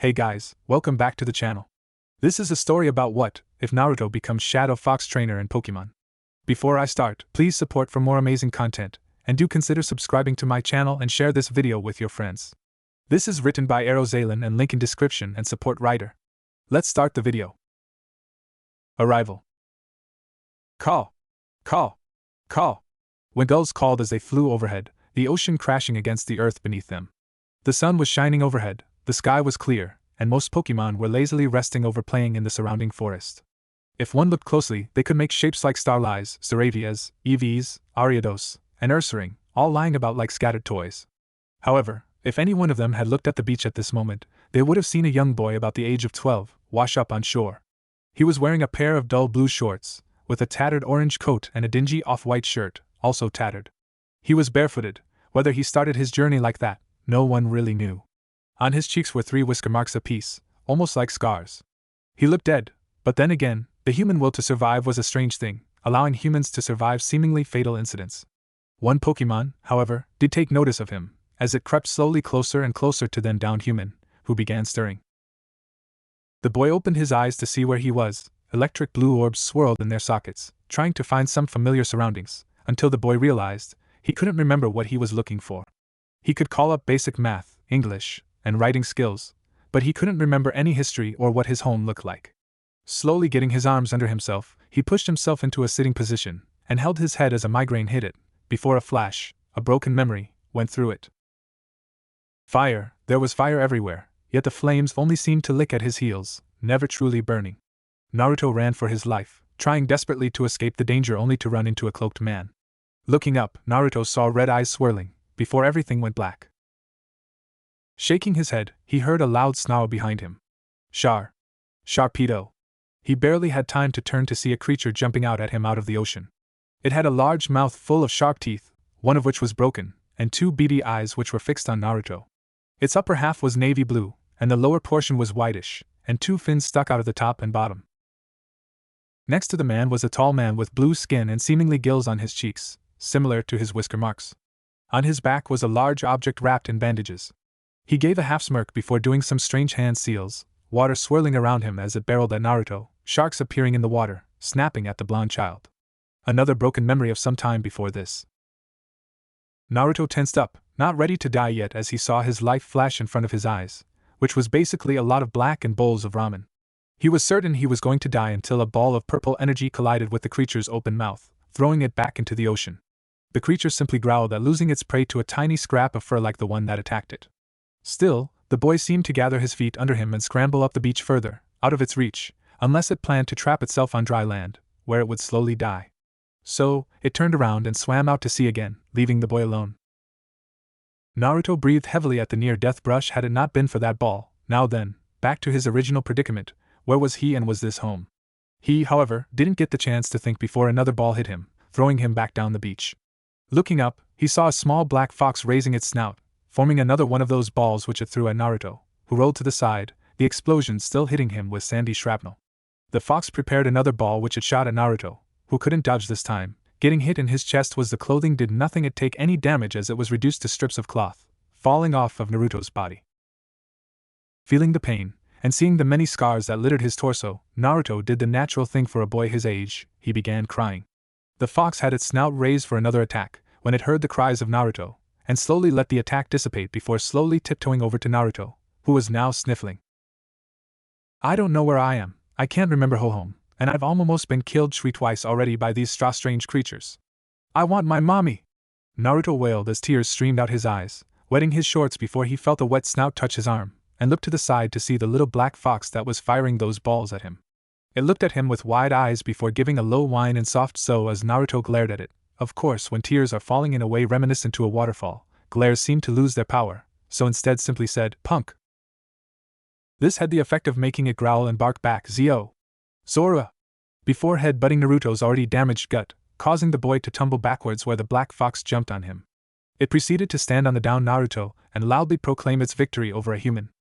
Hey guys, welcome back to the channel. This is a story about what if Naruto becomes Shadow Fox trainer in Pokemon. Before I start, please support for more amazing content, and do consider subscribing to my channel and share this video with your friends. This is written by AeroZalen and link in description and support writer. Let's start the video. Arrival. Call. Call. Call. When gulls called as they flew overhead, the ocean crashing against the earth beneath them. The sun was shining overhead, the sky was clear, and most Pokemon were lazily resting over playing in the surrounding forest. If one looked closely, they could make shapes like Starlies, Zeravias, Eevees, Ariados, and Ursaring, all lying about like scattered toys. However, if any one of them had looked at the beach at this moment, they would have seen a young boy about the age of 12, wash up on shore. He was wearing a pair of dull blue shorts, with a tattered orange coat and a dingy off-white shirt, also tattered. He was barefooted. Whether he started his journey like that, no one really knew. On his cheeks were 3 whisker marks apiece, almost like scars. He looked dead, but then again, the human will to survive was a strange thing, allowing humans to survive seemingly fatal incidents. One Pokemon, however, did take notice of him, as it crept slowly closer and closer to the downed human, who began stirring. The boy opened his eyes to see where he was. Electric blue orbs swirled in their sockets, trying to find some familiar surroundings, until the boy realized he couldn't remember what he was looking for. He could call up basic math, English, and writing skills, but he couldn't remember any history or what his home looked like. Slowly getting his arms under himself, he pushed himself into a sitting position, and held his head as a migraine hit it, before a flash, a broken memory, went through it. Fire, there was fire everywhere, yet the flames only seemed to lick at his heels, never truly burning. Naruto ran for his life, trying desperately to escape the danger only to run into a cloaked man. Looking up, Naruto saw red eyes swirling, before everything went black. Shaking his head, he heard a loud snarl behind him. Sharpedo. He barely had time to turn to see a creature jumping out at him out of the ocean. It had a large mouth full of sharp teeth, one of which was broken, and 2 beady eyes which were fixed on Naruto. Its upper half was navy blue, and the lower portion was whitish, and 2 fins stuck out of the top and bottom. Next to the man was a tall man with blue skin and seemingly gills on his cheeks, similar to his whisker marks. On his back was a large object wrapped in bandages. He gave a half smirk before doing some strange hand seals, water swirling around him as it barreled at Naruto, sharks appearing in the water, snapping at the blonde child. Another broken memory of some time before this. Naruto tensed up, not ready to die yet as he saw his life flash in front of his eyes, which was basically a lot of black and bowls of ramen. He was certain he was going to die until a ball of purple energy collided with the creature's open mouth, throwing it back into the ocean. The creature simply growled at losing its prey to a tiny scrap of fur like the one that attacked it. Still, the boy seemed to gather his feet under him and scramble up the beach further, out of its reach, unless it planned to trap itself on dry land, where it would slowly die. So, it turned around and swam out to sea again, leaving the boy alone. Naruto breathed heavily at the near-death brush. Had it not been for that ball, now then, back to his original predicament, where was he and was this home? He, however, didn't get the chance to think before another ball hit him, throwing him back down the beach. Looking up, he saw a small black fox raising its snout, forming another one of those balls which it threw at Naruto, who rolled to the side, the explosion still hitting him with sandy shrapnel. The fox prepared another ball which it shot at Naruto, who couldn't dodge this time. Getting hit in his chest was the clothing did nothing it take any damage as it was reduced to strips of cloth, falling off of Naruto's body. Feeling the pain, and seeing the many scars that littered his torso, Naruto did the natural thing for a boy his age. He began crying. The fox had its snout raised for another attack, when it heard the cries of Naruto, and slowly let the attack dissipate before slowly tiptoeing over to Naruto, who was now sniffling. I don't know where I am, I can't remember home, and I've almost been killed twice already by these strange creatures. I want my mommy! Naruto wailed as tears streamed out his eyes, wetting his shorts before he felt a wet snout touch his arm, and looked to the side to see the little black fox that was firing those balls at him. It looked at him with wide eyes before giving a low whine and soft so as Naruto glared at it. Of course, when tears are falling in a way reminiscent to a waterfall, glares seem to lose their power, so instead simply said, "Punk." This had the effect of making it growl and bark back, "Zio! Zora!" before head-butting Naruto's already damaged gut, causing the boy to tumble backwards where the black fox jumped on him. It proceeded to stand on the downed Naruto and loudly proclaim its victory over a human.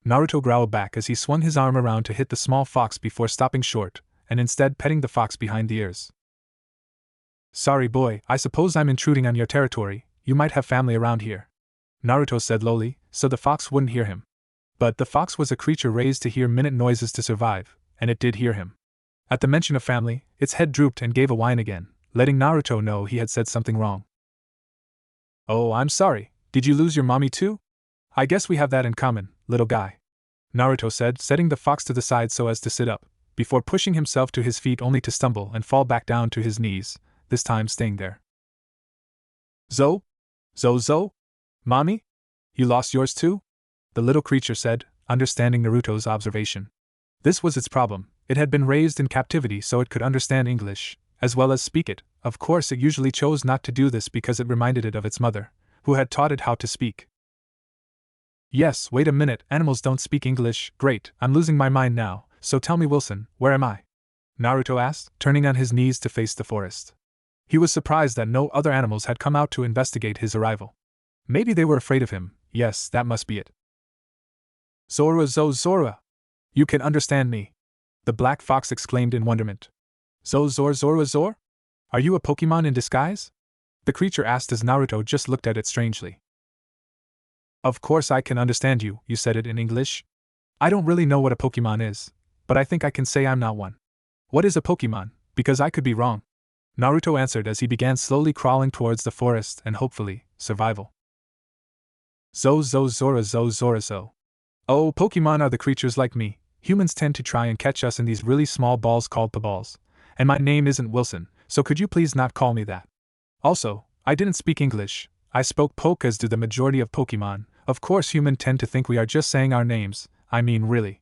Naruto growled back as he swung his arm around to hit the small fox before stopping short, and instead petting the fox behind the ears. "Sorry boy, I suppose I'm intruding on your territory, you might have family around here," Naruto said lowly, so the fox wouldn't hear him. But the fox was a creature raised to hear minute noises to survive, and it did hear him. At the mention of family, its head drooped and gave a whine again, letting Naruto know he had said something wrong. "Oh, I'm sorry, did you lose your mommy too? I guess we have that in common, little guy," Naruto said, setting the fox to the side so as to sit up, before pushing himself to his feet only to stumble and fall back down to his knees, this time staying there. "Zo? Zo? Mommy? You lost yours too?" the little creature said, understanding Naruto's observation. This was its problem. It had been raised in captivity so it could understand English, as well as speak it. Of course, it usually chose not to do this because it reminded it of its mother, who had taught it how to speak. "Yes, wait a minute, animals don't speak English, great, I'm losing my mind now, so tell me, Wilson, where am I?" Naruto asked, turning on his knees to face the forest. He was surprised that no other animals had come out to investigate his arrival. Maybe they were afraid of him. Yes, that must be it. Zora! You can understand me!" the black fox exclaimed in wonderment. Zor? Are you a Pokemon in disguise?" the creature asked as Naruto just looked at it strangely. "Of course I can understand you, you said it in English. I don't really know what a Pokemon is, but I think I can say I'm not one." "What is a Pokemon? Because I could be wrong," Naruto answered as he began slowly crawling towards the forest and hopefully, survival. Zora. Oh, Pokemon are the creatures like me. Humans tend to try and catch us in these really small balls called Poballs. And my name isn't Wilson, so could you please not call me that? Also, I didn't speak English. I spoke Poke, as do the majority of Pokemon. Of course, humans tend to think we are just saying our names. I mean, really,"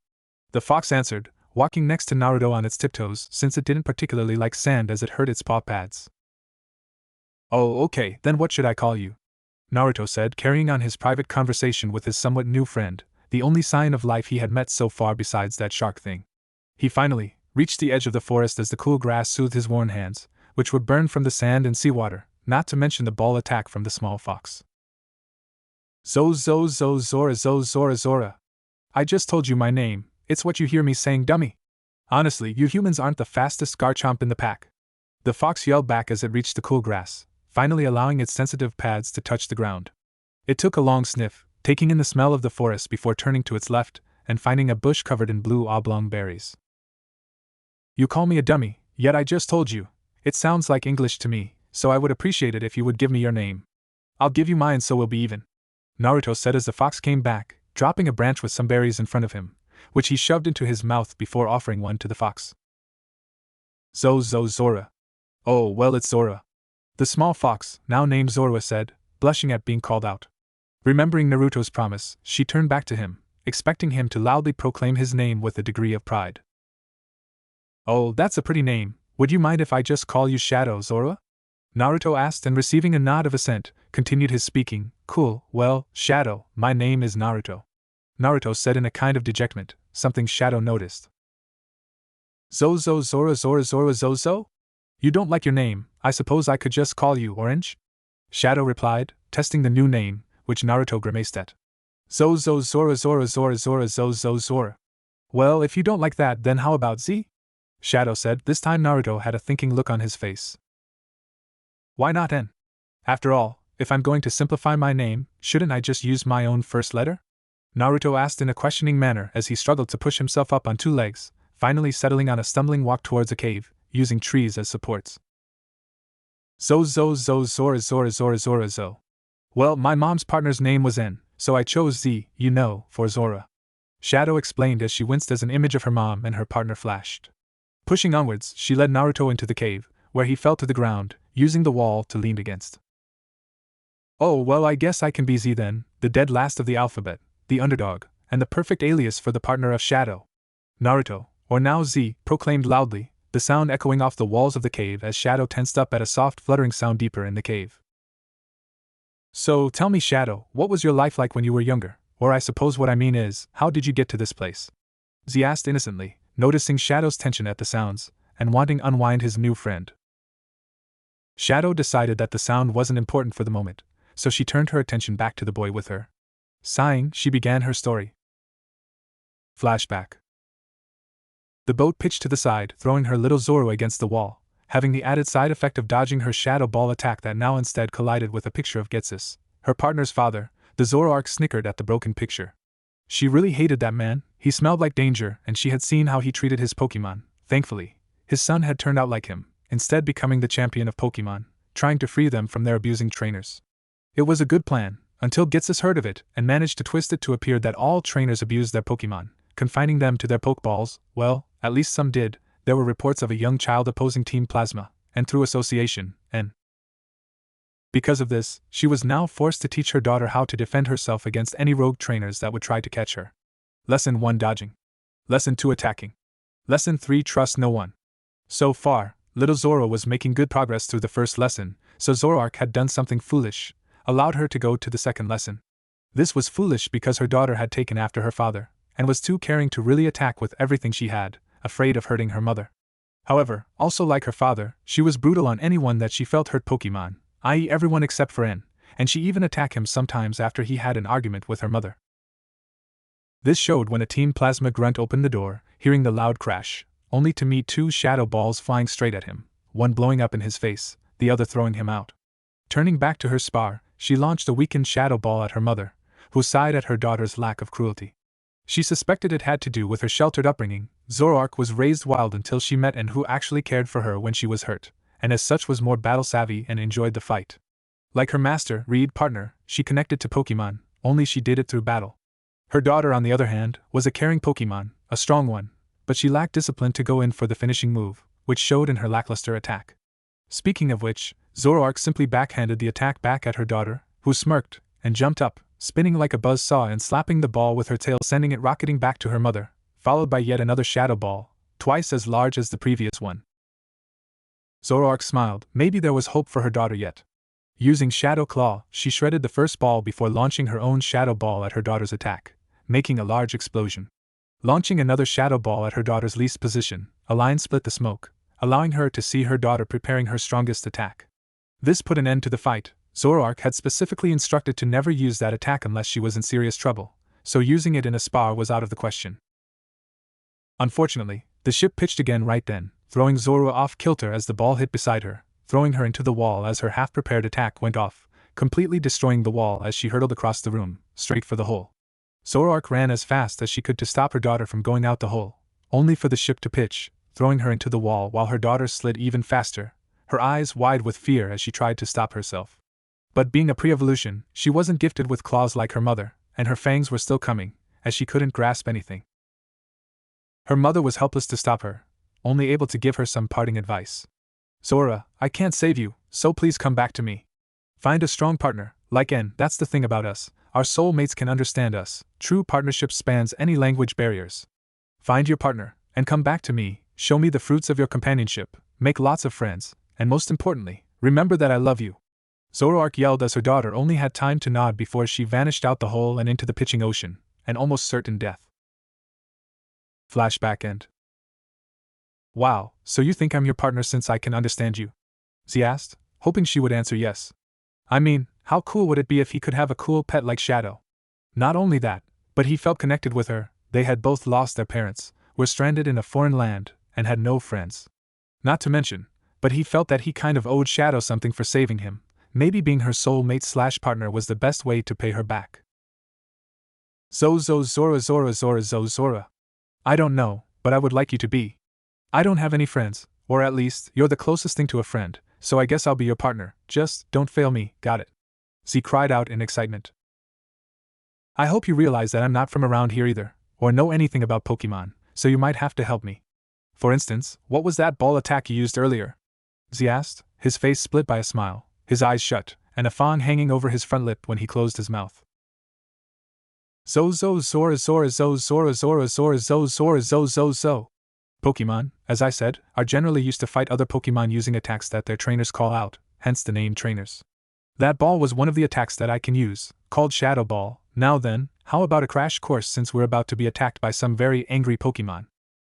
the fox answered, walking next to Naruto on its tiptoes since it didn't particularly like sand as it hurt its paw pads. "Oh, okay, then what should I call you?" Naruto said, carrying on his private conversation with his somewhat new friend, the only sign of life he had met so far besides that shark thing. He finally reached the edge of the forest as the cool grass soothed his worn hands, which were burned from the sand and seawater, not to mention the ball attack from the small fox. Zora. I just told you my name, it's what you hear me saying, dummy. Honestly, you humans aren't the fastest Garchomp in the pack. The fox yelled back as it reached the cool grass, finally allowing its sensitive pads to touch the ground. It took a long sniff, taking in the smell of the forest before turning to its left and finding a bush covered in blue oblong berries. "You call me a dummy, yet I just told you. It sounds like English to me, so I would appreciate it if you would give me your name." "I'll give you mine so we'll be even," Naruto said as the fox came back, dropping a branch with some berries in front of him, which he shoved into his mouth before offering one to the fox. Zora. "Oh, well, it's Zora," the small fox, now named Zora, said, blushing at being called out. Remembering Naruto's promise, she turned back to him, expecting him to loudly proclaim his name with a degree of pride. "Oh, that's a pretty name. Would you mind if I just call you Shadow, Zora?" Naruto asked, and receiving a nod of assent, continued his speaking. "Cool, well, Shadow, my name is Naruto," Naruto said in a kind of dejectment, something Shadow noticed. Zora, Zozo? You don't like your name, I suppose I could just call you Orange?" Shadow replied, testing the new name, which Naruto grimaced at. Zora. "Well, if you don't like that, then how about Z?" Shadow said. This time Naruto had a thinking look on his face. "Why not N? After all, if I'm going to simplify my name, shouldn't I just use my own first letter?" Naruto asked in a questioning manner as he struggled to push himself up on two legs, finally settling on a stumbling walk towards a cave, using trees as supports. Zora. "Well, my mom's partner's name was N, so I chose Z, for Zora," Shadow explained as she winced as an image of her mom and her partner flashed. Pushing onwards, she led Naruto into the cave, where he fell to the ground, using the wall to lean against. "Oh, well, I guess I can be Z then, the dead last of the alphabet, the underdog, and the perfect alias for the partner of Shadow," Naruto, or now Z, proclaimed loudly, the sound echoing off the walls of the cave as Shadow tensed up at a soft fluttering sound deeper in the cave. "So, tell me, Shadow, what was your life like when you were younger, or I suppose what I mean is, how did you get to this place?" Z asked innocently, noticing Shadow's tension at the sounds, and wanting to unwind his new friend. Shadow decided that the sound wasn't important for the moment, so she turned her attention back to the boy with her. Sighing, she began her story. Flashback. The boat pitched to the side, throwing her little Zoro against the wall, having the added side effect of dodging her shadow ball attack that now instead collided with a picture of Getsus, her partner's father. The Zoroark snickered at the broken picture. She really hated that man. He smelled like danger, and she had seen how he treated his Pokemon. Thankfully, his son had turned out like him, instead becoming the champion of Pokemon, trying to free them from their abusing trainers. It was a good plan, until Gitsis heard of it and managed to twist it to appear that all trainers abused their Pokemon, confining them to their Pokeballs. Well, at least some did. There were reports of a young child opposing Team Plasma, and through association, and because of this, she was now forced to teach her daughter how to defend herself against any rogue trainers that would try to catch her. Lesson 1: Dodging. Lesson 2: Attacking. Lesson 3: Trust no one. So far, little Zoro was making good progress through the first lesson, so Zoroark had done something foolish, allowed her to go to the second lesson. This was foolish because her daughter had taken after her father, and was too caring to really attack with everything she had, afraid of hurting her mother. However, also like her father, she was brutal on anyone that she felt hurt Pokemon, i.e. everyone except for N, and she even attacked him sometimes after he had an argument with her mother. This showed when a Team Plasma grunt opened the door, hearing the loud crash, only to meet 2 shadow balls flying straight at him, one blowing up in his face, the other throwing him out. Turning back to her spar, she launched a weakened shadow ball at her mother, who sighed at her daughter's lack of cruelty. She suspected it had to do with her sheltered upbringing. Zoroark was raised wild until she met N, who actually cared for her when she was hurt, and as such was more battle-savvy and enjoyed the fight. Like her master, Reed partner, she connected to Pokemon, only she did it through battle. Her daughter, on the other hand, was a caring Pokemon, a strong one, but she lacked discipline to go in for the finishing move, which showed in her lackluster attack. Speaking of which, Zoroark simply backhanded the attack back at her daughter, who smirked, and jumped up, spinning like a buzz saw and slapping the ball with her tail, sending it rocketing back to her mother, followed by yet another shadow ball, twice as large as the previous one. Zoroark smiled. Maybe there was hope for her daughter yet. Using Shadow Claw, she shredded the first ball before launching her own shadow ball at her daughter's attack, making a large explosion. Launching another shadow ball at her daughter's least position, a line split the smoke, allowing her to see her daughter preparing her strongest attack. This put an end to the fight. Zoroark had specifically instructed to never use that attack unless she was in serious trouble, so using it in a spar was out of the question. Unfortunately, the ship pitched again right then, throwing Zoro off kilter as the ball hit beside her, throwing her into the wall as her half-prepared attack went off, completely destroying the wall as she hurtled across the room, straight for the hole. Zoroark ran as fast as she could to stop her daughter from going out the hole, only for the ship to pitch, throwing her into the wall while her daughter slid even faster, her eyes wide with fear as she tried to stop herself. But being a pre-evolution, she wasn't gifted with claws like her mother, and her fangs were still coming, as she couldn't grasp anything. Her mother was helpless to stop her, only able to give her some parting advice. Zora, I can't save you, so please come back to me. Find a strong partner, like N. That's the thing about us, our soulmates can understand us. True partnership spans any language barriers. Find your partner, and come back to me, show me the fruits of your companionship, make lots of friends, and most importantly, remember that I love you. Zoroark yelled as her daughter only had time to nod before she vanished out the hole and into the pitching ocean, an almost certain death. Flashback end. Wow, so you think I'm your partner since I can understand you? Z asked, hoping she would answer yes. I mean, how cool would it be if he could have a cool pet like Shadow? Not only that, but he felt connected with her. They had both lost their parents, were stranded in a foreign land, and had no friends. Not to mention, but he felt that he kind of owed Shadow something for saving him. Maybe being her soulmate/partner was the best way to pay her back. Zora. I don't know, but I would like you to be. I don't have any friends, or at least, you're the closest thing to a friend, so I guess I'll be your partner. Just, don't fail me, got it? Z cried out in excitement. I hope you realize that I'm not from around here either, or know anything about Pokemon, so you might have to help me. For instance, what was that ball attack you used earlier? Z asked, his face split by a smile, his eyes shut, and a fawn hanging over his front lip when he closed his mouth. Zora. Pokemon, as I said, are generally used to fight other Pokemon using attacks that their trainers call out, hence the name trainers. That ball was one of the attacks that I can use, called Shadow Ball. Now then, how about a crash course since we're about to be attacked by some very angry Pokemon?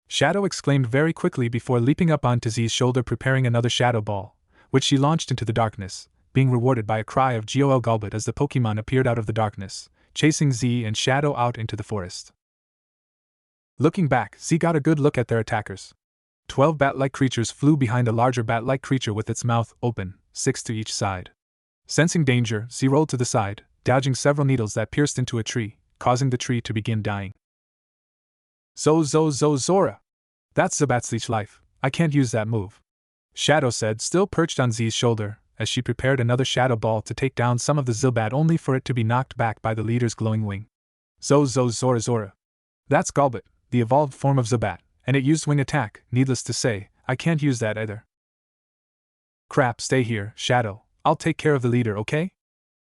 Shadow exclaimed very quickly before leaping up onto Z's shoulder, preparing another Shadow Ball, which she launched into the darkness, being rewarded by a cry of Gol Gulbit as the Pokemon appeared out of the darkness, chasing Z and Shadow out into the forest. Looking back, Z got a good look at their attackers. 12 bat-like creatures flew behind a larger bat-like creature with its mouth open, 6 to each side. Sensing danger, Z rolled to the side, dodging several needles that pierced into a tree, causing the tree to begin dying. Zora! That's Zubat's leech life, I can't use that move, Shadow said, still perched on Z's shoulder, as she prepared another shadow ball to take down some of the Zubat only for it to be knocked back by the leader's glowing wing. Zora. That's Golbat, the evolved form of Zubat, and it used wing attack, needless to say, I can't use that either. Crap, stay here, Shadow, I'll take care of the leader, okay?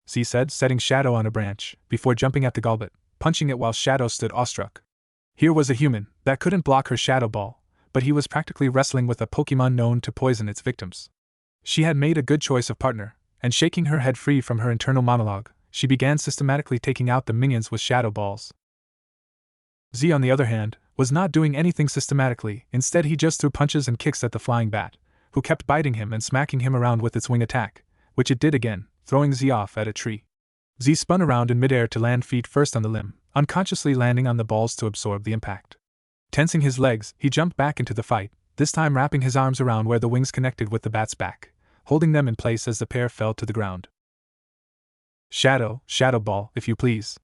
Z said, setting Shadow on a branch, before jumping at the Golbat, punching it while Shadow stood awestruck. Here was a human that couldn't block her shadow ball, but he was practically wrestling with a Pokemon known to poison its victims. She had made a good choice of partner, and shaking her head free from her internal monologue, she began systematically taking out the minions with shadow balls. Z, on the other hand, was not doing anything systematically. Instead, he just threw punches and kicks at the flying bat, who kept biting him and smacking him around with its wing attack, which it did again, throwing Z off at a tree. Z spun around in midair to land feet first on the limb, unconsciously landing on the balls to absorb the impact. Tensing his legs, he jumped back into the fight, this time wrapping his arms around where the wings connected with the bat's back, holding them in place as the pair fell to the ground. Shadow ball, if you please,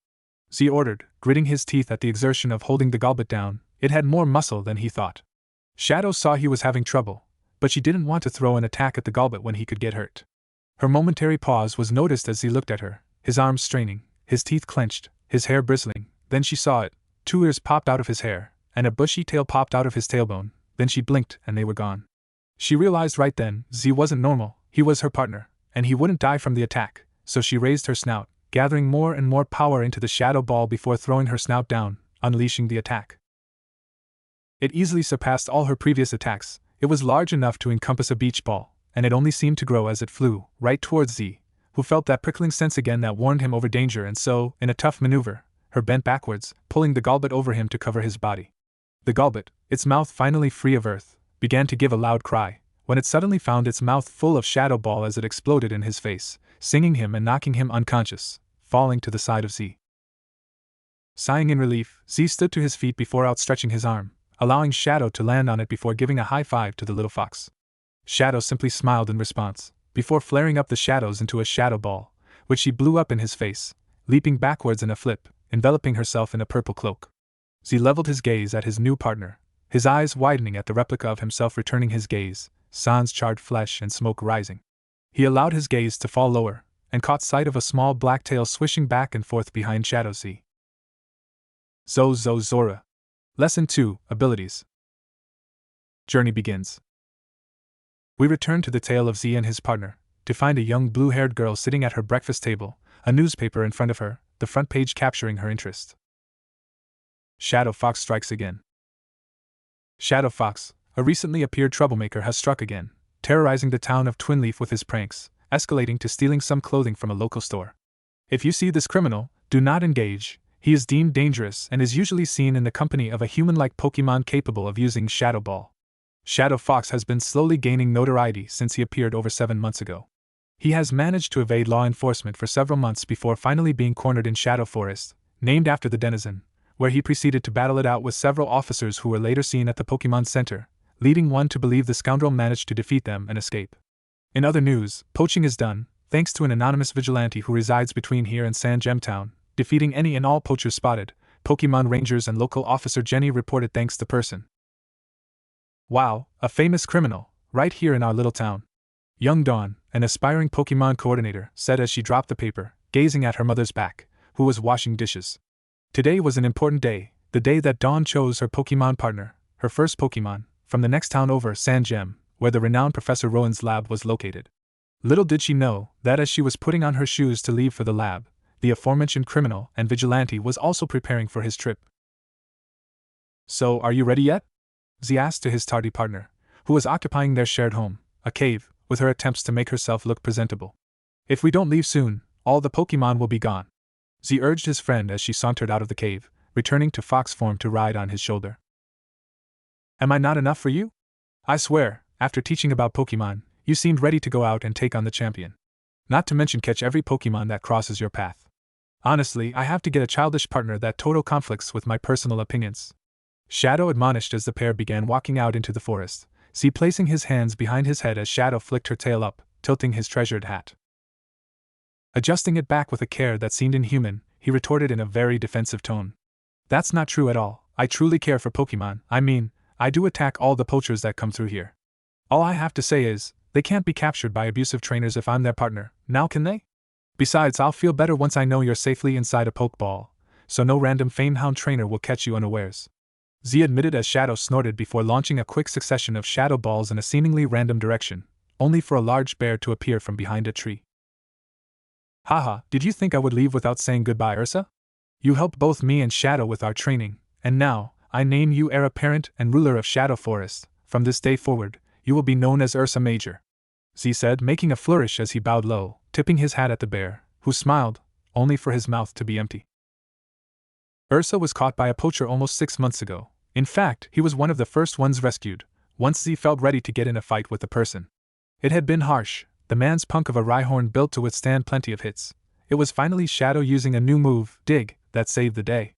Z ordered, gritting his teeth at the exertion of holding the Golbat down. It had more muscle than he thought. Shadow saw he was having trouble, but she didn't want to throw an attack at the Golbat when he could get hurt. Her momentary pause was noticed as he looked at her, his arms straining, his teeth clenched, his hair bristling. Then she saw it. 2 ears popped out of his hair, and a bushy tail popped out of his tailbone. Then she blinked, and they were gone. She realized right then, Z wasn't normal, he was her partner, and he wouldn't die from the attack, so she raised her snout, gathering more and more power into the shadow ball before throwing her snout down, unleashing the attack. It easily surpassed all her previous attacks. It was large enough to encompass a beach ball, and it only seemed to grow as it flew, right towards Z, who felt that prickling sense again that warned him over danger, and so, in a tough maneuver, her bent backwards, pulling the Golbat over him to cover his body. The Golbat, its mouth finally free of earth, began to give a loud cry, when it suddenly found its mouth full of shadow ball as it exploded in his face, singing him and knocking him unconscious, falling to the side of Z. Sighing in relief, Z stood to his feet before outstretching his arm, allowing Shadow to land on it before giving a high five to the little fox. Shadow simply smiled in response, before flaring up the shadows into a shadow ball, which she blew up in his face, leaping backwards in a flip, enveloping herself in a purple cloak. Z leveled his gaze at his new partner, his eyes widening at the replica of himself returning his gaze, sans charred flesh and smoke rising. He allowed his gaze to fall lower, and caught sight of a small black tail swishing back and forth behind Shadow Z. Zora. Lesson 2, Abilities. Journey begins. We return to the tale of Z and his partner, to find a young blue-haired girl sitting at her breakfast table, a newspaper in front of her, the front page capturing her interest. Shadow Fox strikes again. Shadow Fox, a recently appeared troublemaker, has struck again, terrorizing the town of Twinleaf with his pranks, escalating to stealing some clothing from a local store. If you see this criminal, do not engage. He is deemed dangerous and is usually seen in the company of a human-like Pokemon capable of using Shadow Ball. Shadow Fox has been slowly gaining notoriety since he appeared over 7 months ago. He has managed to evade law enforcement for several months before finally being cornered in Shadow Forest, named after the denizen, where he proceeded to battle it out with several officers who were later seen at the Pokemon Center, leading one to believe the scoundrel managed to defeat them and escape. In other news, poaching is done, thanks to an anonymous vigilante who resides between here and San Gemtown, defeating any and all poachers spotted. Pokemon Rangers and local officer Jenny reported thanks to person. Wow, a famous criminal, right here in our little town. Young Dawn, an aspiring Pokemon coordinator, said as she dropped the paper, gazing at her mother's back, who was washing dishes. Today was an important day, the day that Dawn chose her Pokemon partner, her first Pokemon, from the next town over, San Gem, where the renowned Professor Rowan's lab was located. Little did she know that as she was putting on her shoes to leave for the lab, the aforementioned criminal and vigilante was also preparing for his trip. So, are you ready yet? Z asked to his tardy partner, who was occupying their shared home, a cave, with her attempts to make herself look presentable. If we don't leave soon, all the Pokemon will be gone. Z urged his friend as she sauntered out of the cave, returning to fox form to ride on his shoulder. Am I not enough for you? I swear, after teaching about Pokemon, you seemed ready to go out and take on the champion. Not to mention catch every Pokemon that crosses your path. Honestly, I have to get a childish partner that total conflicts with my personal opinions. Shadow admonished as the pair began walking out into the forest, Z placing his hands behind his head as Shadow flicked her tail up, tilting his treasured hat. Adjusting it back with a care that seemed inhuman, he he retorted in a very defensive tone. That's not true at all. I truly care for Pokemon. I mean, I do attack all the poachers that come through here. All I have to say is, they can't be captured by abusive trainers if I'm their partner, now can they? Besides, I'll feel better once I know you're safely inside a Pokeball, so no random famehound trainer will catch you unawares. Z admitted as Shadow snorted before launching a quick succession of shadow balls in a seemingly random direction, only for a large bear to appear from behind a tree. Haha, did you think I would leave without saying goodbye, Ursa? You helped both me and Shadow with our training, and now, I name you heir apparent and ruler of Shadow Forest. From this day forward, you will be known as Ursa Major, Z said, making a flourish as he bowed low, tipping his hat at the bear, who smiled, only for his mouth to be empty. Ursa was caught by a poacher almost 6 months ago. In fact, he was one of the first ones rescued, once Z felt ready to get in a fight with the person. It had been harsh, the man's punk of a Rhyhorn built to withstand plenty of hits. It was finally Shadow using a new move, Dig, that saved the day.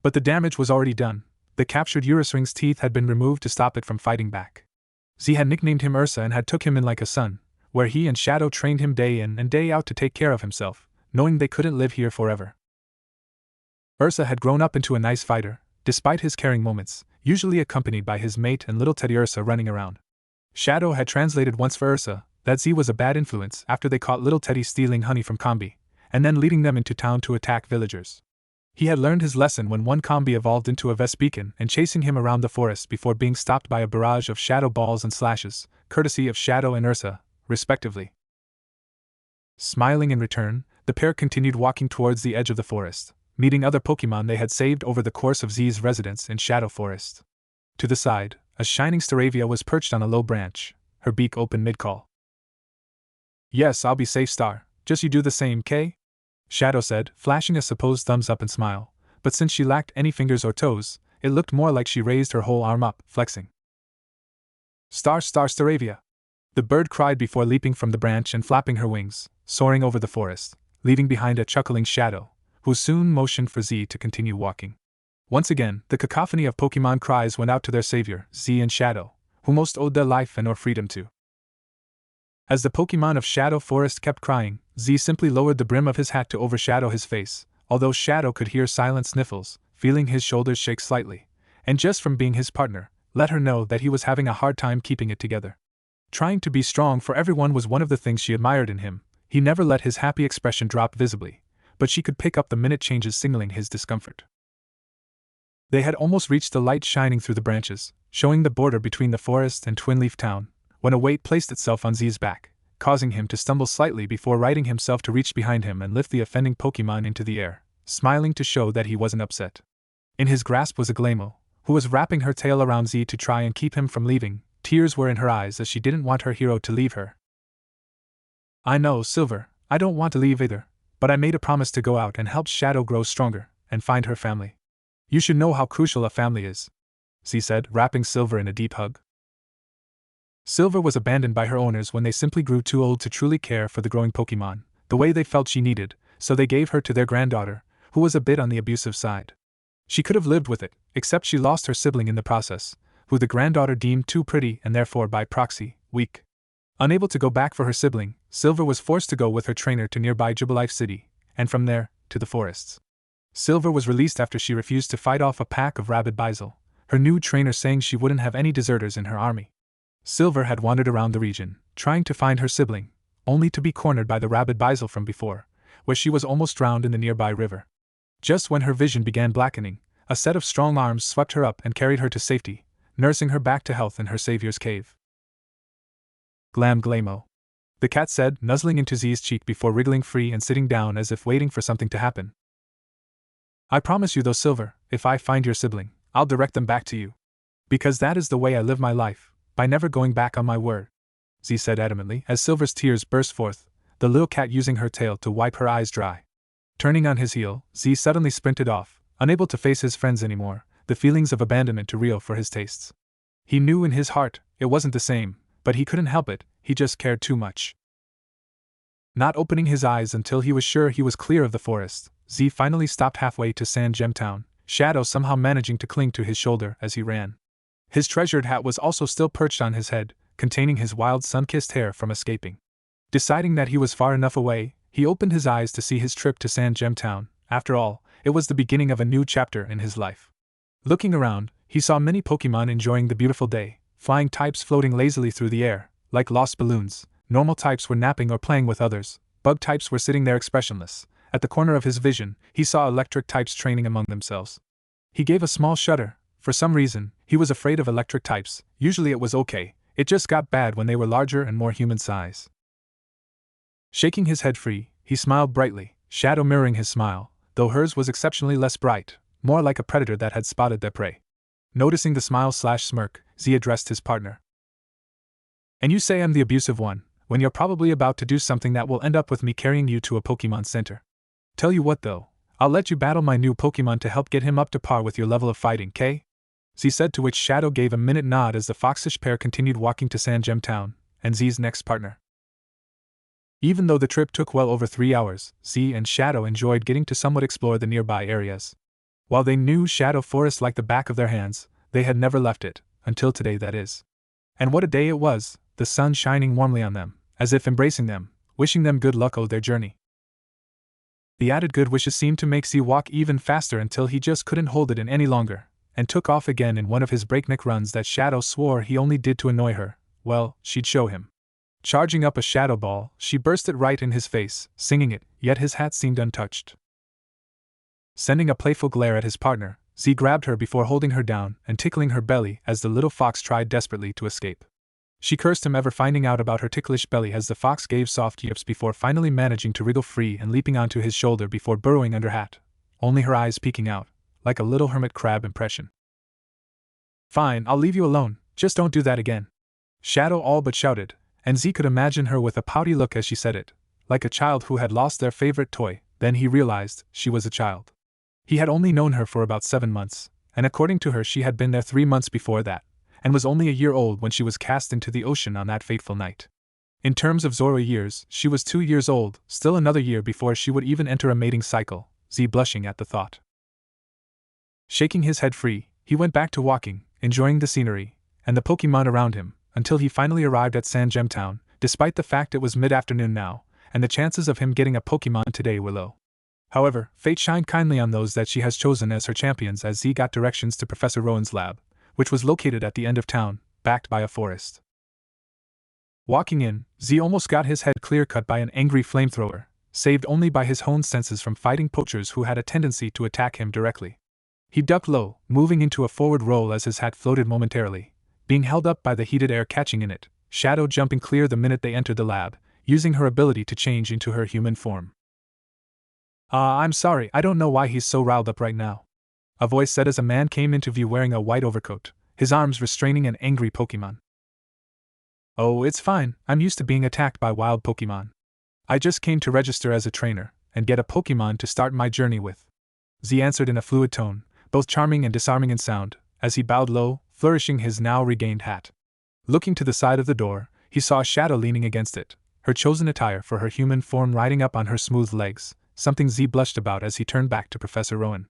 But the damage was already done. The captured Ursaring's teeth had been removed to stop it from fighting back. Z had nicknamed him Ursa and had took him in like a son, where he and Shadow trained him day in and day out to take care of himself, knowing they couldn't live here forever. Ursa had grown up into a nice fighter, despite his caring moments, usually accompanied by his mate and little Teddy Ursa running around. Shadow had translated once for Ursa that Z was a bad influence after they caught little Teddy stealing honey from Combi, and then leading them into town to attack villagers. He had learned his lesson when one Combi evolved into a Vespiquen and chasing him around the forest before being stopped by a barrage of shadow balls and slashes, courtesy of Shadow and Ursa, respectively. Smiling in return, the pair continued walking towards the edge of the forest, meeting other Pokemon they had saved over the course of Z's residence in Shadow Forest. To the side, a shining Staravia was perched on a low branch, her beak open mid-call. Yes, I'll be safe, Star, just you do the same, K? Shadow said, flashing a supposed thumbs up and smile, but since she lacked any fingers or toes, it looked more like she raised her whole arm up, flexing. Star, Staravia! The bird cried before leaping from the branch and flapping her wings, soaring over the forest, leaving behind a chuckling Shadow, who soon motioned for Z to continue walking. Once again, the cacophony of Pokemon cries went out to their savior, Z and Shadow, who most owed their life and or freedom to. As the Pokemon of Shadow Forest kept crying, Z simply lowered the brim of his hat to overshadow his face, although Shadow could hear silent sniffles, feeling his shoulders shake slightly, and just from being his partner, let her know that he was having a hard time keeping it together. Trying to be strong for everyone was one of the things she admired in him. He never let his happy expression drop visibly, but she could pick up the minute changes signaling his discomfort. They had almost reached the light shining through the branches, showing the border between the forest and Twin Leaf Town, when a weight placed itself on Z's back, causing him to stumble slightly before righting himself to reach behind him and lift the offending Pokemon into the air, smiling to show that he wasn't upset. In his grasp was a Glamour, who was wrapping her tail around Z to try and keep him from leaving. Tears were in her eyes as she didn't want her hero to leave her. I know, Silver, I don't want to leave either, but I made a promise to go out and help Shadow grow stronger and find her family. You should know how crucial a family is, Z said, wrapping Silver in a deep hug. Silver was abandoned by her owners when they simply grew too old to truly care for the growing Pokemon, the way they felt she needed, so they gave her to their granddaughter, who was a bit on the abusive side. She could have lived with it, except she lost her sibling in the process, who the granddaughter deemed too pretty and therefore by proxy, weak. Unable to go back for her sibling, Silver was forced to go with her trainer to nearby Jubilife City, and from there, to the forests. Silver was released after she refused to fight off a pack of rabid Bizel, her new trainer saying she wouldn't have any deserters in her army. Silver had wandered around the region, trying to find her sibling, only to be cornered by the rabid Bizel from before, where she was almost drowned in the nearby river. Just when her vision began blackening, a set of strong arms swept her up and carried her to safety, nursing her back to health in her savior's cave. Glamo. The cat said, nuzzling into Z's cheek before wriggling free and sitting down as if waiting for something to happen. I promise you though, Silver, if I find your sibling, I'll direct them back to you. Because that is the way I live my life, by never going back on my word, Z said adamantly as Silver's tears burst forth, the little cat using her tail to wipe her eyes dry. Turning on his heel, Z suddenly sprinted off, unable to face his friends anymore, the feelings of abandonment too real for his tastes. He knew in his heart it wasn't the same, but he couldn't help it, he just cared too much. Not opening his eyes until he was sure he was clear of the forest, Z finally stopped halfway to Sand Gem Town, Shadow somehow managing to cling to his shoulder as he ran. His treasured hat was also still perched on his head, containing his wild sun-kissed hair from escaping. Deciding that he was far enough away, he opened his eyes to see his trip to Sand Gem Town, After all, it was the beginning of a new chapter in his life. Looking around, he saw many Pokemon enjoying the beautiful day, flying types floating lazily through the air, like lost balloons, normal types were napping or playing with others, bug types were sitting there expressionless. At the corner of his vision, he saw electric types training among themselves. He gave a small shudder. For some reason, he was afraid of electric types. Usually it was okay, it just got bad when they were larger and more human size. Shaking his head free, he smiled brightly, Shadow mirroring his smile, though hers was exceptionally less bright, more like a predator that had spotted their prey. Noticing the smile/smirk, Z addressed his partner. And you say I'm the abusive one, when you're probably about to do something that will end up with me carrying you to a Pokemon Center. Tell you what though, I'll let you battle my new Pokemon to help get him up to par with your level of fighting, K? Z said, to which Shadow gave a minute nod as the foxish pair continued walking to Sandgem Town, and Z's next partner. Even though the trip took well over 3 hours, Z and Shadow enjoyed getting to somewhat explore the nearby areas. While they knew Shadow Forest like the back of their hands, they had never left it, until today that is. And what a day it was, the sun shining warmly on them, as if embracing them, wishing them good luck on their journey. The added good wishes seemed to make Z walk even faster until he just couldn't hold it in any longer, and took off again in one of his breakneck runs that Shadow swore he only did to annoy her. Well, she'd show him. Charging up a shadow ball, she burst it right in his face, singing it, yet his hat seemed untouched. Sending a playful glare at his partner, Z grabbed her before holding her down and tickling her belly as the little fox tried desperately to escape. She cursed him ever finding out about her ticklish belly as the fox gave soft yips before finally managing to wriggle free and leaping onto his shoulder before burrowing under hat, only her eyes peeking out, like a little hermit crab impression. Fine, I'll leave you alone, just don't do that again. Shadow all but shouted, and Z could imagine her with a pouty look as she said it, like a child who had lost their favorite toy. Then he realized she was a child. He had only known her for about 7 months, and according to her she had been there 3 months before that, and was only a year old when she was cast into the ocean on that fateful night. In terms of Zoro years, she was 2 years old, still another year before she would even enter a mating cycle, Z blushing at the thought. Shaking his head free, he went back to walking, enjoying the scenery, and the Pokemon around him, until he finally arrived at Sandgem Town, despite the fact it was mid-afternoon now, and the chances of him getting a Pokemon today were low. However, fate shined kindly on those that she has chosen as her champions as Z got directions to Professor Rowan's lab, which was located at the end of town, backed by a forest. Walking in, Z almost got his head clear-cut by an angry flamethrower, saved only by his honed senses from fighting poachers who had a tendency to attack him directly. He ducked low, moving into a forward roll as his hat floated momentarily, being held up by the heated air catching in it, Shadow jumping clear the minute they entered the lab, using her ability to change into her human form. I'm sorry, I don't know why he's so riled up right now," a voice said as a man came into view wearing a white overcoat, his arms restraining an angry Pokemon. "Oh, it's fine, I'm used to being attacked by wild Pokemon. I just came to register as a trainer, and get a Pokemon to start my journey with," Z answered in a fluid tone, both charming and disarming in sound, as he bowed low, flourishing his now regained hat. Looking to the side of the door, he saw Shadow leaning against it, her chosen attire for her human form riding up on her smooth legs, something Z blushed about as he turned back to Professor Rowan.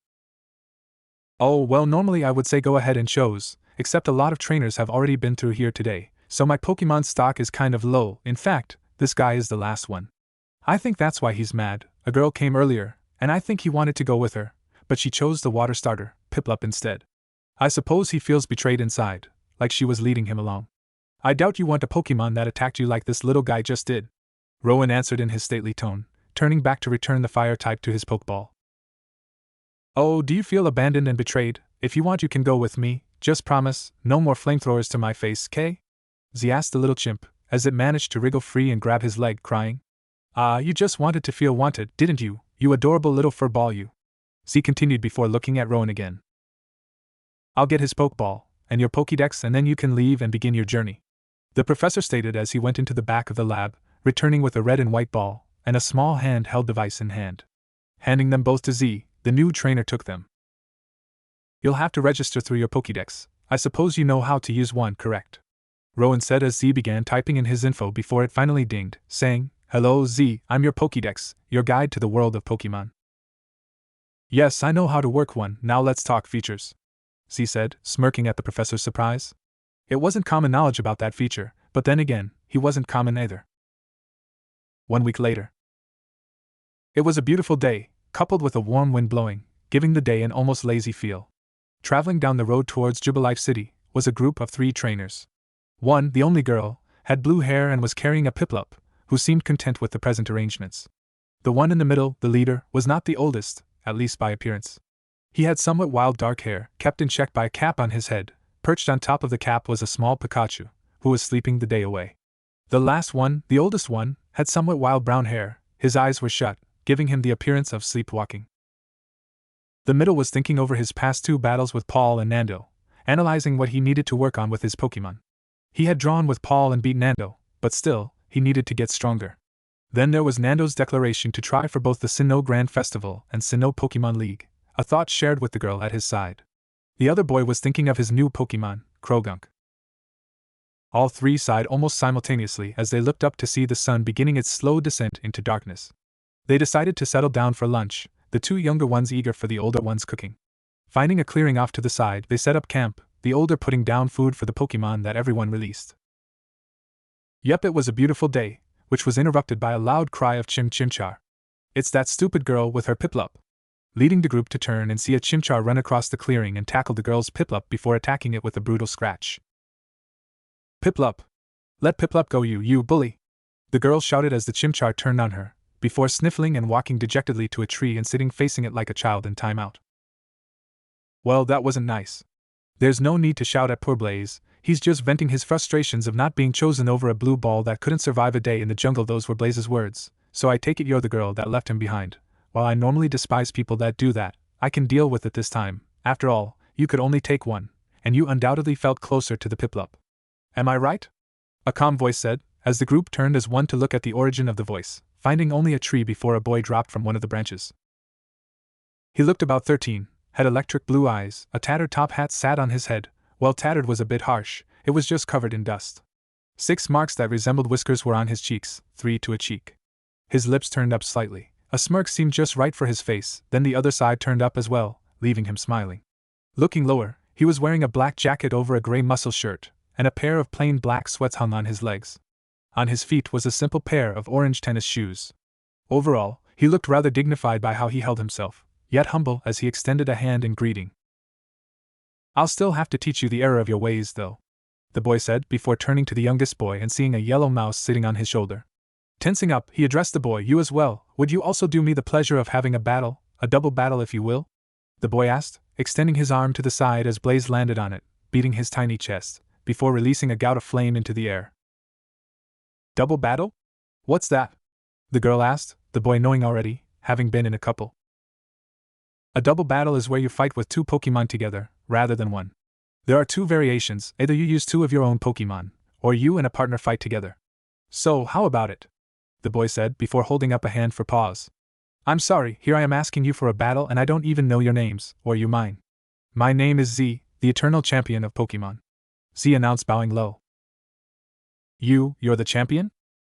"Oh, well, normally I would say go ahead and chose, except a lot of trainers have already been through here today, so my Pokemon stock is kind of low. In fact, this guy is the last one. I think that's why he's mad. A girl came earlier, and I think he wanted to go with her, but she chose the water starter, Piplup, instead. I suppose he feels betrayed inside, like she was leading him along. I doubt you want a Pokemon that attacked you like this little guy just did," Rowan answered in his stately tone, turning back to return the fire type to his Pokeball. "Oh, do you feel abandoned and betrayed? If you want you can go with me, just promise, no more flamethrowers to my face, K?" Z asked the little chimp, as it managed to wriggle free and grab his leg, crying. You just wanted to feel wanted, didn't you, you adorable little furball you?" Z continued before looking at Rowan again. "I'll get his Pokeball, and your Pokédex, and then you can leave and begin your journey," the professor stated as he went into the back of the lab, returning with a red and white ball, and a small handheld device in hand. Handing them both to Z, the new trainer took them. "You'll have to register through your Pokédex. I suppose you know how to use one, correct?" Rowan said as Z began typing in his info before it finally dinged, saying, "Hello Z, I'm your Pokédex, your guide to the world of Pokemon." "Yes, I know how to work one, now let's talk features," Z said, smirking at the professor's surprise. It wasn't common knowledge about that feature, but then again, he wasn't common either. 1 week later. It was a beautiful day, coupled with a warm wind blowing, giving the day an almost lazy feel. Traveling down the road towards Jubilife City was a group of 3 trainers. One, the only girl, had blue hair and was carrying a Piplup, who seemed content with the present arrangements. The one in the middle, the leader, was not the oldest, at least by appearance. He had somewhat wild dark hair, kept in check by a cap on his head. Perched on top of the cap was a small Pikachu, who was sleeping the day away. The last one, the oldest one, had somewhat wild brown hair. His eyes were shut, giving him the appearance of sleepwalking. The middle was thinking over his past 2 battles with Paul and Nando, analyzing what he needed to work on with his Pokemon. He had drawn with Paul and beat Nando, but still, he needed to get stronger. Then there was Nando's declaration to try for both the Sinnoh Grand Festival and Sinnoh Pokemon League, a thought shared with the girl at his side. The other boy was thinking of his new Pokemon, Krogunk. All 3 sighed almost simultaneously as they looked up to see the sun beginning its slow descent into darkness. They decided to settle down for lunch, the 2 younger ones eager for the older ones cooking. Finding a clearing off to the side, they set up camp, the older putting down food for the Pokemon that everyone released. Yep, it was a beautiful day, which was interrupted by a loud cry of Chimchar. It's that stupid girl with her Piplup. Leading the group to turn and see a Chimchar run across the clearing and tackle the girl's Piplup before attacking it with a brutal scratch. Piplup! Let Piplup go, you bully! The girl shouted as the Chimchar turned on her, before sniffling and walking dejectedly to a tree and sitting facing it like a child in timeout. Well, that wasn't nice. There's no need to shout at poor Blaze, he's just venting his frustrations of not being chosen over a blue ball that couldn't survive a day in the jungle. Those were Blaze's words, so I take it you're the girl that left him behind. While I normally despise people that do that, I can deal with it this time. After all, you could only take one, and you undoubtedly felt closer to the Piplup. Am I right? A calm voice said, as the group turned as one to look at the origin of the voice, finding only a tree before a boy dropped from one of the branches. He looked about 13, had electric blue eyes, a tattered top hat sat on his head. Well, tattered was a bit harsh, it was just covered in dust. 6 marks that resembled whiskers were on his cheeks, 3 to a cheek. His lips turned up slightly. A smirk seemed just right for his face, then the other side turned up as well, leaving him smiling. Looking lower, he was wearing a black jacket over a gray muscle shirt, and a pair of plain black sweats hung on his legs. On his feet was a simple pair of orange tennis shoes. Overall, he looked rather dignified by how he held himself, yet humble as he extended a hand in greeting. I'll still have to teach you the error of your ways, though, the boy said before turning to the youngest boy and seeing a yellow mouse sitting on his shoulder. Tensing up, he addressed the boy. You as well, would you also do me the pleasure of having a double battle if you will? The boy asked, extending his arm to the side as Blaze landed on it, beating his tiny chest, before releasing a gout of flame into the air. Double battle? What's that? The girl asked, the boy knowing already, having been in a couple. A double battle is where you fight with 2 Pokemon together, rather than one. There are 2 variations, either you use 2 of your own Pokemon, or you and a partner fight together. So, how about it? The boy said before holding up a hand for pause. I'm sorry, here I am asking you for a battle and I don't even know your names, or you mine. My name is Z, the eternal champion of Pokemon. Z announced, bowing low. You're the champion?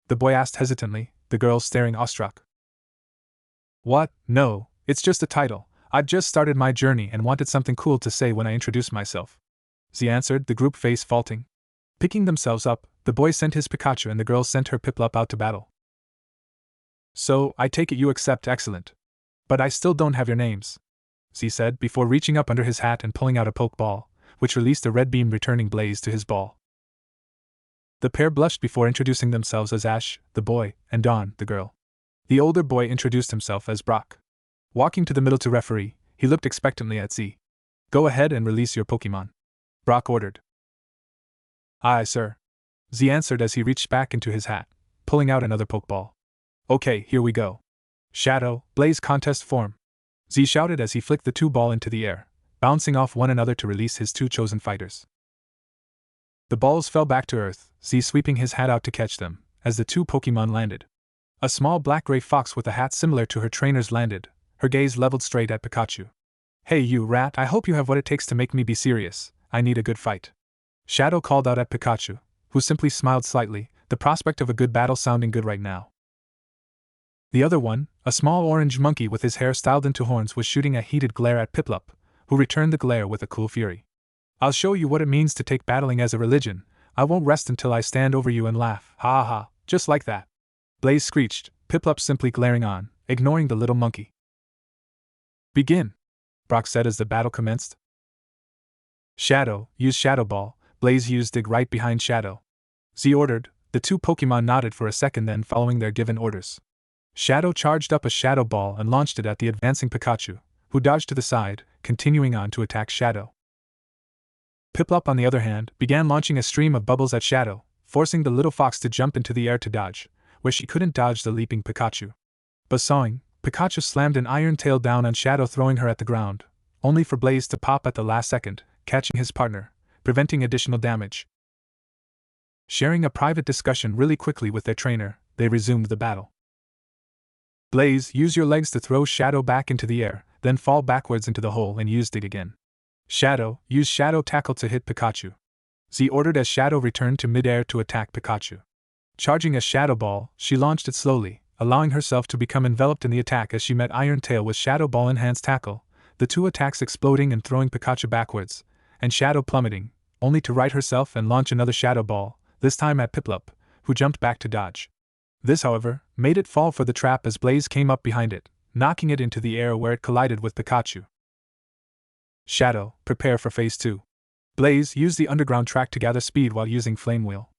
The boy asked hesitantly, the girl staring awestruck. What? No, it's just a title. I'd just started my journey and wanted something cool to say when I introduced myself. Z answered, the group face faulting. Picking themselves up, the boy sent his Pikachu and the girl sent her Piplup out to battle. So, I take it you accept. Excellent. But I still don't have your names, Z said before reaching up under his hat and pulling out a Pokeball, which released a red beam returning Blaze to his ball. The pair blushed before introducing themselves as Ash, the boy, and Dawn, the girl. The older boy introduced himself as Brock. Walking to the middle to referee, he looked expectantly at Z. Go ahead and release your Pokemon, Brock ordered. Aye, sir, Z answered as he reached back into his hat, pulling out another Pokeball. Okay, here we go. Shadow, Blaze contest form, Z shouted as he flicked the 2 balls into the air, bouncing off one another to release his 2 chosen fighters. The balls fell back to earth, Z sweeping his hat out to catch them, as the 2 Pokemon landed. A small black-gray fox with a hat similar to her trainer's landed, her gaze leveled straight at Pikachu. Hey you rat, I hope you have what it takes to make me be serious, I need a good fight. Shadow called out at Pikachu, who simply smiled slightly, the prospect of a good battle sounding good right now. The other one, a small orange monkey with his hair styled into horns, was shooting a heated glare at Piplup, who returned the glare with a cool fury. I'll show you what it means to take battling as a religion. I won't rest until I stand over you and laugh, ha ha, just like that. Blaze screeched, Piplup simply glaring on, ignoring the little monkey. Begin, Brock said as the battle commenced. Shadow, use Shadow Ball. Blaze used Dig right behind Shadow. Z ordered. The two Pokemon nodded for a second, then following their given orders. Shadow charged up a Shadow Ball and launched it at the advancing Pikachu, who dodged to the side, continuing on to attack Shadow. Piplup, on the other hand, began launching a stream of bubbles at Shadow, forcing the little fox to jump into the air to dodge, where she couldn't dodge the leaping Pikachu. Buzzsawing, Pikachu slammed an iron tail down on Shadow, throwing her at the ground, only for Blaze to pop at the last second, catching his partner, preventing additional damage. Sharing a private discussion really quickly with their trainer, they resumed the battle. Blaze, use your legs to throw Shadow back into the air, then fall backwards into the hole and use Dig again. Shadow, use Shadow Tackle to hit Pikachu. Z ordered as Shadow returned to midair to attack Pikachu. Charging a Shadow Ball, she launched it slowly, allowing herself to become enveloped in the attack as she met Iron Tail with Shadow Ball Enhanced Tackle, the two attacks exploding and throwing Pikachu backwards, and Shadow plummeting, only to right herself and launch another Shadow Ball, this time at Piplup, who jumped back to dodge. This, however, made it fall for the trap as Blaze came up behind it, knocking it into the air where it collided with Pikachu. Shadow, prepare for Phase 2. Blaze, use the underground track to gather speed while using Flame Wheel.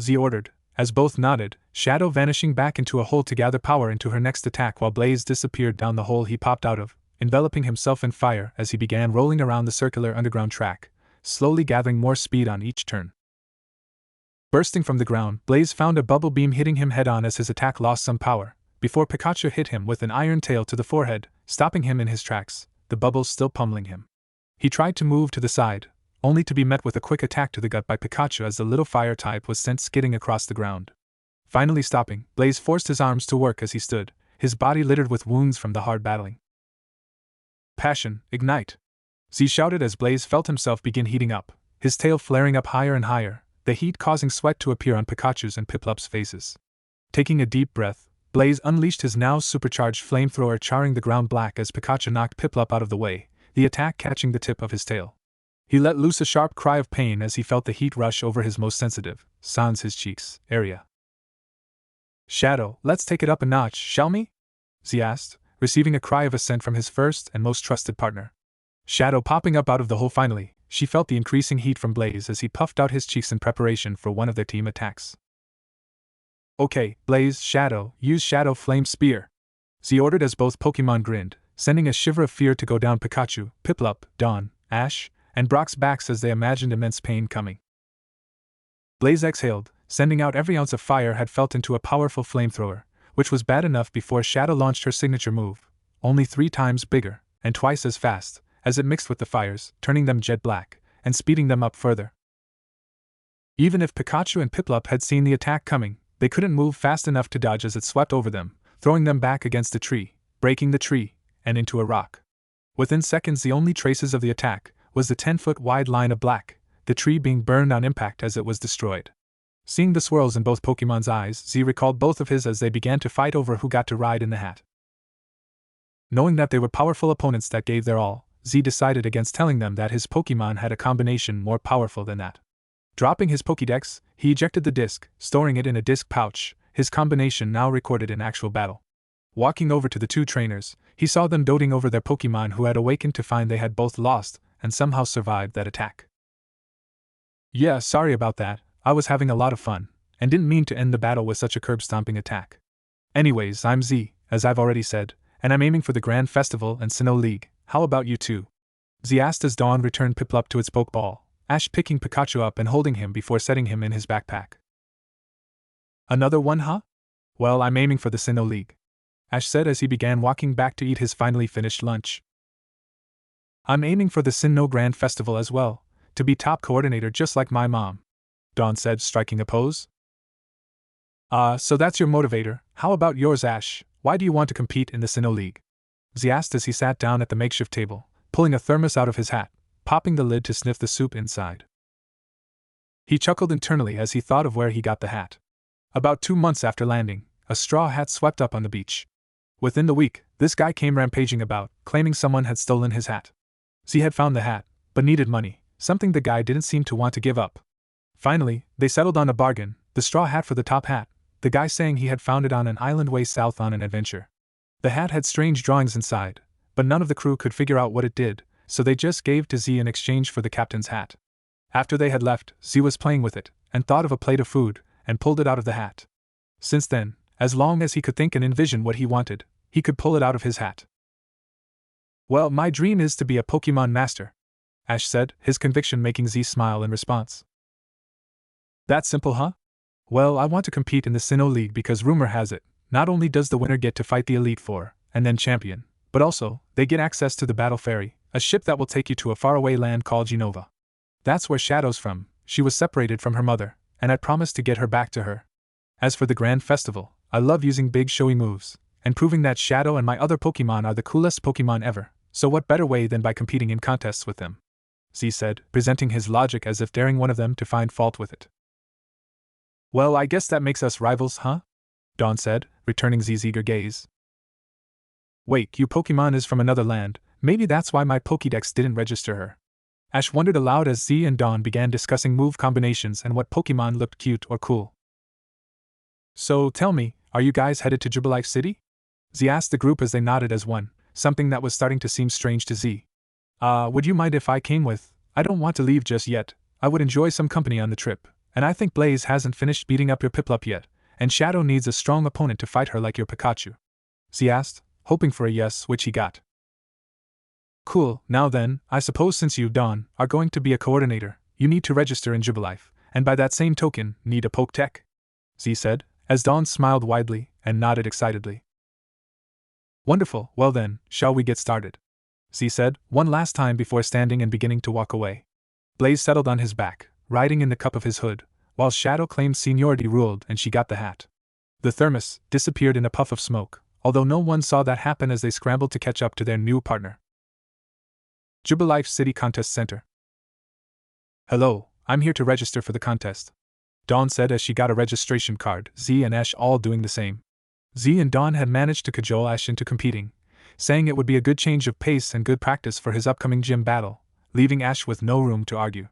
Z ordered, as both nodded, Shadow vanishing back into a hole to gather power into her next attack while Blaze disappeared down the hole he popped out of, enveloping himself in fire as he began rolling around the circular underground track, slowly gathering more speed on each turn. Bursting from the ground, Blaze found a bubble beam hitting him head-on as his attack lost some power, before Pikachu hit him with an iron tail to the forehead, stopping him in his tracks, the bubbles still pummeling him. He tried to move to the side, only to be met with a quick attack to the gut by Pikachu as the little fire type was sent skidding across the ground. Finally stopping, Blaze forced his arms to work as he stood, his body littered with wounds from the hard battling. Passion, ignite! Z shouted as Blaze felt himself begin heating up, his tail flaring up higher and higher, the heat causing sweat to appear on Pikachu's and Piplup's faces. Taking a deep breath, Blaze unleashed his now supercharged flamethrower, charring the ground black as Pikachu knocked Piplup out of the way, the attack catching the tip of his tail. He let loose a sharp cry of pain as he felt the heat rush over his most sensitive, sans his cheeks, area. Shadow, let's take it up a notch, shall we? Z asked, receiving a cry of assent from his first and most trusted partner. Shadow popping up out of the hole finally, she felt the increasing heat from Blaze as he puffed out his cheeks in preparation for one of their team attacks. Okay, Blaze, Shadow, use Shadow Flame Spear. Z ordered as both Pokemon grinned, sending a shiver of fear to go down Pikachu, Piplup, Dawn, Ash, and Brock's backs as they imagined immense pain coming. Blaze exhaled, sending out every ounce of fire had felt into a powerful flamethrower, which was bad enough before Shadow launched her signature move, only 3 times bigger, and twice as fast, as it mixed with the fires, turning them jet black, and speeding them up further. Even if Pikachu and Piplup had seen the attack coming, they couldn't move fast enough to dodge as it swept over them, throwing them back against a tree, breaking the tree, and into a rock. Within seconds, the only traces of the attack was the 10-foot-wide line of black, the tree being burned on impact as it was destroyed. Seeing the swirls in both Pokemon's eyes, Z recalled both of his as they began to fight over who got to ride in the hat. Knowing that they were powerful opponents that gave their all, Z decided against telling them that his Pokemon had a combination more powerful than that. Dropping his Pokédex, he ejected the disc, storing it in a disc pouch, his combination now recorded in actual battle. Walking over to the two trainers, he saw them doting over their Pokemon who had awakened to find they had both lost, and somehow survived that attack. Yeah, sorry about that, I was having a lot of fun, and didn't mean to end the battle with such a curb-stomping attack. Anyways, I'm Z, as I've already said, and I'm aiming for the Grand Festival and Sinnoh League. How about you two? Z asked as Dawn returned Piplup to its Pokeball, Ash picking Pikachu up and holding him before setting him in his backpack. Another one, huh? Well, I'm aiming for the Sinnoh League, Ash said as he began walking back to eat his finally finished lunch. I'm aiming for the Sinnoh Grand Festival as well, to be top coordinator just like my mom, Dawn said, striking a pose. So that's your motivator. How about yours, Ash? Why do you want to compete in the Sinnoh League? Z asked as he sat down at the makeshift table, pulling a thermos out of his hat, popping the lid to sniff the soup inside. He chuckled internally as he thought of where he got the hat. About 2 months after landing, a straw hat swept up on the beach. Within the week, this guy came rampaging about, claiming someone had stolen his hat. Z had found the hat, but needed money, something the guy didn't seem to want to give up. Finally, they settled on a bargain, the straw hat for the top hat, the guy saying he had found it on an island way south on an adventure. The hat had strange drawings inside, but none of the crew could figure out what it did, so they just gave to Z in exchange for the captain's hat. After they had left, Z was playing with it, and thought of a plate of food, and pulled it out of the hat. Since then, as long as he could think and envision what he wanted, he could pull it out of his hat. Well, my dream is to be a Pokemon master, Ash said, his conviction making Z smile in response. That simple, huh? Well, I want to compete in the Sinnoh League because rumor has it, not only does the winner get to fight the Elite Four, and then champion, but also, they get access to the Battle Ferry, a ship that will take you to a faraway land called Genova. That's where Shadow's from. She was separated from her mother, and I promised to get her back to her. As for the Grand Festival, I love using big showy moves, and proving that Shadow and my other Pokemon are the coolest Pokemon ever, so what better way than by competing in contests with them? Z said, presenting his logic as if daring one of them to find fault with it. Well, I guess that makes us rivals, huh? Dawn said, returning Z's eager gaze. Wait, you Pokemon is from another land, maybe that's why my Pokédex didn't register her. Ash wondered aloud as Z and Dawn began discussing move combinations and what Pokemon looked cute or cool. So, tell me, are you guys headed to Jubilife City? Z asked the group as they nodded as one, something that was starting to seem strange to Z. Would you mind if I came with? I don't want to leave just yet, I would enjoy some company on the trip, and I think Blaze hasn't finished beating up your Piplup yet, and Shadow needs a strong opponent to fight her like your Pikachu. Z asked, hoping for a yes, which he got. Cool, now then, I suppose since you, Dawn, are going to be a coordinator, you need to register in Jubilife, and by that same token, need a Pokétech? Z said, as Dawn smiled widely and nodded excitedly. Wonderful, well then, shall we get started? Z said, one last time before standing and beginning to walk away. Blaze settled on his back, riding in the cup of his hood, while Shadow claimed seniority ruled and she got the hat. The thermos disappeared in a puff of smoke, although no one saw that happen as they scrambled to catch up to their new partner. Jubilife City Contest Center. Hello, I'm here to register for the contest, Dawn said as she got a registration card, Z and Ash all doing the same. Z and Dawn had managed to cajole Ash into competing, saying it would be a good change of pace and good practice for his upcoming gym battle, leaving Ash with no room to argue.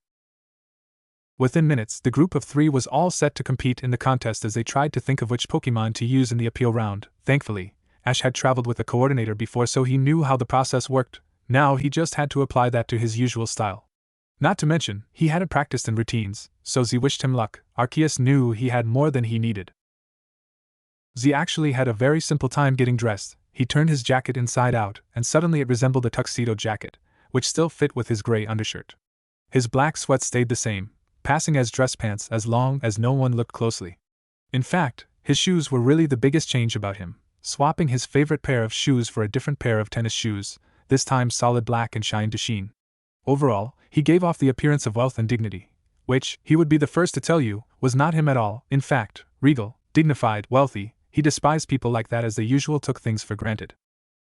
Within minutes, the group of three was all set to compete in the contest as they tried to think of which Pokemon to use in the appeal round. Thankfully, Ash had traveled with a coordinator before, so he knew how the process worked. Now he just had to apply that to his usual style. Not to mention, he hadn't practiced in routines, so Z wished him luck. Arceus knew he had more than he needed. Z actually had a very simple time getting dressed. He turned his jacket inside out, and suddenly it resembled a tuxedo jacket, which still fit with his gray undershirt. His black sweats stayed the same, passing as dress pants as long as no one looked closely. In fact, his shoes were really the biggest change about him, swapping his favorite pair of shoes for a different pair of tennis shoes, this time solid black and shine to sheen. Overall, he gave off the appearance of wealth and dignity, which, he would be the first to tell you, was not him at all. In fact, regal, dignified, wealthy, he despised people like that as they usually took things for granted.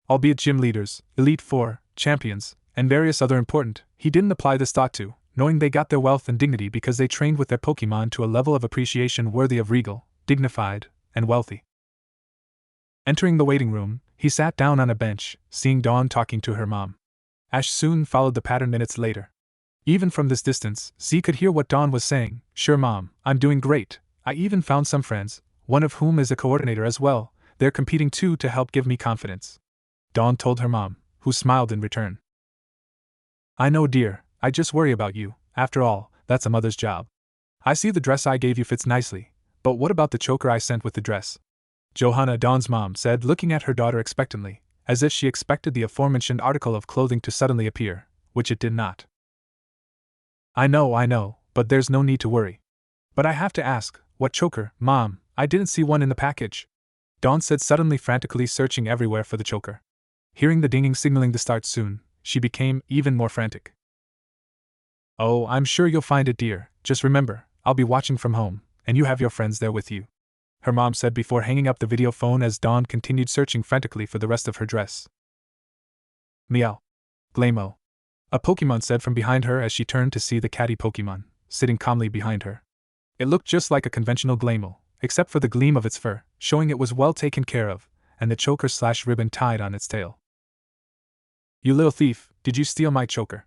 Albeit gym leaders, Elite Four, champions, and various other important, he didn't apply this thought to, knowing they got their wealth and dignity because they trained with their Pokemon to a level of appreciation worthy of regal, dignified, and wealthy. Entering the waiting room, he sat down on a bench, seeing Dawn talking to her mom. Ash soon followed the pattern minutes later. Even from this distance, Z could hear what Dawn was saying. Sure, Mom, I'm doing great. I even found some friends, one of whom is a coordinator as well. They're competing too to help give me confidence. Dawn told her mom, who smiled in return. I know, dear, I just worry about you. After all, that's a mother's job. I see the dress I gave you fits nicely, but what about the choker I sent with the dress? Johanna, Dawn's mom, said, looking at her daughter expectantly, as if she expected the aforementioned article of clothing to suddenly appear, which it did not. I know, but there's no need to worry. But I have to ask, what choker, Mom? I didn't see one in the package. Dawn said, suddenly frantically searching everywhere for the choker. Hearing the dinging signaling to start soon, she became even more frantic. Oh, I'm sure you'll find it, dear. Just remember, I'll be watching from home, and you have your friends there with you, her mom said before hanging up the video phone as Dawn continued searching frantically for the rest of her dress. Meow. Glamo. A Pokemon said from behind her as she turned to see the catty Pokemon, sitting calmly behind her. It looked just like a conventional Glamo, except for the gleam of its fur, showing it was well taken care of, and the choker/ribbon tied on its tail. You little thief, did you steal my choker?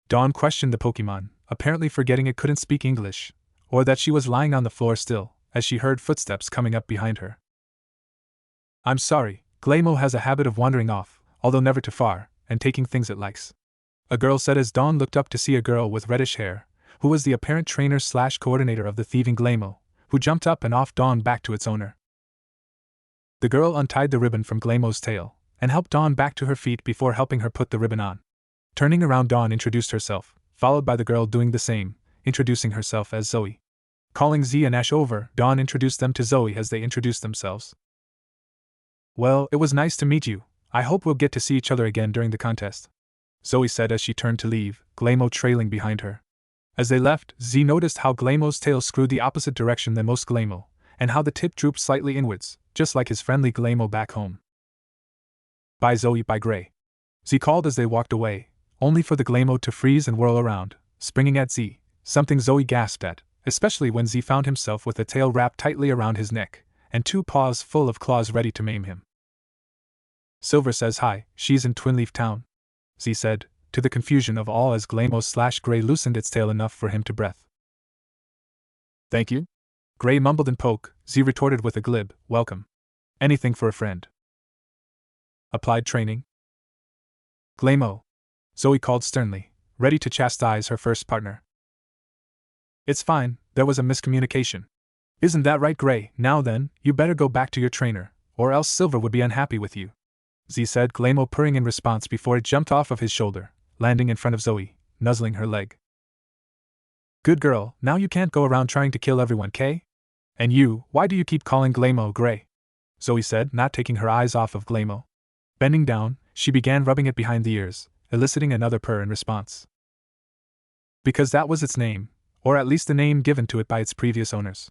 Dawn questioned the Pokemon, apparently forgetting it couldn't speak English, or that she was lying on the floor still, as she heard footsteps coming up behind her. I'm sorry, Glamo has a habit of wandering off, although never too far, and taking things it likes. A girl said as Dawn looked up to see a girl with reddish hair, who was the apparent trainer/coordinator of the thieving Glamo, who jumped up and off Dawn back to its owner. The girl untied the ribbon from Glamo's tail, and helped Dawn back to her feet before helping her put the ribbon on. Turning around, Dawn introduced herself, followed by the girl doing the same, introducing herself as Zoe. Calling Z and Ash over, Dawn introduced them to Zoe as they introduced themselves. "Well, it was nice to meet you. I hope we'll get to see each other again during the contest," Zoe said as she turned to leave, Glamo trailing behind her. As they left, Z noticed how Glamo's tail screwed the opposite direction than most Glamo, and how the tip drooped slightly inwards, just like his friendly Glamo back home. "Bye Zoe, bye Gray," Z called as they walked away, only for the Glamo to freeze and whirl around, springing at Z, something Zoe gasped at, especially when Z found himself with the tail wrapped tightly around his neck, and 2 paws full of claws ready to maim him. "Silver says hi, she's in Twinleaf Town," Z said, to the confusion of all as Glamo/Gray loosened its tail enough for him to breathe. "Thank you?" Gray mumbled in poke. Z retorted with a glib, "Welcome. Anything for a friend." "Applied training?" "Glamo," Zoe called sternly, ready to chastise her first partner. "It's fine, there was a miscommunication. Isn't that right, Gray? Now then, you better go back to your trainer, or else Silver would be unhappy with you," Z said, Glamo purring in response before it jumped off of his shoulder, landing in front of Zoe, nuzzling her leg. "Good girl, now you can't go around trying to kill everyone, Kay? And you, why do you keep calling Glamo Gray?" Zoe said, not taking her eyes off of Glamo. Bending down, she began rubbing it behind the ears, eliciting another purr in response. "Because that was its name, or at least the name given to it by its previous owners.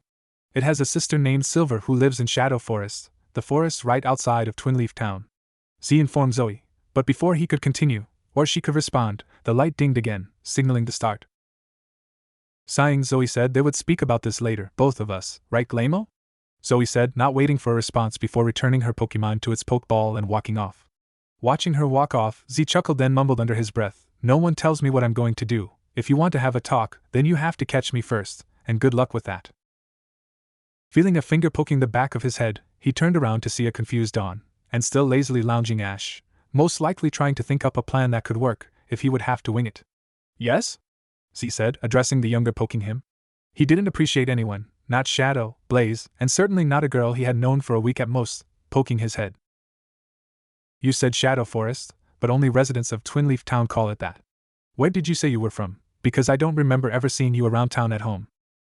It has a sister named Silver who lives in Shadow Forest, the forest right outside of Twinleaf Town," Z informed Zoe, but before he could continue, or she could respond, the light dinged again, signaling the start. Sighing, Zoe said they would speak about this later, both of us, right Glamo? Zoe said, not waiting for a response before returning her Pokemon to its Pokeball and walking off. Watching her walk off, Z chuckled then mumbled under his breath, "No one tells me what I'm going to do. If you want to have a talk, then you have to catch me first, and good luck with that." Feeling a finger poking the back of his head, he turned around to see a confused Dawn, and still lazily lounging Ash, most likely trying to think up a plan that could work, if he would have to wing it. "Yes?" Z said, addressing the younger poking him. He didn't appreciate anyone, not Shadow, Blaze, and certainly not a girl he had known for a week at most, poking his head. "You said Shadow Forest, but only residents of Twinleaf Town call it that. Where did you say you were from? Because I don't remember ever seeing you around town at home,"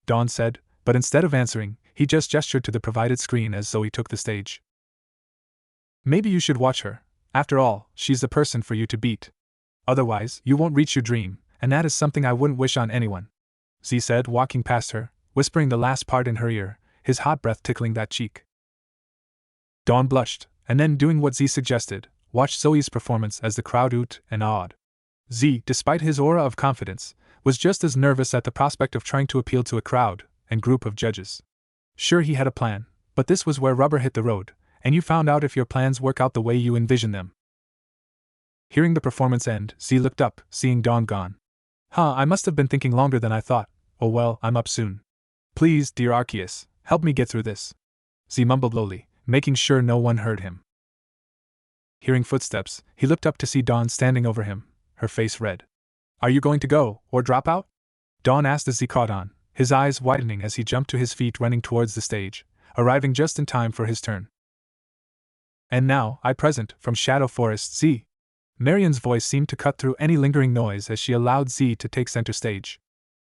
Dawn said, but instead of answering, he just gestured to the provided screen as Zoe took the stage. "Maybe you should watch her. After all, she's the person for you to beat. Otherwise, you won't reach your dream, and that is something I wouldn't wish on anyone," Z said, walking past her, whispering the last part in her ear, his hot breath tickling that cheek. Dawn blushed, and then doing what Z suggested, watched Zoe's performance as the crowd oot and awed. Z, despite his aura of confidence, was just as nervous at the prospect of trying to appeal to a crowd and group of judges. Sure, he had a plan, but this was where rubber hit the road, and you found out if your plans work out the way you envision them. Hearing the performance end, Z looked up, seeing Dawn gone. I must have been thinking longer than I thought. Oh well, I'm up soon. Please, dear Arceus, help me get through this," Z mumbled lowly, making sure no one heard him. Hearing footsteps, he looked up to see Dawn standing over him, her face red. "Are you going to go, or drop out?" Dawn asked as Z caught on, his eyes widening as he jumped to his feet running towards the stage, arriving just in time for his turn. "And now, I present, from Shadow Forest, Z." Marion's voice seemed to cut through any lingering noise as she allowed Z to take center stage.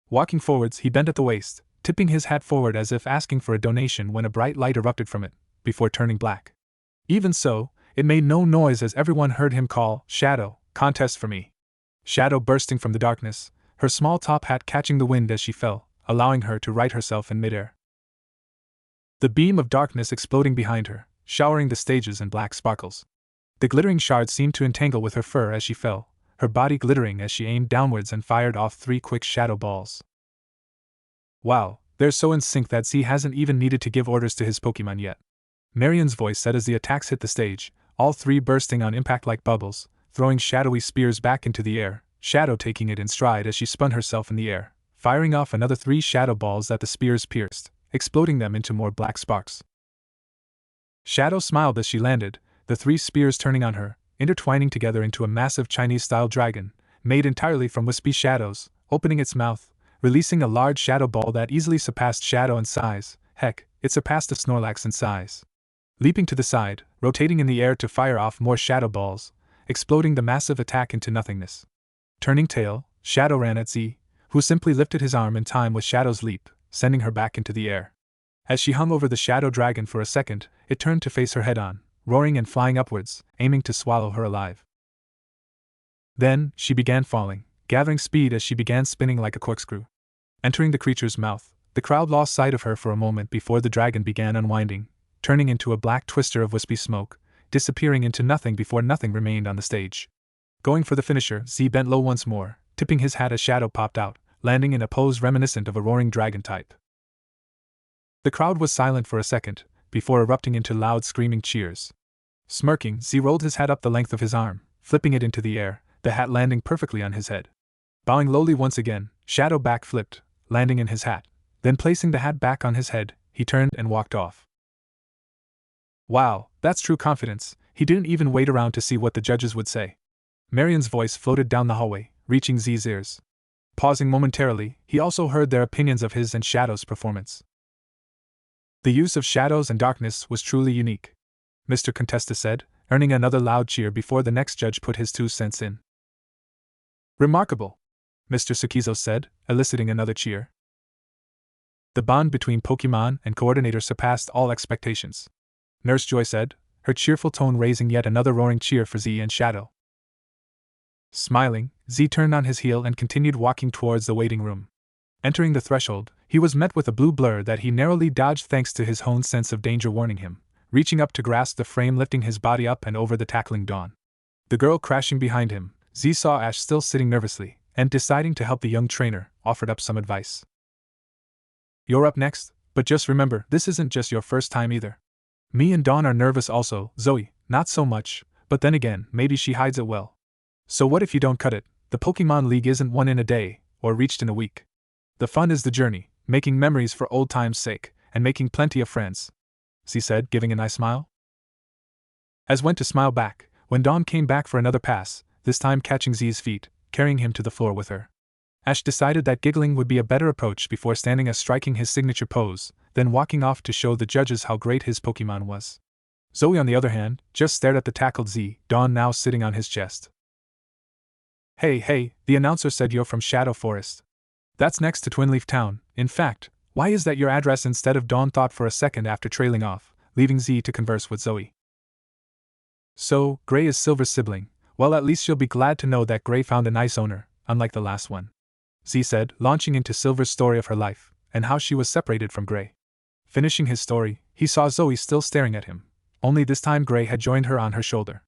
Walking forwards, he bent at the waist, tipping his hat forward as if asking for a donation when a bright light erupted from it, before turning black. Even so, it made no noise as everyone heard him call, "Shadow, contest for me." Shadow bursting from the darkness, her small top hat catching the wind as she fell, allowing her to right herself in midair. The beam of darkness exploding behind her, showering the stages in black sparkles. The glittering shards seemed to entangle with her fur as she fell, her body glittering as she aimed downwards and fired off 3 quick shadow balls. "Wow, they're so in sync that Z hasn't even needed to give orders to his Pokemon yet," Marion's voice said as the attacks hit the stage, all 3 bursting on impact like bubbles, throwing shadowy spears back into the air, Shadow taking it in stride as she spun herself in the air, firing off another 3 shadow balls that the spears pierced, exploding them into more black sparks. Shadow smiled as she landed, the 3 spears turning on her, intertwining together into a massive Chinese-style dragon, made entirely from wispy shadows, opening its mouth, releasing a large shadow ball that easily surpassed Shadow in size. Heck, it surpassed a Snorlax in size. Leaping to the side, rotating in the air to fire off more shadow balls, exploding the massive attack into nothingness. Turning tail, Shadow ran at Z, who simply lifted his arm in time with Shadow's leap, sending her back into the air. As she hung over the Shadow Dragon for a second, it turned to face her head-on, roaring and flying upwards, aiming to swallow her alive. Then, she began falling, gathering speed as she began spinning like a corkscrew. Entering the creature's mouth, the crowd lost sight of her for a moment before the dragon began unwinding, turning into a black twister of wispy smoke, disappearing into nothing before nothing remained on the stage. Going for the finisher, Z bent low once more, tipping his hat as Shadow popped out, landing in a pose reminiscent of a roaring dragon type. The crowd was silent for a second, before erupting into loud screaming cheers. Smirking, Z rolled his hat up the length of his arm, flipping it into the air, the hat landing perfectly on his head. Bowing lowly once again, Shadow backflipped, landing in his hat. Then placing the hat back on his head, he turned and walked off. Wow, that's true confidence. He didn't even wait around to see what the judges would say. Marion's voice floated down the hallway, reaching Z's ears. Pausing momentarily, he also heard their opinions of his and Shadow's performance. The use of shadows and darkness was truly unique, Mr. Contesta said, earning another loud cheer before the next judge put his 2 cents in. Remarkable, Mr. Sukizo said, eliciting another cheer. The bond between Pokemon and Coordinator surpassed all expectations, Nurse Joy said, her cheerful tone raising yet another roaring cheer for Z and Shadow. Smiling, Z turned on his heel and continued walking towards the waiting room. Entering the threshold, he was met with a blue blur that he narrowly dodged thanks to his honed sense of danger warning him, reaching up to grasp the frame, lifting his body up and over the tackling Dawn. The girl crashing behind him, Z saw Ash still sitting nervously, and deciding to help the young trainer, offered up some advice. You're up next, but just remember, this isn't just your first time either. Me and Dawn are nervous also, Zoe, not so much, but then again, maybe she hides it well. So what if you don't cut it? The Pokemon League isn't won in a day, or reached in a week. The fun is the journey, making memories for old times' sake, and making plenty of friends, she said, giving a nice smile. As went to smile back, when Dawn came back for another pass, this time catching Z's feet, carrying him to the floor with her. Ash decided that giggling would be a better approach before standing as striking his signature pose, then walking off to show the judges how great his Pokemon was. Zoe, on the other hand, just stared at the tackled Z, Dawn now sitting on his chest. Hey, the announcer said you're from Shadow Forest. That's next to Twinleaf Town. In fact, why is that your address instead of? Dawn thought for a second after trailing off, leaving Z to converse with Zoe. So, Gray is Silver's sibling. Well, at least she'll be glad to know that Gray found a nice owner, unlike the last one, Z said, launching into Silver's story of her life, and how she was separated from Gray. Finishing his story, he saw Zoe still staring at him, only this time Gray had joined her on her shoulder.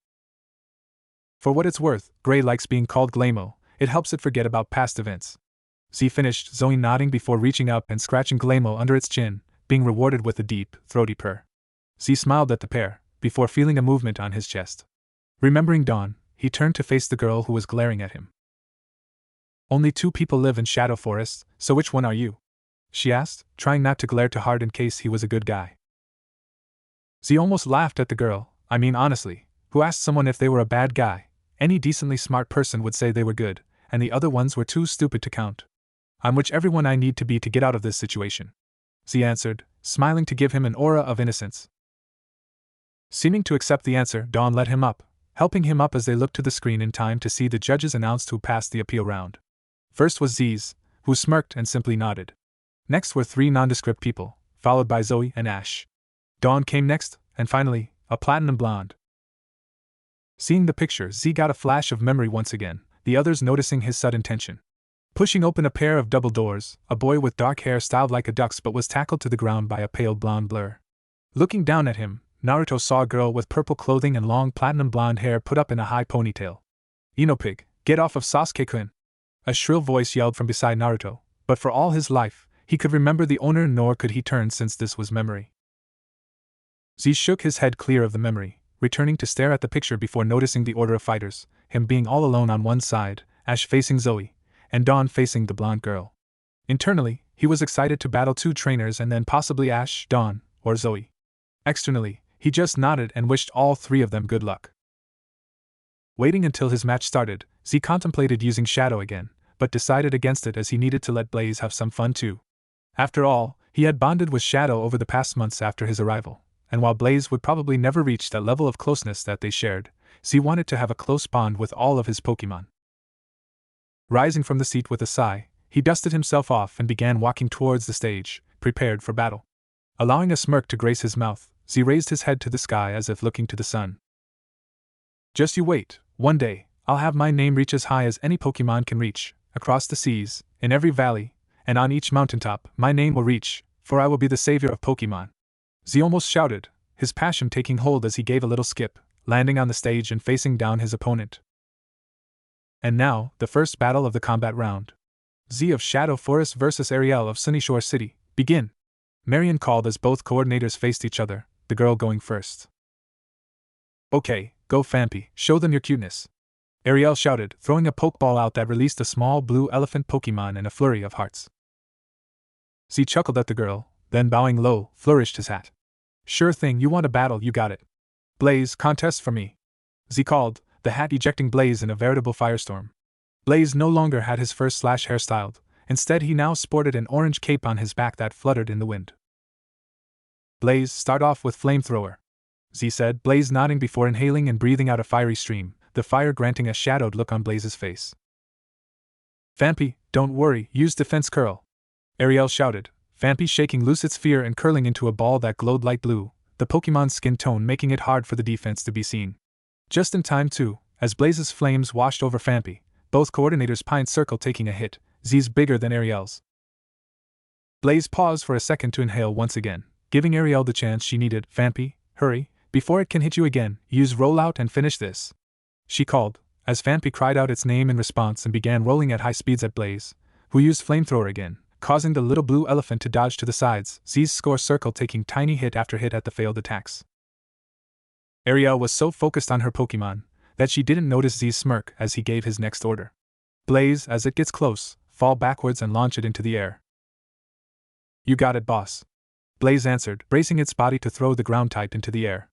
For what it's worth, Gray likes being called Glaymo, it helps it forget about past events. Z finished, Zoe nodding before reaching up and scratching Glaymo under its chin, being rewarded with a deep, throaty purr. Z smiled at the pair, before feeling a movement on his chest. Remembering Dawn, he turned to face the girl who was glaring at him. Only 2 people live in Shadow Forest, so which one are you? She asked, trying not to glare too hard in case he was a good guy. Z almost laughed at the girl. I mean, honestly, who asked someone if they were a bad guy? Any decently smart person would say they were good, and the other ones were too stupid to count. I'm whichever one I need to be to get out of this situation, Z answered, smiling to give him an aura of innocence. Seeming to accept the answer, Dawn led him up, helping him up as they looked to the screen in time to see the judges announced who passed the appeal round. First was Z's, who smirked and simply nodded. Next were 3 nondescript people, followed by Zoe and Ash. Dawn came next, and finally, a platinum blonde. Seeing the picture, Z got a flash of memory once again, the others noticing his sudden tension. Pushing open a pair of double doors, a boy with dark hair styled like a duck's but was tackled to the ground by a pale blonde blur. Looking down at him, Naruto saw a girl with purple clothing and long platinum blonde hair put up in a high ponytail. Inopig, get off of Sasuke-kun! A shrill voice yelled from beside Naruto, but for all his life, he could remember the owner nor could he turn since this was memory. Z shook his head clear of the memory, returning to stare at the picture before noticing the order of fighters, him being all alone on one side, Ash facing Zoe, and Dawn facing the blonde girl. Internally, he was excited to battle 2 trainers and then possibly Ash, Dawn, or Zoe. Externally, he just nodded and wished all 3 of them good luck. Waiting until his match started, Z contemplated using Shadow again, but decided against it as he needed to let Blaze have some fun too. After all, he had bonded with Shadow over the past months after his arrival, and while Blaze would probably never reach that level of closeness that they shared, Z wanted to have a close bond with all of his Pokémon. Rising from the seat with a sigh, he dusted himself off and began walking towards the stage, prepared for battle. Allowing a smirk to grace his mouth, Z raised his head to the sky as if looking to the sun. Just you wait, one day, I'll have my name reach as high as any Pokémon can reach, across the seas, in every valley, and on each mountaintop, my name will reach, for I will be the savior of Pokémon. Z almost shouted, his passion taking hold as he gave a little skip, landing on the stage and facing down his opponent. And now, the first battle of the combat round. Z of Shadow Forest vs. Ariel of Sunnyshore's City, begin! Marion called as both coordinators faced each other, the girl going first. Okay, go Phanpy, show them your cuteness. Ariel shouted, throwing a Pokeball out that released a small blue elephant Pokemon in a flurry of hearts. Z chuckled at the girl, then bowing low, flourished his hat. Sure thing, you want a battle, you got it. Blaze, contest for me. Z called, the hat ejecting Blaze in a veritable firestorm. Blaze no longer had his first slash hairstyled, instead he now sported an orange cape on his back that fluttered in the wind. Blaze, start off with Flamethrower. Z said, Blaze nodding before inhaling and breathing out a fiery stream, the fire granting a shadowed look on Blaze's face. Phanpy, don't worry, use Defense Curl. Ariel shouted, Phanpy shaking loose its fear and curling into a ball that glowed light blue, the Pokemon's skin tone making it hard for the defense to be seen. Just in time too, as Blaze's flames washed over Phanpy, both coordinators' pine circle taking a hit, Z's bigger than Ariel's. Blaze paused for a second to inhale once again, giving Ariel the chance she needed. Phanpy, hurry, before it can hit you again, use rollout and finish this. She called, as Phanpy cried out its name in response and began rolling at high speeds at Blaze, who used Flamethrower again, causing the little blue elephant to dodge to the sides, Z's score circle taking tiny hit after hit at the failed attacks. Ariel was so focused on her Pokemon that she didn't notice Z's smirk as he gave his next order. Blaze, as it gets close, fall backwards and launch it into the air. You got it, boss. Blaze answered, bracing its body to throw the ground type into the air.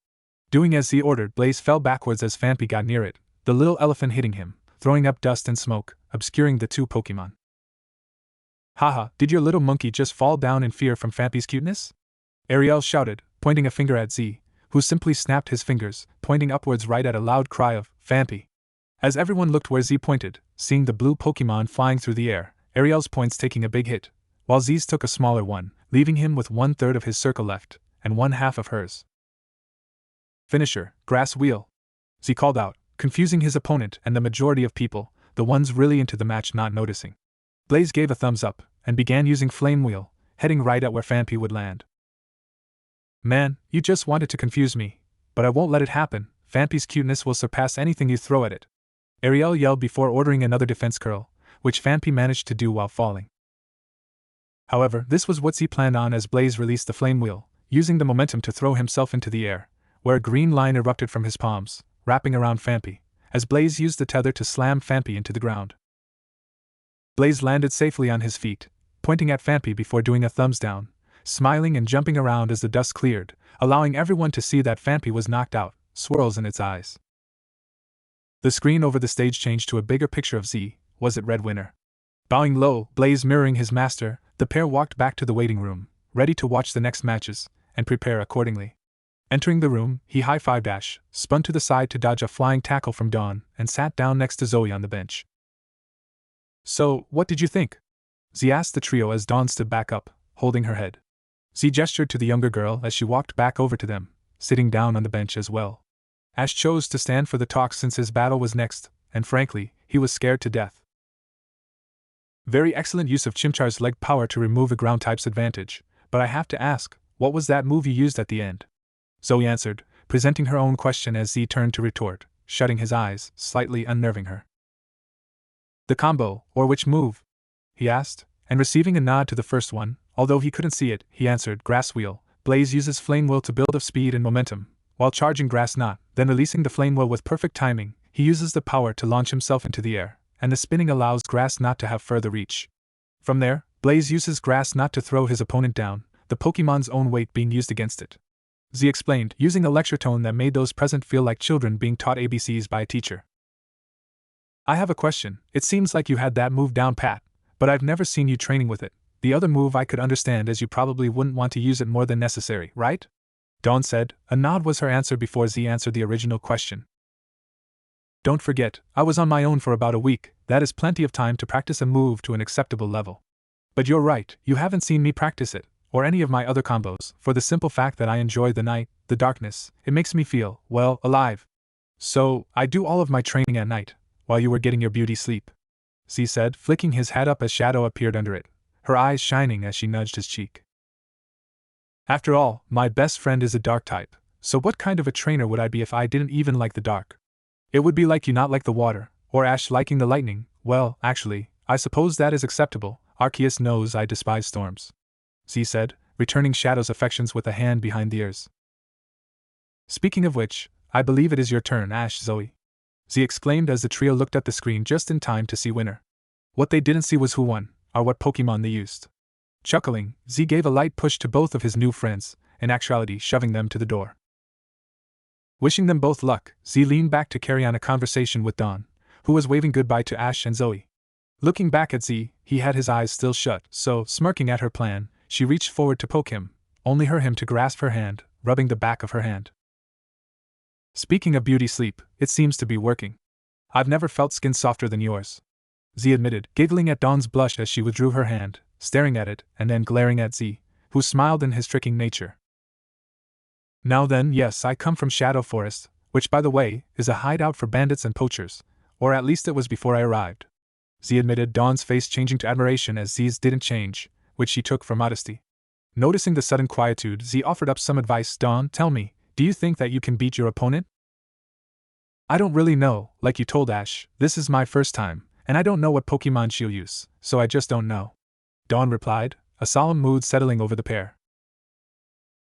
Doing as Z ordered, Blaze fell backwards as Phanpy got near it, the little elephant hitting him, throwing up dust and smoke, obscuring the two Pokemon. Haha, did your little monkey just fall down in fear from Phanpy's cuteness? Ariel shouted, pointing a finger at Z, who simply snapped his fingers, pointing upwards right at a loud cry of, Phanpy. As everyone looked where Z pointed, seeing the blue Pokemon flying through the air, Ariel's points taking a big hit, while Z's took a smaller one, leaving him with 1/3 of his circle left, and 1/2 of hers. Finisher, Grass Wheel. Z called out, confusing his opponent and the majority of people, the ones really into the match not noticing. Blaze gave a thumbs up, and began using Flame Wheel, heading right at where Phanpy would land. Man, you just wanted to confuse me, but I won't let it happen. Phanpy's cuteness will surpass anything you throw at it. Ariel yelled before ordering another defense curl, which Phanpy managed to do while falling. However, this was what Z planned on as Blaze released the Flame Wheel, using the momentum to throw himself into the air, where a green line erupted from his palms, wrapping around Phanpy, as Blaze used the tether to slam Phanpy into the ground. Blaze landed safely on his feet, pointing at Phanpy before doing a thumbs down, smiling and jumping around as the dust cleared, allowing everyone to see that Phanpy was knocked out, swirls in its eyes. The screen over the stage changed to a bigger picture of Z, was it Red Winner? Bowing low, Blaze mirroring his master, the pair walked back to the waiting room, ready to watch the next matches, and prepare accordingly. Entering the room, he high-fived Ash, spun to the side to dodge a flying tackle from Dawn, and sat down next to Zoe on the bench. So, what did you think? Z asked the trio as Dawn stood back up, holding her head. Z gestured to the younger girl as she walked back over to them, sitting down on the bench as well. Ash chose to stand for the talk since his battle was next, and frankly, he was scared to death. Very excellent use of Chimchar's leg power to remove a ground type's advantage, but I have to ask, what was that move you used at the end? Zoe answered, presenting her own question as Z turned to retort, shutting his eyes, slightly unnerving her. The combo, or which move? He asked, and receiving a nod to the first one, although he couldn't see it, he answered, Grass Wheel. Blaze uses Flame Wheel to build up speed and momentum, while charging Grass Knot, then releasing the Flame Wheel with perfect timing, he uses the power to launch himself into the air, and the spinning allows Grass Knot to have further reach. From there, Blaze uses Grass Knot to throw his opponent down, the Pokemon's own weight being used against it. Z explained, using a lecture tone that made those present feel like children being taught ABCs by a teacher. I have a question. It seems like you had that move down pat, but I've never seen you training with it. The other move I could understand, as you probably wouldn't want to use it more than necessary, right? Dawn said. A nod was her answer before Z answered the original question. Don't forget, I was on my own for about a week. That is plenty of time to practice a move to an acceptable level. But you're right, you haven't seen me practice it, or any of my other combos, for the simple fact that I enjoy the night, the darkness. It makes me feel, well, alive. So, I do all of my training at night, while you were getting your beauty sleep, Z said, flicking his hat up as shadow appeared under it, her eyes shining as she nudged his cheek. After all, my best friend is a dark type, so what kind of a trainer would I be if I didn't even like the dark? It would be like you not like the water, or Ash liking the lightning. Well, actually, I suppose that is acceptable. Arceus knows I despise storms, Z said, returning Shadow's affections with a hand behind the ears. Speaking of which, I believe it is your turn, Ash. Zoe, Z exclaimed as the trio looked at the screen just in time to see winner. What they didn't see was who won, or what Pokemon they used. Chuckling, Z gave a light push to both of his new friends, in actuality shoving them to the door. Wishing them both luck, Z leaned back to carry on a conversation with Dawn, who was waving goodbye to Ash and Zoe. Looking back at Z, he had his eyes still shut, so, smirking at her plan, she reached forward to poke him, only him to grasp her hand, rubbing the back of her hand. Speaking of beauty sleep, it seems to be working. I've never felt skin softer than yours, Z admitted, giggling at Dawn's blush as she withdrew her hand, staring at it, and then glaring at Z, who smiled in his tricking nature. Now then, yes, I come from Shadow Forest, which, by the way, is a hideout for bandits and poachers, or at least it was before I arrived, Z admitted, Dawn's face changing to admiration as Z's didn't change, which she took for modesty. Noticing the sudden quietude, Z offered up some advice. Dawn, tell me, do you think that you can beat your opponent? I don't really know, like you told Ash, this is my first time, and I don't know what Pokemon she'll use, so I just don't know, Dawn replied, a solemn mood settling over the pair.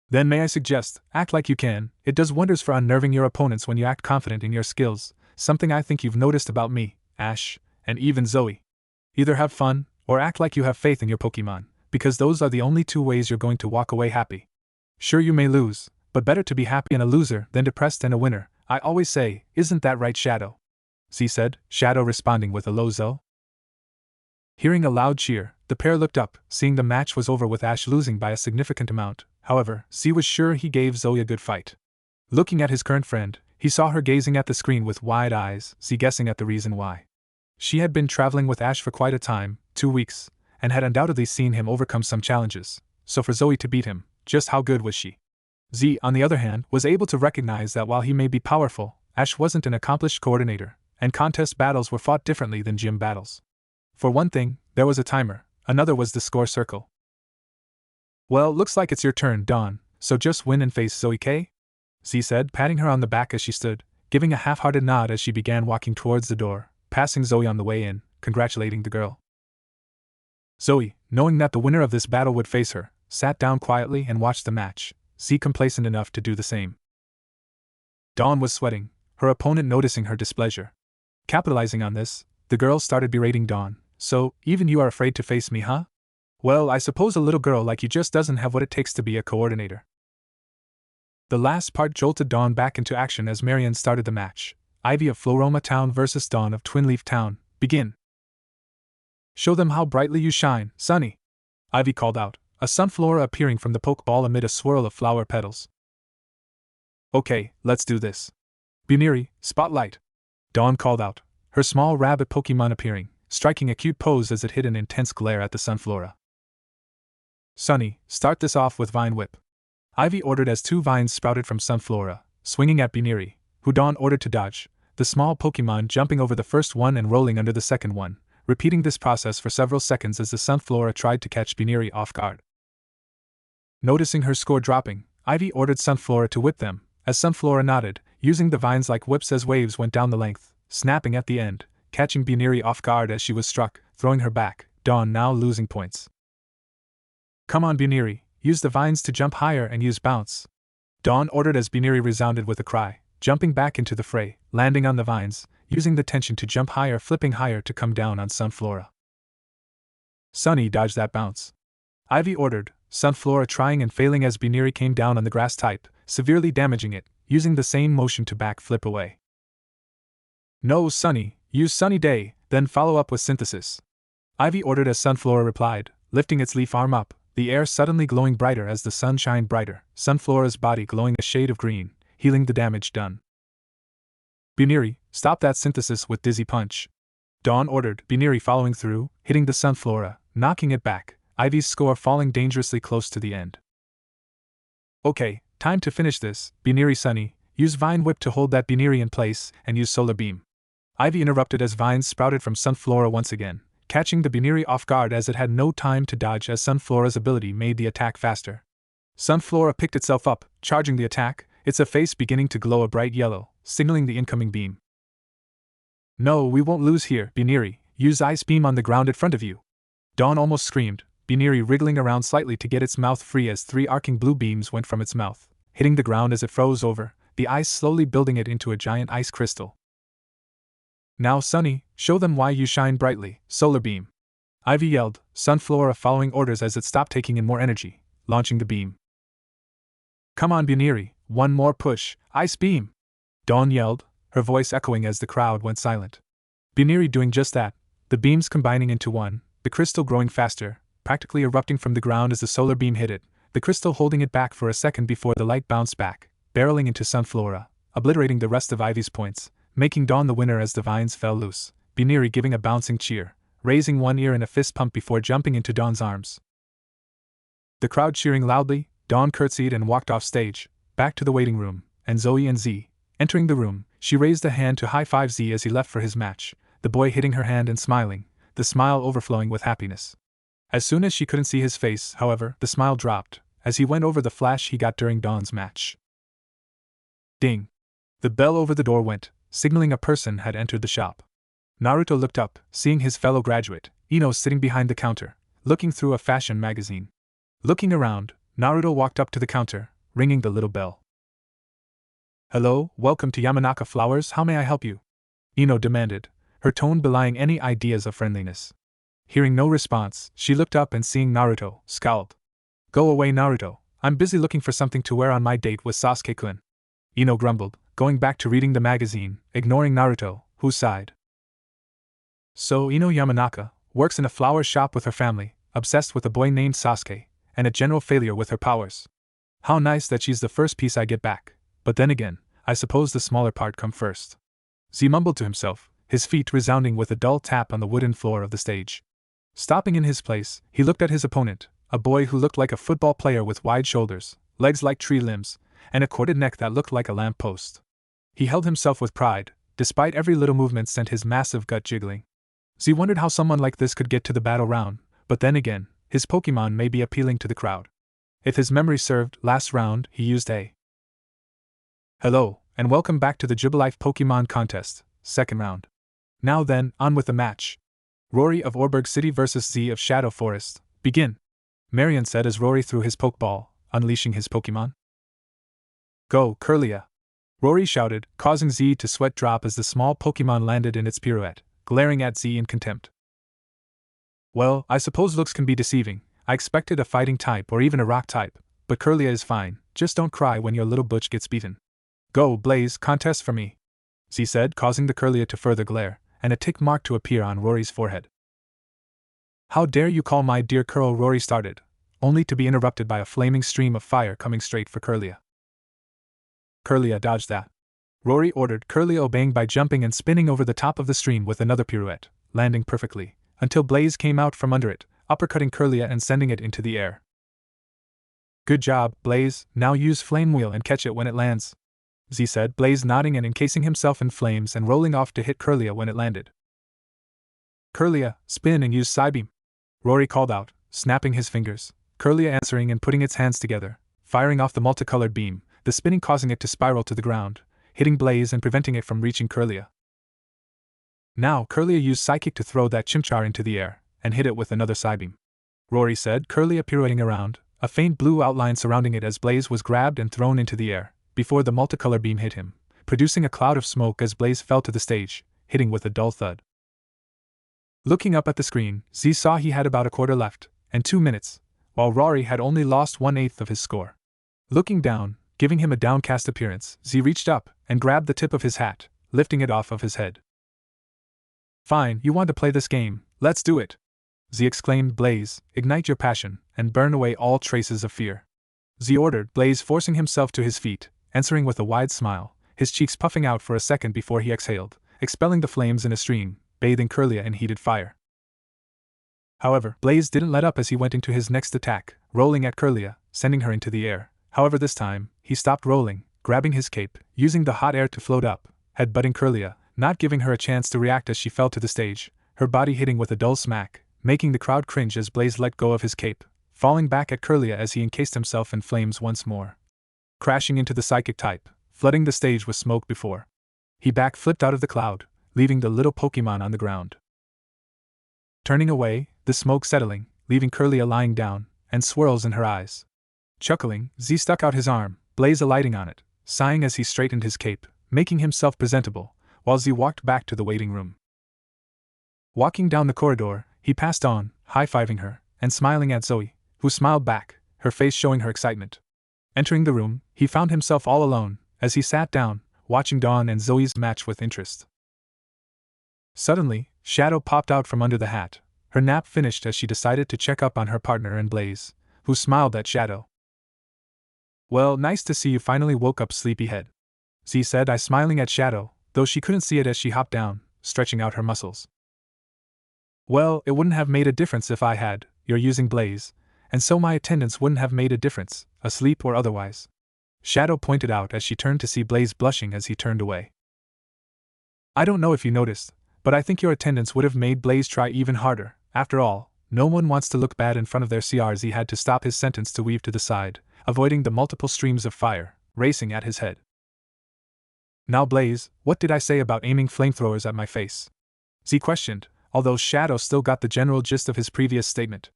Then may I suggest, act like you can. It does wonders for unnerving your opponents when you act confident in your skills, something I think you've noticed about me, Ash, and even Zoe. Either have fun, or act like you have faith in your Pokemon, because those are the only two ways you're going to walk away happy. Sure, you may lose, but better to be happy and a loser than depressed and a winner, I always say. Isn't that right, Shadow? Z said, Shadow responding with a low zo. Hearing a loud cheer, the pair looked up, seeing the match was over with Ash losing by a significant amount. However, Z was sure he gave Zoe a good fight. Looking at his current friend, he saw her gazing at the screen with wide eyes, Z guessing at the reason why. She had been traveling with Ash for quite a time, 2 weeks, and had undoubtedly seen him overcome some challenges, so for Zoe to beat him, just how good was she? Z, on the other hand, was able to recognize that while he may be powerful, Ash wasn't an accomplished coordinator, and contest battles were fought differently than gym battles. For one thing, there was a timer, another was the score circle. Well, looks like it's your turn, Dawn, so just win and face Zoe K? Z said, patting her on the back as she stood, giving a half-hearted nod as she began walking towards the door, passing Zoe on the way in, congratulating the girl. Zoe, knowing that the winner of this battle would face her, sat down quietly and watched the match, Z complacent enough to do the same. Dawn was sweating, her opponent noticing her displeasure. Capitalizing on this, the girl started berating Dawn. So, even you are afraid to face me, huh? Well, I suppose a little girl like you just doesn't have what it takes to be a coordinator. The last part jolted Dawn back into action as Marion started the match. Ivy of Floroma Town versus Dawn of Twinleaf Town. Begin. Show them how brightly you shine, Sunny, Ivy called out, a sunflora appearing from the pokeball amid a swirl of flower petals. Okay, let's do this. Buniri, spotlight, Dawn called out, her small rabbit Pokemon appearing, striking a cute pose as it hid an intense glare at the sunflora. Sunny, start this off with Vine Whip, Ivy ordered as 2 vines sprouted from sunflora, swinging at Buniri, who Dawn ordered to dodge, the small Pokemon jumping over the first one and rolling under the second one, repeating this process for several seconds as the sunflora tried to catch Buniri off guard. Noticing her score dropping, Ivy ordered Sunflora to whip them, as Sunflora nodded, using the vines like whips as waves went down the length, snapping at the end, catching Buniri off guard as she was struck, throwing her back, Dawn now losing points. Come on, Buniri, use the vines to jump higher and use bounce, Dawn ordered as Buniri resounded with a cry, jumping back into the fray, landing on the vines, using the tension to jump higher, flipping higher to come down on Sunflora. Sunny, dodge that bounce, Ivy ordered, Sunflora trying and failing as Buniri came down on the grass type, severely damaging it, using the same motion to back flip away. No, Sunny, Use Sunny Day, then follow up with Synthesis. Ivy ordered as Sunflora replied, lifting its leaf arm up, the air suddenly glowing brighter as the sun shined brighter, Sunflora's body glowing a shade of green, healing the damage done. Biniri, stop that Synthesis with Dizzy Punch. Dawn ordered, Biniri following through, hitting the Sunflora, knocking it back, Ivy's score falling dangerously close to the end. Okay, time to finish this, Biniri Sunny, use Vine Whip to hold that Biniri in place, and use Solar Beam. Ivy interrupted as vines sprouted from Sunflora once again, catching the Biniri off guard as it had no time to dodge as Sunflora's ability made the attack faster. Sunflora picked itself up, charging the attack, its face beginning to glow a bright yellow, signaling the incoming beam. No, we won't lose here, Biniri, use Ice Beam on the ground in front of you. Dawn almost screamed, Biniri wriggling around slightly to get its mouth free as 3 arcing blue beams went from its mouth, hitting the ground as it froze over, the ice slowly building it into a giant ice crystal. Now Sunny, show them why you shine brightly, Solar Beam. Ivy yelled, Sunflora following orders as it stopped taking in more energy, launching the beam. Come on Biniri, one more push, Ice Beam! Dawn yelled, her voice echoing as the crowd went silent. Biniri doing just that, the beams combining into one, the crystal growing faster, practically erupting from the ground as the solar beam hit it, the crystal holding it back for a second before the light bounced back, barreling into Sunflora, obliterating the rest of Ivy's points, making Dawn the winner as the vines fell loose, Biniri giving a bouncing cheer, raising one ear in a fist pump before jumping into Dawn's arms. The crowd cheering loudly, Dawn curtsied and walked off stage, back to the waiting room, and Zoe and Z. Entering the room, she raised a hand to high-five Z as he left for his match, the boy hitting her hand and smiling, the smile overflowing with happiness. As soon as she couldn't see his face, however, the smile dropped, as he went over the flash he got during Dawn's match. Ding! The bell over the door went, signaling a person had entered the shop. Naruto looked up, seeing his fellow graduate, Ino sitting behind the counter, looking through a fashion magazine. Looking around, Naruto walked up to the counter, ringing the little bell. Hello, welcome to Yamanaka Flowers, how may I help you? Ino demanded, her tone belying any ideas of friendliness. Hearing no response, she looked up and seeing Naruto, scowled. Go away Naruto, I'm busy looking for something to wear on my date with Sasuke-kun. Ino grumbled, going back to reading the magazine, ignoring Naruto, who sighed. So Ino Yamanaka works in a flower shop with her family, obsessed with a boy named Sasuke, and a general failure with her powers. How nice that she's the first piece I get back, but then again, I suppose the smaller part come first. Z mumbled to himself, his feet resounding with a dull tap on the wooden floor of the stage. Stopping in his place, he looked at his opponent, a boy who looked like a football player with wide shoulders, legs like tree limbs, and a corded neck that looked like a lamp post. He held himself with pride, despite every little movement sent his massive gut jiggling. Z wondered how someone like this could get to the battle round, but then again, his Pokemon may be appealing to the crowd. If his memory served, last round, he used a Hello, and welcome back to the Jubilife Pokemon Contest, second round. Now then, on with the match. Rory of Orberg City vs. Z of Shadow Forest, begin! Marion said as Rory threw his Pokeball, unleashing his Pokemon. Go, Kirlia! Rory shouted, causing Z to sweat drop as the small Pokemon landed in its pirouette, glaring at Z in contempt. Well, I suppose looks can be deceiving. I expected a fighting type or even a rock type, but Kirlia is fine, just don't cry when your little butch gets beaten. Go, Blaze, contest for me, Z said, causing the Kirlia to further glare, and a tick mark to appear on Rory's forehead. How dare you call my dear Curl, Rory started, only to be interrupted by a flaming stream of fire coming straight for Kirlia. Kirlia dodged that. Rory ordered, Kirlia obeying by jumping and spinning over the top of the stream with another pirouette, landing perfectly, until Blaze came out from under it, uppercutting Kirlia and sending it into the air. Good job, Blaze, now use Flame Wheel and catch it when it lands, Z said, Blaze nodding and encasing himself in flames and rolling off to hit Kirlia when it landed. Kirlia, spin and use Psybeam, Rory called out, snapping his fingers, Kirlia answering and putting its hands together, firing off the multicolored beam, the spinning causing it to spiral to the ground, hitting Blaze and preventing it from reaching Kirlia. Now Kirlia used Psychic to throw that Chimchar into the air, and hit it with another Psybeam. Rory said, Kirlia pirouetting around, a faint blue outline surrounding it as Blaze was grabbed and thrown into the air, before the multicolor beam hit him, producing a cloud of smoke as Blaze fell to the stage, hitting with a dull thud. Looking up at the screen, Z saw he had about a quarter left, and 2 minutes, while Rory had only lost 1/8 of his score. Looking down, giving him a downcast appearance, Z reached up and grabbed the tip of his hat, lifting it off of his head. Fine, you want to play this game, let's do it! Z exclaimed Blaze, ignite your passion, and burn away all traces of fear. Z ordered, Blaze forcing himself to his feet, answering with a wide smile, his cheeks puffing out for a second before he exhaled, expelling the flames in a stream, bathing Curlia in heated fire. However, Blaze didn't let up as he went into his next attack, rolling at Curlia, sending her into the air. However, this time, he stopped rolling, grabbing his cape, using the hot air to float up, headbutting Curlia, not giving her a chance to react as she fell to the stage, her body hitting with a dull smack, making the crowd cringe as Blaze let go of his cape, falling back at Curlia as he encased himself in flames once more. Crashing into the psychic type, flooding the stage with smoke before he backflipped out of the cloud, leaving the little Pokemon on the ground. Turning away, the smoke settling, leaving Curlia lying down, and swirls in her eyes. Chuckling, Z stuck out his arm, Blaze alighting on it, sighing as he straightened his cape, making himself presentable, while Z walked back to the waiting room. Walking down the corridor, he passed on, high-fiving her, and smiling at Zoe, who smiled back, her face showing her excitement. Entering the room, he found himself all alone, as he sat down, watching Dawn and Zoe's match with interest. Suddenly, Shadow popped out from under the hat, her nap finished as she decided to check up on her partner and Blaze, who smiled at Shadow. Well, nice to see you finally woke up, sleepyhead. Z said, smiling at Shadow, though she couldn't see it as she hopped down, stretching out her muscles. Well, it wouldn't have made a difference if I had, you're using Blaze, and so my attendance wouldn't have made a difference, asleep or otherwise. Shadow pointed out as she turned to see Blaze blushing as he turned away. I don't know if you noticed, but I think your attendance would have made Blaze try even harder. After all, no one wants to look bad in front of their CRs. He had to stop his sentence to weave to the side, avoiding the multiple streams of fire racing at his head. Now Blaze, what did I say about aiming flamethrowers at my face? Z questioned, although Shadow still got the general gist of his previous statement.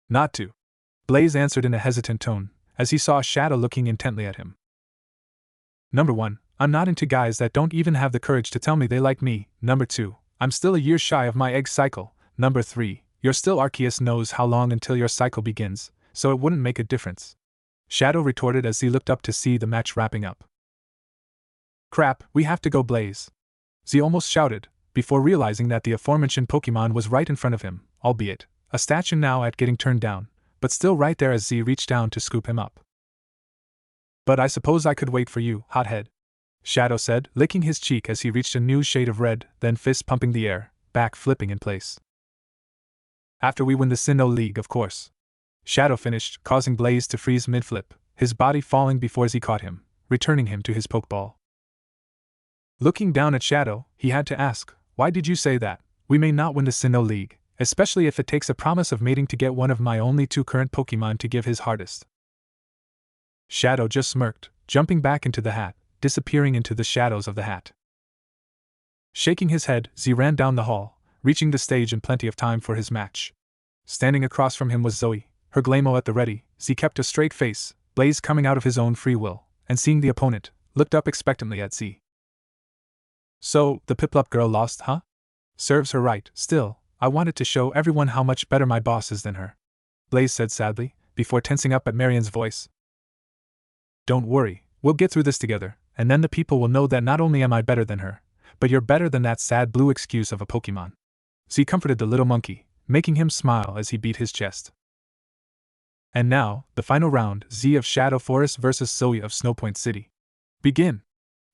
Not to. Blaze answered in a hesitant tone, as he saw Shadow looking intently at him. Number 1, I'm not into guys that don't even have the courage to tell me they like me. Number 2, I'm still a year shy of my egg cycle. Number 3, you're still Arceus knows how long until your cycle begins, so it wouldn't make a difference. Shadow retorted as he looked up to see the match wrapping up. Crap, we have to go, Blaze. Z almost shouted, before realizing that the aforementioned Pokemon was right in front of him, albeit a statue now at getting turned down, but still right there as Z reached down to scoop him up. But I suppose I could wait for you, hothead, Shadow said, licking his cheek as he reached a new shade of red, then fist pumping the air, back flipping in place. After we win the Sinnoh League, of course. Shadow finished, causing Blaze to freeze mid-flip, his body falling before Z caught him, returning him to his Pokeball. Looking down at Shadow, he had to ask, why did you say that? We may not win the Sinnoh League, especially if it takes a promise of mating to get one of my only 2 current Pokemon to give his hardest. Shadow just smirked, jumping back into the hat, disappearing into the shadows of the hat. Shaking his head, Z ran down the hall, reaching the stage in plenty of time for his match. Standing across from him was Zoe, her Glamour at the ready. Z kept a straight face, Blaze coming out of his own free will, and seeing the opponent, looked up expectantly at Z. So, the Piplup girl lost, huh? Serves her right. Still, I wanted to show everyone how much better my boss is than her, Blaze said sadly, before tensing up at Marian's voice. Don't worry, we'll get through this together, and then the people will know that not only am I better than her, but you're better than that sad blue excuse of a Pokemon. Z comforted the little monkey, making him smile as he beat his chest. And now, the final round, Z of Shadow Forest versus Zoe of Snowpoint City. Begin!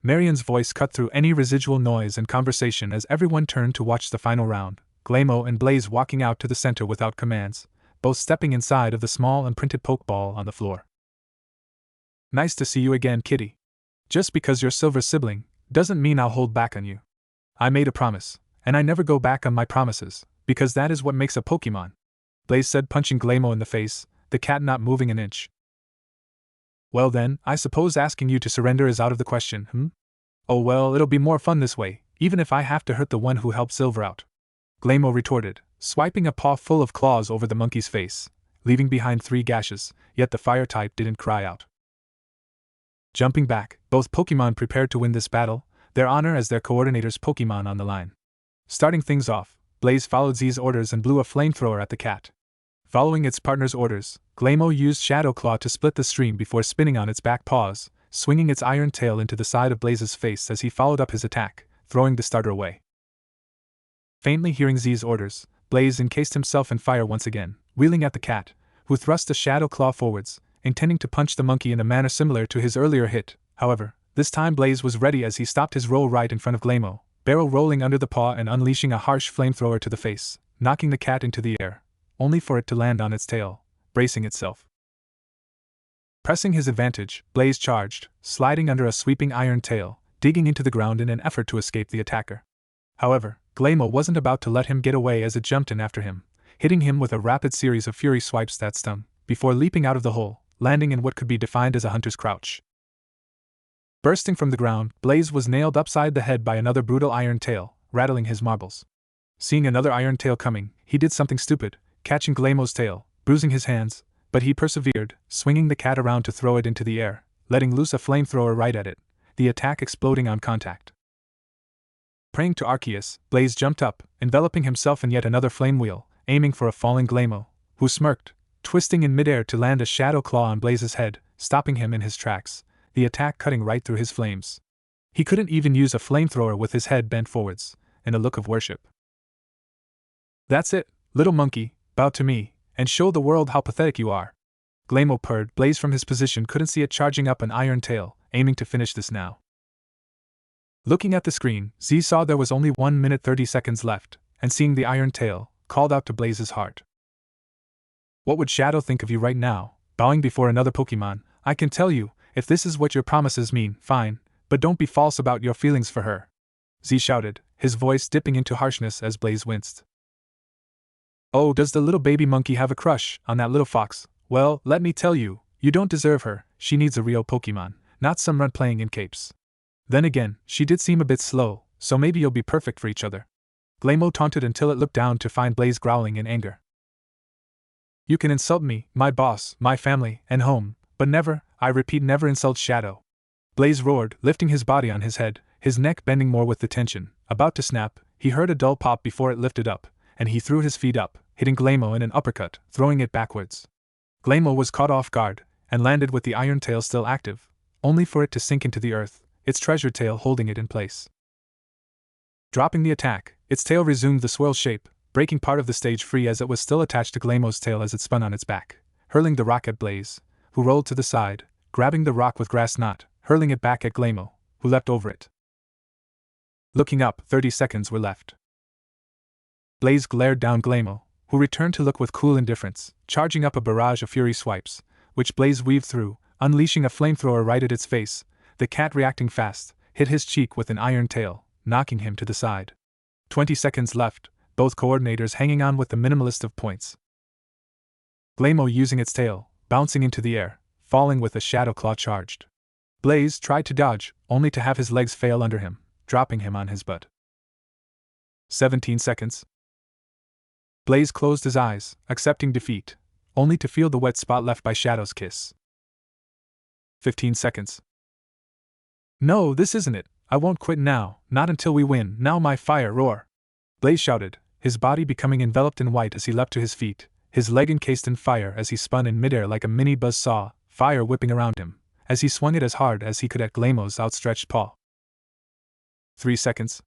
Marian's voice cut through any residual noise and conversation as everyone turned to watch the final round, Glamour and Blaze walking out to the center without commands, both stepping inside of the small imprinted Pokeball on the floor. Nice to see you again, kitty. Just because you're Silver's sibling, doesn't mean I'll hold back on you. I made a promise, and I never go back on my promises, because that is what makes a Pokemon, Blaze said, punching Glamour in the face, the cat not moving an inch. Well then, I suppose asking you to surrender is out of the question, Oh well, it'll be more fun this way, even if I have to hurt the one who helped Silver out, Glamour retorted, swiping a paw full of claws over the monkey's face, leaving behind 3 gashes, yet the fire type didn't cry out. Jumping back, both Pokemon prepared to win this battle, their honor as their coordinator's Pokemon on the line. Starting things off, Blaze followed Z's orders and blew a flamethrower at the cat. Following its partner's orders, Glamour used Shadow Claw to split the stream before spinning on its back paws, swinging its iron tail into the side of Blaze's face as he followed up his attack, throwing the starter away. Faintly hearing Z's orders, Blaze encased himself in fire once again, wheeling at the cat, who thrust a shadow claw forwards, intending to punch the monkey in a manner similar to his earlier hit. However, this time Blaze was ready as he stopped his roll right in front of Glamo, barrel rolling under the paw and unleashing a harsh flamethrower to the face, knocking the cat into the air, only for it to land on its tail, bracing itself. Pressing his advantage, Blaze charged, sliding under a sweeping iron tail, digging into the ground in an effort to escape the attacker. However, Glamo wasn't about to let him get away as it jumped in after him, hitting him with a rapid series of fury swipes that stung, before leaping out of the hole, landing in what could be defined as a hunter's crouch. Bursting from the ground, Blaze was nailed upside the head by another brutal iron tail, rattling his marbles. Seeing another iron tail coming, he did something stupid, catching Glamo's tail, bruising his hands, but he persevered, swinging the cat around to throw it into the air, letting loose a flamethrower right at it, the attack exploding on contact. Praying to Arceus, Blaze jumped up, enveloping himself in yet another flame wheel, aiming for a falling Glamo, who smirked, twisting in midair to land a shadow claw on Blaze's head, stopping him in his tracks, the attack cutting right through his flames. He couldn't even use a flamethrower with his head bent forwards, in a look of worship. "That's it, little monkey, bow to me, and show the world how pathetic you are," Glamo purred. Blaze from his position couldn't see it charging up an iron tail, aiming to finish this now. Looking at the screen, Z saw there was only 1 minute 30 seconds left, and seeing the iron tail, called out to Blaze's heart. "What would Shadow think of you right now, bowing before another Pokemon? I can tell you, if this is what your promises mean, fine, but don't be false about your feelings for her," Z shouted, his voice dipping into harshness as Blaze winced. "Oh, does the little baby monkey have a crush on that little fox? Well, let me tell you, you don't deserve her. She needs a real Pokemon, not some runt playing in capes. Then again, she did seem a bit slow, so maybe you'll be perfect for each other," Glamo taunted until it looked down to find Blaze growling in anger. "You can insult me, my boss, my family, and home, but never, I repeat never insult Shadow," Blaze roared, lifting his body on his head, his neck bending more with the tension. About to snap, he heard a dull pop before it lifted up, and he threw his feet up, hitting Glamo in an uppercut, throwing it backwards. Glamo was caught off guard, and landed with the iron tail still active, only for it to sink into the earth, its treasured tail holding it in place. Dropping the attack, its tail resumed the swirl shape, breaking part of the stage free as it was still attached to Glamo's tail as it spun on its back, hurling the rock at Blaze, who rolled to the side, grabbing the rock with Grass Knot, hurling it back at Glamo, who leapt over it. Looking up, 30 seconds were left. Blaze glared down Glamo, who returned to look with cool indifference, charging up a barrage of fury swipes, which Blaze weaved through, unleashing a flamethrower right at its face. The cat, reacting fast, hit his cheek with an iron tail, knocking him to the side. 20 seconds left, both coordinators hanging on with the minimalist of points. Glamo using its tail, bouncing into the air, falling with a shadow claw charged. Blaze tried to dodge, only to have his legs fail under him, dropping him on his butt. 17 seconds. Blaze closed his eyes, accepting defeat, only to feel the wet spot left by Shadow's kiss. 15 seconds. "No, this isn't it. I won't quit now, not until we win. Now my fire roar!" Blaze shouted, his body becoming enveloped in white as he leapt to his feet, his leg encased in fire as he spun in midair like a mini buzzsaw, fire whipping around him, as he swung it as hard as he could at Glamo's outstretched paw. 3 seconds.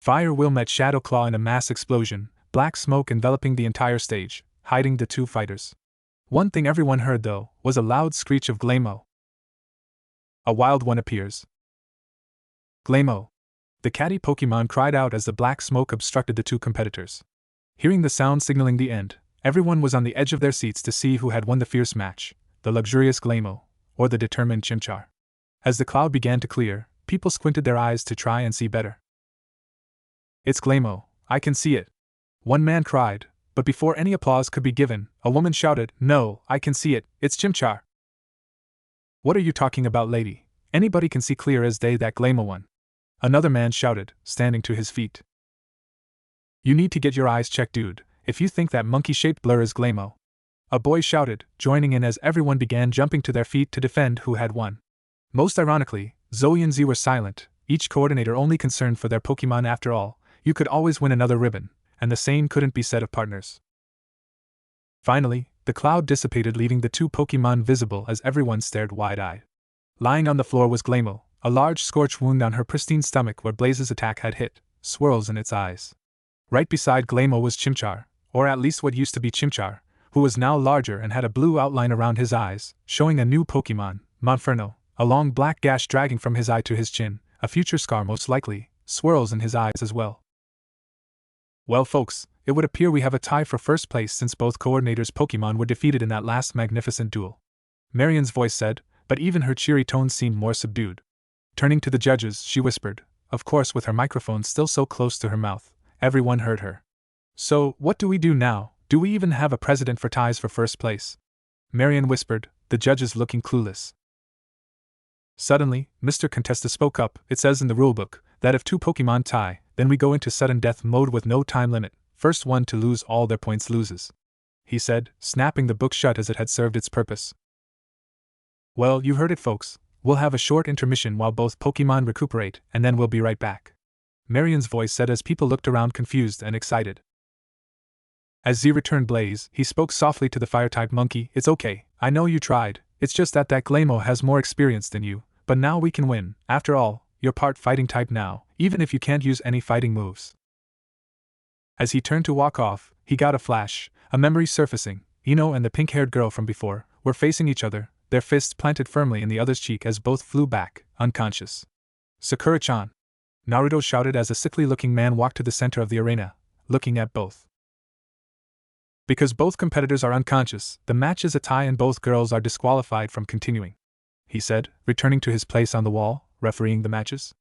Fire Will met Shadow Claw in a mass explosion, black smoke enveloping the entire stage, hiding the two fighters. One thing everyone heard, though, was a loud screech of Glamo. "A wild one appears." "Glamo!" the catty Pokemon cried out as the black smoke obstructed the two competitors. Hearing the sound signaling the end, everyone was on the edge of their seats to see who had won the fierce match, the luxurious Glamo, or the determined Chimchar. As the cloud began to clear, people squinted their eyes to try and see better. "It's Glamo, I can see it," one man cried, but before any applause could be given, a woman shouted, "No, I can see it, it's Chimchar." "What are you talking about, lady? Anybody can see clear as day that Glamo won," another man shouted, standing to his feet. "You need to get your eyes checked, dude, if you think that monkey-shaped blur is Glamo," a boy shouted, joining in as everyone began jumping to their feet to defend who had won. Most ironically, Zoe and Z were silent, each coordinator only concerned for their Pokemon. After all, you could always win another ribbon, and the same couldn't be said of partners. Finally, the cloud dissipated, leaving the two Pokemon visible as everyone stared wide-eyed. Lying on the floor was Glamo, a large scorch wound on her pristine stomach where Blaze's attack had hit, swirls in its eyes. Right beside Glamour was Chimchar, or at least what used to be Chimchar, who was now larger and had a blue outline around his eyes, showing a new Pokemon, Monferno, a long black gash dragging from his eye to his chin, a future scar most likely, swirls in his eyes as well. Well folks, it would appear we have a tie for first place since both coordinators' Pokemon were defeated in that last magnificent duel. Marion's voice said, but even her cheery tone seemed more subdued. Turning to the judges, she whispered, of course with her microphone still so close to her mouth, everyone heard her. So, what do we do now? Do we even have a precedent for ties for first place? Marion whispered, the judges looking clueless. Suddenly, Mr. Contesta spoke up, it says in the rulebook, that if two Pokemon tie, then we go into sudden death mode with no time limit, first one to lose all their points loses. He said, snapping the book shut as it had served its purpose. Well, you heard it folks, we'll have a short intermission while both Pokemon recuperate, and then we'll be right back. Marion's voice said as people looked around confused and excited. As Z returned Blaze, he spoke softly to the fire-type monkey, it's okay, I know you tried, it's just that Glamour has more experience than you, but now we can win, after all, you're part fighting type now, even if you can't use any fighting moves. As he turned to walk off, he got a flash, a memory surfacing. Ino and the pink-haired girl from before were facing each other, their fists planted firmly in the other's cheek as both flew back, unconscious. Sakura-chan! Naruto shouted as a sickly-looking man walked to the center of the arena, looking at both. Because both competitors are unconscious, the match is a tie and both girls are disqualified from continuing, he said, returning to his place on the wall, refereeing the matches.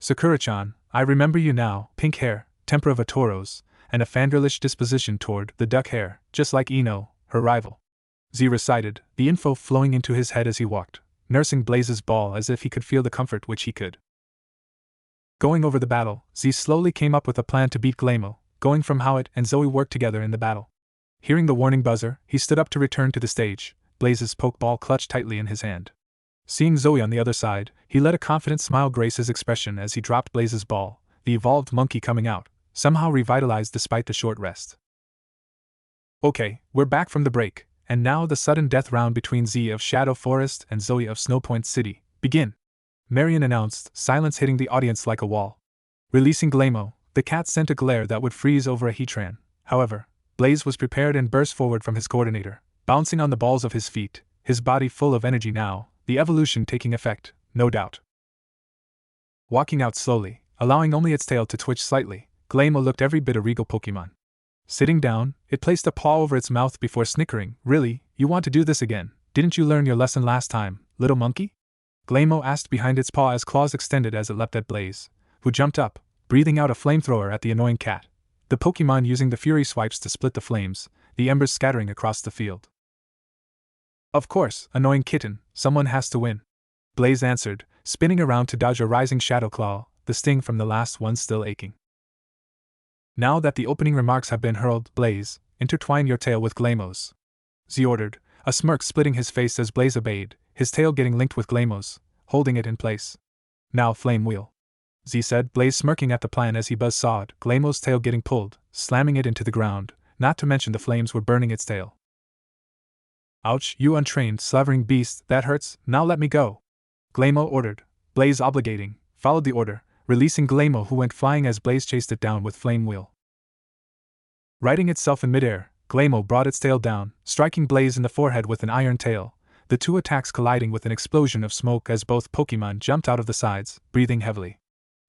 Sakura-chan, I remember you now, pink hair, temper of a Tauros, and a fangirlish disposition toward the duck hair, just like Ino, her rival. Z recited, the info flowing into his head as he walked, nursing Blaze's ball as if he could feel the comfort which he could. Going over the battle, Z slowly came up with a plan to beat Glamour, going from how it and Zoe worked together in the battle. Hearing the warning buzzer, he stood up to return to the stage, Blaze's Pokeball clutched tightly in his hand. Seeing Zoe on the other side, he let a confident smile grace his expression as he dropped Blaze's ball, the evolved monkey coming out, somehow revitalized despite the short rest. Okay, we're back from the break, and now the sudden death round between Z of Shadow Forest and Zoe of Snowpoint City. Begin! Marion announced, silence hitting the audience like a wall. Releasing Glamour, the cat sent a glare that would freeze over a Heatran. However, Blaze was prepared and burst forward from his coordinator, bouncing on the balls of his feet, his body full of energy now, the evolution taking effect, no doubt. Walking out slowly, allowing only its tail to twitch slightly, Glamour looked every bit a regal Pokemon. Sitting down, it placed a paw over its mouth before snickering, really, you want to do this again, didn't you learn your lesson last time, little monkey? Glamour asked behind its paw as claws extended as it leapt at Blaze, who jumped up, breathing out a flamethrower at the annoying cat, the Pokemon using the Fury swipes to split the flames, the embers scattering across the field. Of course, annoying kitten, someone has to win. Blaze answered, spinning around to dodge a rising Shadow Claw, the sting from the last one still aching. Now that the opening remarks have been hurled, Blaze, intertwine your tail with Glamour's. Z ordered, a smirk splitting his face as Blaze obeyed, his tail getting linked with Glamour's, holding it in place. Now Flame Wheel. Z said, Blaze smirking at the plan as he buzzsawed, Glamour's tail getting pulled, slamming it into the ground, not to mention the flames were burning its tail. Ouch, you untrained, slavering beast, that hurts, now let me go. Glamour ordered. Blaze obligating, followed the order, releasing Glamour who went flying as Blaze chased it down with Flame Wheel. Righting itself in midair, Glamour brought its tail down, striking Blaze in the forehead with an iron tail, the two attacks colliding with an explosion of smoke as both Pokemon jumped out of the sides, breathing heavily.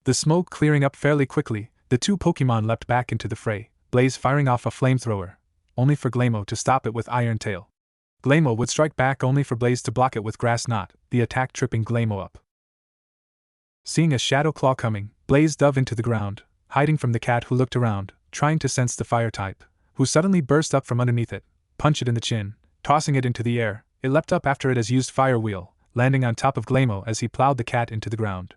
The smoke clearing up fairly quickly, the two Pokemon leapt back into the fray, Blaze firing off a flamethrower, only for Glamour to stop it with Iron Tail. Glamour would strike back only for Blaze to block it with Grass Knot, the attack tripping Glamour up. Seeing a Shadow Claw coming, Blaze dove into the ground, hiding from the cat who looked around, trying to sense the fire type, who suddenly burst up from underneath it, punched it in the chin, tossing it into the air. It leapt up after it as used Fire Wheel, landing on top of Glamour as he plowed the cat into the ground.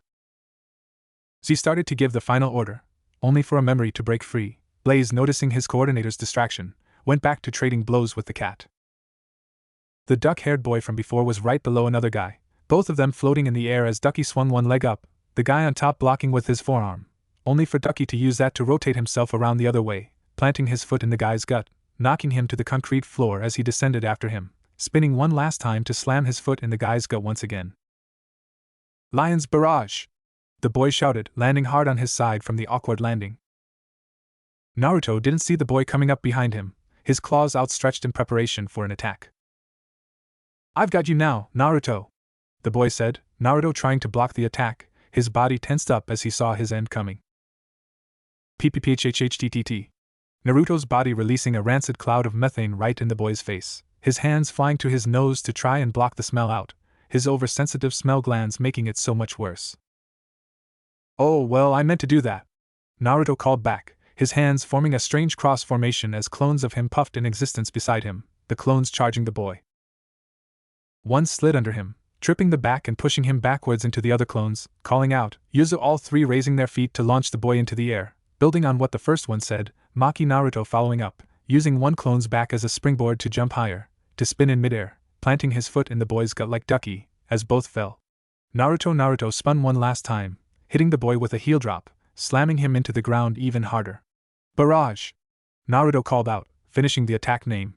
Z started to give the final order, only for a memory to break free. Blaze, noticing his coordinator's distraction, went back to trading blows with the cat. The duck-haired boy from before was right below another guy, both of them floating in the air as Ducky swung one leg up, the guy on top blocking with his forearm, only for Ducky to use that to rotate himself around the other way, planting his foot in the guy's gut, knocking him to the concrete floor as he descended after him, spinning one last time to slam his foot in the guy's gut once again. Lion's Barrage! the boy shouted, landing hard on his side from the awkward landing. Naruto didn't see the boy coming up behind him, his claws outstretched in preparation for an attack. "I've got you now, Naruto," the boy said, Naruto trying to block the attack, his body tensed up as he saw his end coming. PPPHHHTTT. Naruto's body releasing a rancid cloud of methane right in the boy's face, his hands flying to his nose to try and block the smell out, his oversensitive smell glands making it so much worse. "Oh, well, I meant to do that," Naruto called back, his hands forming a strange cross formation as clones of him puffed in existence beside him, the clones charging the boy. One slid under him, tripping the back and pushing him backwards into the other clones, calling out, Yuzu, all three raising their feet to launch the boy into the air, building on what the first one said, Maki Naruto following up, using one clone's back as a springboard to jump higher, to spin in midair, planting his foot in the boy's gut like Ducky, as both fell. Naruto spun one last time, hitting the boy with a heel drop, slamming him into the ground even harder. "Barrage!" Naruto called out, finishing the attack name.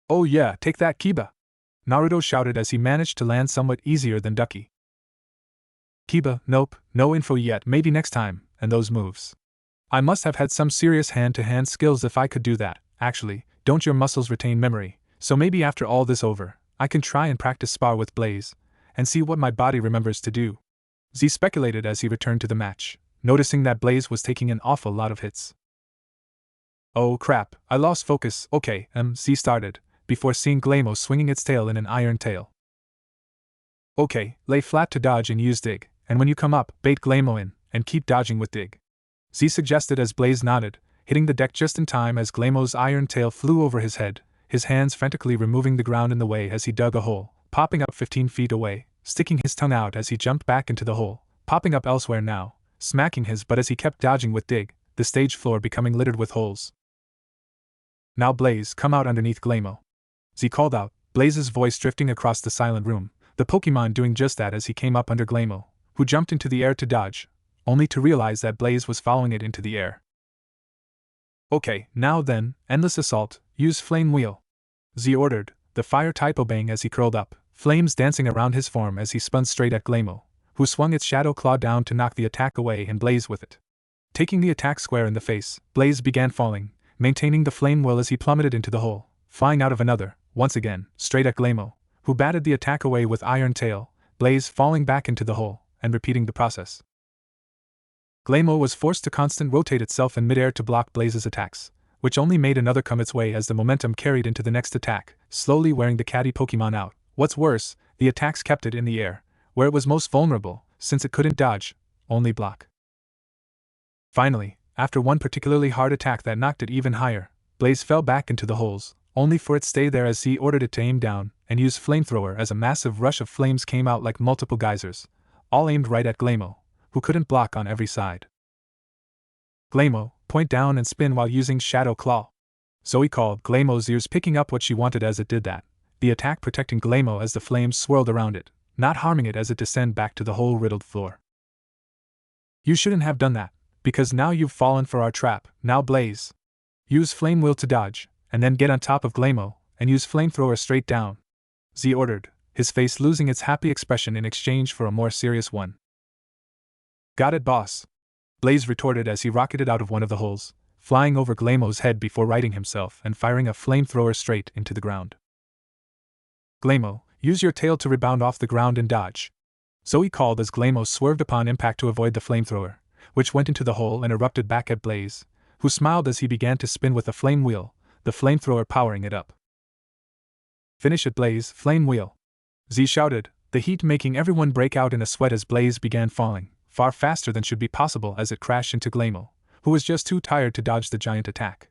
"Oh yeah, take that, Kiba!" Naruto shouted as he managed to land somewhat easier than Ducky. "Kiba, nope, no info yet, maybe next time, and those moves. I must have had some serious hand-to-hand skills if I could do that, actually, don't your muscles retain memory, so maybe after all this over, I can try and practice spar with Blaze, and see what my body remembers to do." Z speculated as he returned to the match, noticing that Blaze was taking an awful lot of hits. "Oh crap, I lost focus, okay, Z started, before seeing Glamo swinging its tail in an iron tail. "Okay, lay flat to dodge and use dig, and when you come up, bait Glamo in, and keep dodging with dig," Z suggested as Blaze nodded, hitting the deck just in time as Glamo's iron tail flew over his head, his hands frantically removing the ground in the way as he dug a hole, popping up 15 feet away, sticking his tongue out as he jumped back into the hole, popping up elsewhere now, smacking his butt as he kept dodging with dig, the stage floor becoming littered with holes. "Now Blaze, come out underneath Glamo," Z called out, Blaze's voice drifting across the silent room, the Pokemon doing just that as he came up under Glamo, who jumped into the air to dodge, only to realize that Blaze was following it into the air. "Okay, now then, endless assault, use flame wheel," Z ordered, the fire type obeying as he curled up, flames dancing around his form as he spun straight at Glamo, who swung its shadow claw down to knock the attack away and Blaze with it. Taking the attack square in the face, Blaze began falling, maintaining the flame wheel as he plummeted into the hole, flying out of another, once again, straight at Glamo, who batted the attack away with iron tail, Blaze falling back into the hole, and repeating the process. Glamo was forced to constant rotate itself in midair to block Blaze's attacks, which only made another come its way as the momentum carried into the next attack, slowly wearing the catty Pokemon out. What's worse, the attacks kept it in the air, where it was most vulnerable, since it couldn't dodge, only block. Finally, after one particularly hard attack that knocked it even higher, Blaze fell back into the holes, only for it to stay there as he ordered it to aim down and use flamethrower as a massive rush of flames came out like multiple geysers, all aimed right at Glamo, who couldn't block on every side. "Glamo, point down and spin while using Shadow Claw," Zoe called, Glamo's ears picking up what she wanted as it did that, the attack protecting Glamo as the flames swirled around it, not harming it as it descended back to the hole-riddled floor. "You shouldn't have done that, because now you've fallen for our trap. Now Blaze, use Flame Wheel to dodge, and then get on top of Glamo, and use Flamethrower straight down," Z ordered, his face losing its happy expression in exchange for a more serious one. "Got it, boss," Blaze retorted as he rocketed out of one of the holes, flying over Glamo's head before righting himself and firing a flamethrower straight into the ground. "Glamo, use your tail to rebound off the ground and dodge," Zoe called as Glamo swerved upon impact to avoid the flamethrower, which went into the hole and erupted back at Blaze, who smiled as he began to spin with a flame wheel, the flamethrower powering it up. "Finish it, Blaze, flame wheel," Z shouted, the heat making everyone break out in a sweat as Blaze began falling, far faster than should be possible as it crashed into Glamo, who was just too tired to dodge the giant attack.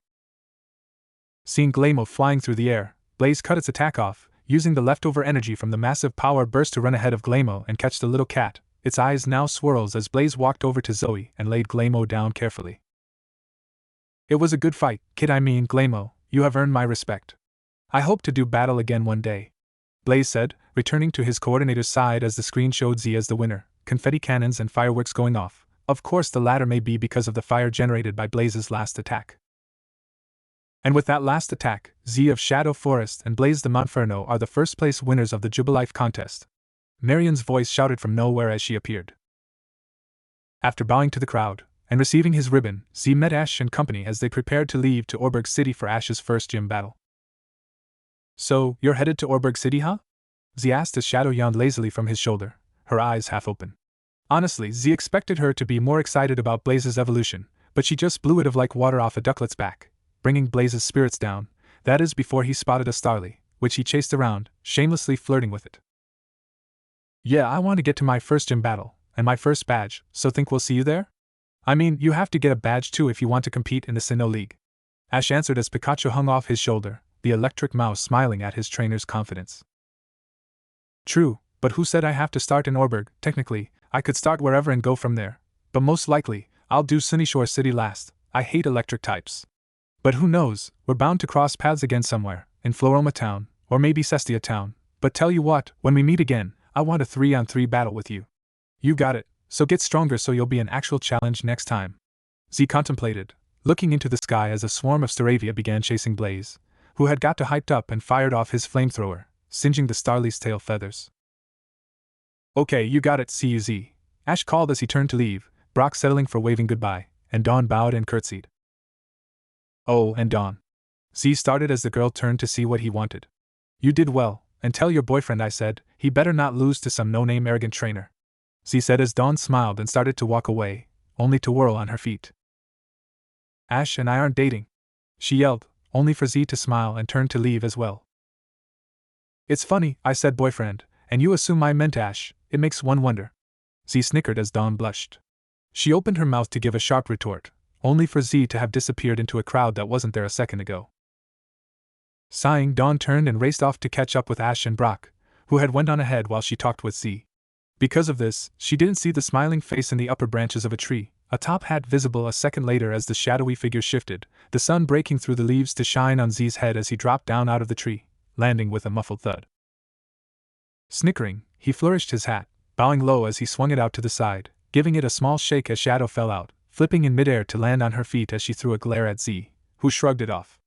Seeing Glamo flying through the air, Blaze cut its attack off, using the leftover energy from the massive power burst to run ahead of Glamo and catch the little cat, its eyes now swirls as Blaze walked over to Zoe and laid Glamo down carefully. "It was a good fight, kid. I mean, Glamo, you have earned my respect. I hope to do battle again one day," Blaze said, returning to his coordinator's side as the screen showed Z as the winner, confetti cannons and fireworks going off. Of course the latter may be because of the fire generated by Blaze's last attack. And with that last attack, Z of Shadow Forest and Blaze the Monferno are the first place winners of the Jubilife contest. Marion's voice shouted from nowhere as she appeared. After bowing to the crowd and receiving his ribbon, Z met Ash and company as they prepared to leave to Orberg City for Ash's first gym battle. So, you're headed to Orberg City, huh? Z asked as Shadow yawned lazily from his shoulder, her eyes half open. Honestly, Z expected her to be more excited about Blaze's evolution, but she just blew it of like water off a ducklet's back, bringing Blaze's spirits down, that is before he spotted a Starly, which he chased around, shamelessly flirting with it. Yeah, I want to get to my first gym battle, and my first badge, so think we'll see you there? I mean, you have to get a badge too if you want to compete in the Sinnoh League. Ash answered as Pikachu hung off his shoulder, the electric mouse smiling at his trainer's confidence. True, but who said I have to start in Orberg? Technically, I could start wherever and go from there, but most likely, I'll do Sunnyshore's City last. I hate electric types. But who knows, we're bound to cross paths again somewhere, in Floroma Town, or maybe Cestia Town. But tell you what, when we meet again, I want a 3-on-3 battle with you. You got it, so get stronger so you'll be an actual challenge next time. Z contemplated, looking into the sky as a swarm of Staravia began chasing Blaze, who had got too hyped up and fired off his flamethrower, singeing the Starly's tail feathers. Okay, you got it, see you Z, Ash called as he turned to leave, Brock settling for waving goodbye, and Dawn bowed and curtsied. Oh, and Dawn. Z started as the girl turned to see what he wanted. You did well, and tell your boyfriend I said, he better not lose to some no-name arrogant trainer. Z said as Dawn smiled and started to walk away, only to whirl on her feet. Ash and I aren't dating, she yelled, only for Z to smile and turn to leave as well. It's funny, I said boyfriend, and you assume I meant Ash, it makes one wonder. Z snickered as Dawn blushed. She opened her mouth to give a sharp retort, only for Z to have disappeared into a crowd that wasn't there a second ago. Sighing, Dawn turned and raced off to catch up with Ash and Brock, who had went on ahead while she talked with Z. Because of this, she didn't see the smiling face in the upper branches of a tree, a top hat visible a second later as the shadowy figure shifted, the sun breaking through the leaves to shine on Z's head as he dropped down out of the tree, landing with a muffled thud. Snickering, he flourished his hat, bowing low as he swung it out to the side, giving it a small shake as Shadow fell out, flipping in midair to land on her feet as she threw a glare at Z, who shrugged it off.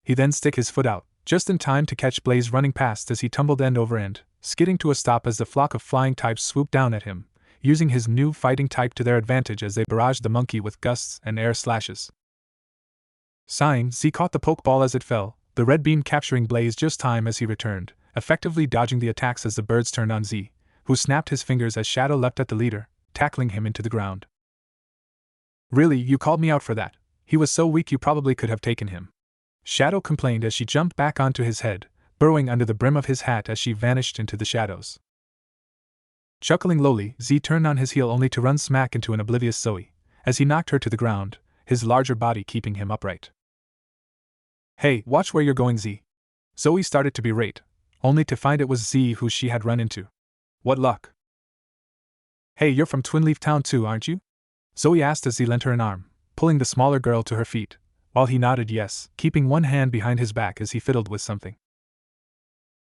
He then stuck his foot out, just in time to catch Blaze running past as he tumbled end over end, skidding to a stop as the flock of flying types swooped down at him, using his new fighting type to their advantage as they barraged the monkey with gusts and air slashes. Sighing, Z caught the pokeball as it fell, the red beam capturing Blaze just time as he returned, effectively dodging the attacks as the birds turned on Z, who snapped his fingers as Shadow leapt at the leader, tackling him into the ground. Really, you called me out for that. He was so weak you probably could have taken him. Shadow complained as she jumped back onto his head, burrowing under the brim of his hat as she vanished into the shadows. Chuckling lowly, Z turned on his heel only to run smack into an oblivious Zoe, as he knocked her to the ground, his larger body keeping him upright. Hey, watch where you're going, Z. Zoe started to berate, only to find it was Z who she had run into. What luck. Hey, you're from Twinleaf Town too, aren't you? Zoe asked as he lent her an arm, pulling the smaller girl to her feet, while he nodded yes, keeping one hand behind his back as he fiddled with something.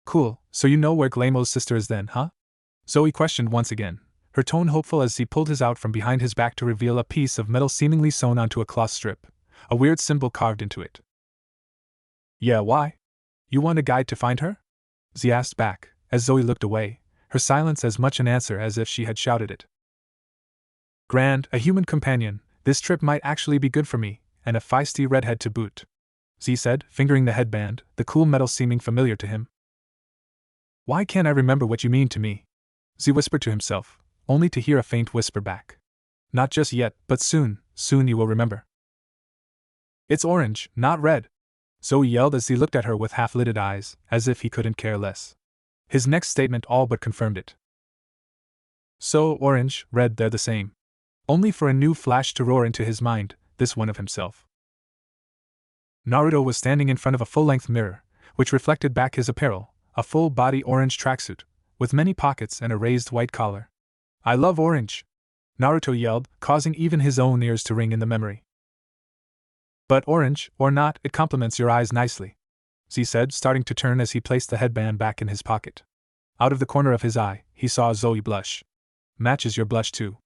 Cool, so you know where Glamo's sister is then, huh? Zoe questioned once again, her tone hopeful as he pulled his out from behind his back to reveal a piece of metal seemingly sewn onto a cloth strip, a weird symbol carved into it. Yeah, why? You want a guide to find her? Z asked back, as Zoe looked away, her silence as much an answer as if she had shouted it. Grand, a human companion, this trip might actually be good for me, and a feisty redhead to boot, Z said, fingering the headband, the cool metal seeming familiar to him. Why can't I remember what you mean to me? Z whispered to himself, only to hear a faint whisper back. Not just yet, but soon, soon you will remember. It's orange, not red, Zoe yelled as he looked at her with half-lidded eyes, as if he couldn't care less. His next statement all but confirmed it. So, orange, red, they're the same. Only for a new flash to roar into his mind, this one of himself. Naruto was standing in front of a full-length mirror, which reflected back his apparel, a full-body orange tracksuit, with many pockets and a raised white collar. I love orange! Naruto yelled, causing even his own ears to ring in the memory. But orange, or not, it complements your eyes nicely, Z said, starting to turn as he placed the headband back in his pocket. Out of the corner of his eye, he saw Zoe blush. Matches your blush too,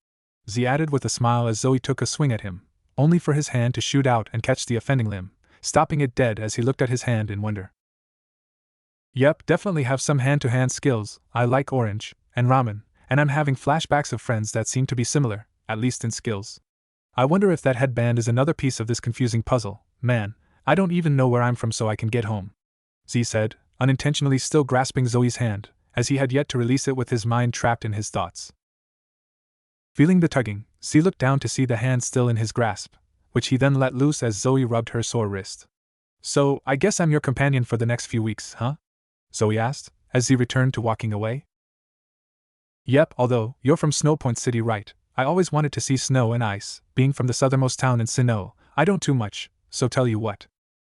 Z added with a smile as Zoe took a swing at him, only for his hand to shoot out and catch the offending limb, stopping it dead as he looked at his hand in wonder. Yep, definitely have some hand-to-hand skills. I like orange, and ramen, and I'm having flashbacks of friends that seem to be similar, at least in skills. I wonder if that headband is another piece of this confusing puzzle. Man, I don't even know where I'm from so I can get home. Z said, unintentionally still grasping Zoe's hand, as he had yet to release it with his mind trapped in his thoughts. Feeling the tugging, Z looked down to see the hand still in his grasp, which he then let loose as Zoe rubbed her sore wrist. So, I guess I'm your companion for the next few weeks, huh? Zoe asked, as Z returned to walking away. Yep, although, you're from Snow Point City, right? I always wanted to see snow and ice. Being from the southernmost town in Sinnoh, I don't too much, so tell you what.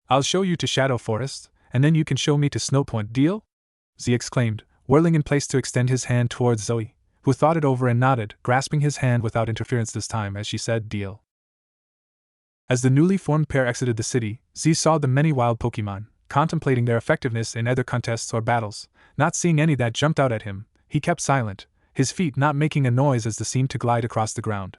I'll show you to Shadow Forest, and then you can show me to Snow Point, deal? Z exclaimed, whirling in place to extend his hand towards Zoe, who thought it over and nodded, grasping his hand without interference this time as she said, deal. As the newly formed pair exited the city, Z saw the many wild Pokemon, contemplating their effectiveness in either contests or battles. Not seeing any that jumped out at him, he kept silent, his feet not making a noise as they seemed to glide across the ground.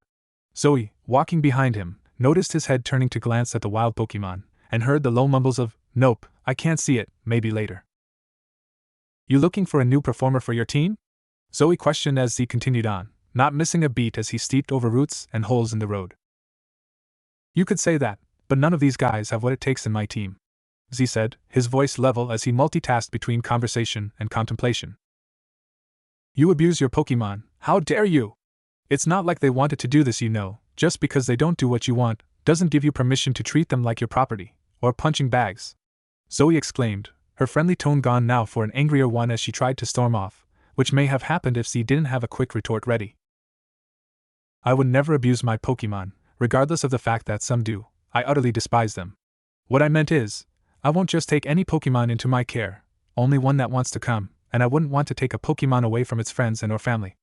Zoe, walking behind him, noticed his head turning to glance at the wild Pokemon, and heard the low mumbles of, "Nope, I can't see it, maybe later." "You looking for a new performer for your team?" Zoe questioned as Z continued on, not missing a beat as he steeped over roots and holes in the road. "You could say that, but none of these guys have what it takes in my team," Z said, his voice level as he multitasked between conversation and contemplation. "You abuse your Pokemon, how dare you? It's not like they wanted to do this, you know. Just because they don't do what you want, doesn't give you permission to treat them like your property, or punching bags," Zoe exclaimed, her friendly tone gone now for an angrier one as she tried to storm off, which may have happened if Z didn't have a quick retort ready. "I would never abuse my Pokemon, regardless of the fact that some do. I utterly despise them. What I meant is, I won't just take any Pokemon into my care, only one that wants to come, and I wouldn't want to take a Pokemon away from its friends and or family.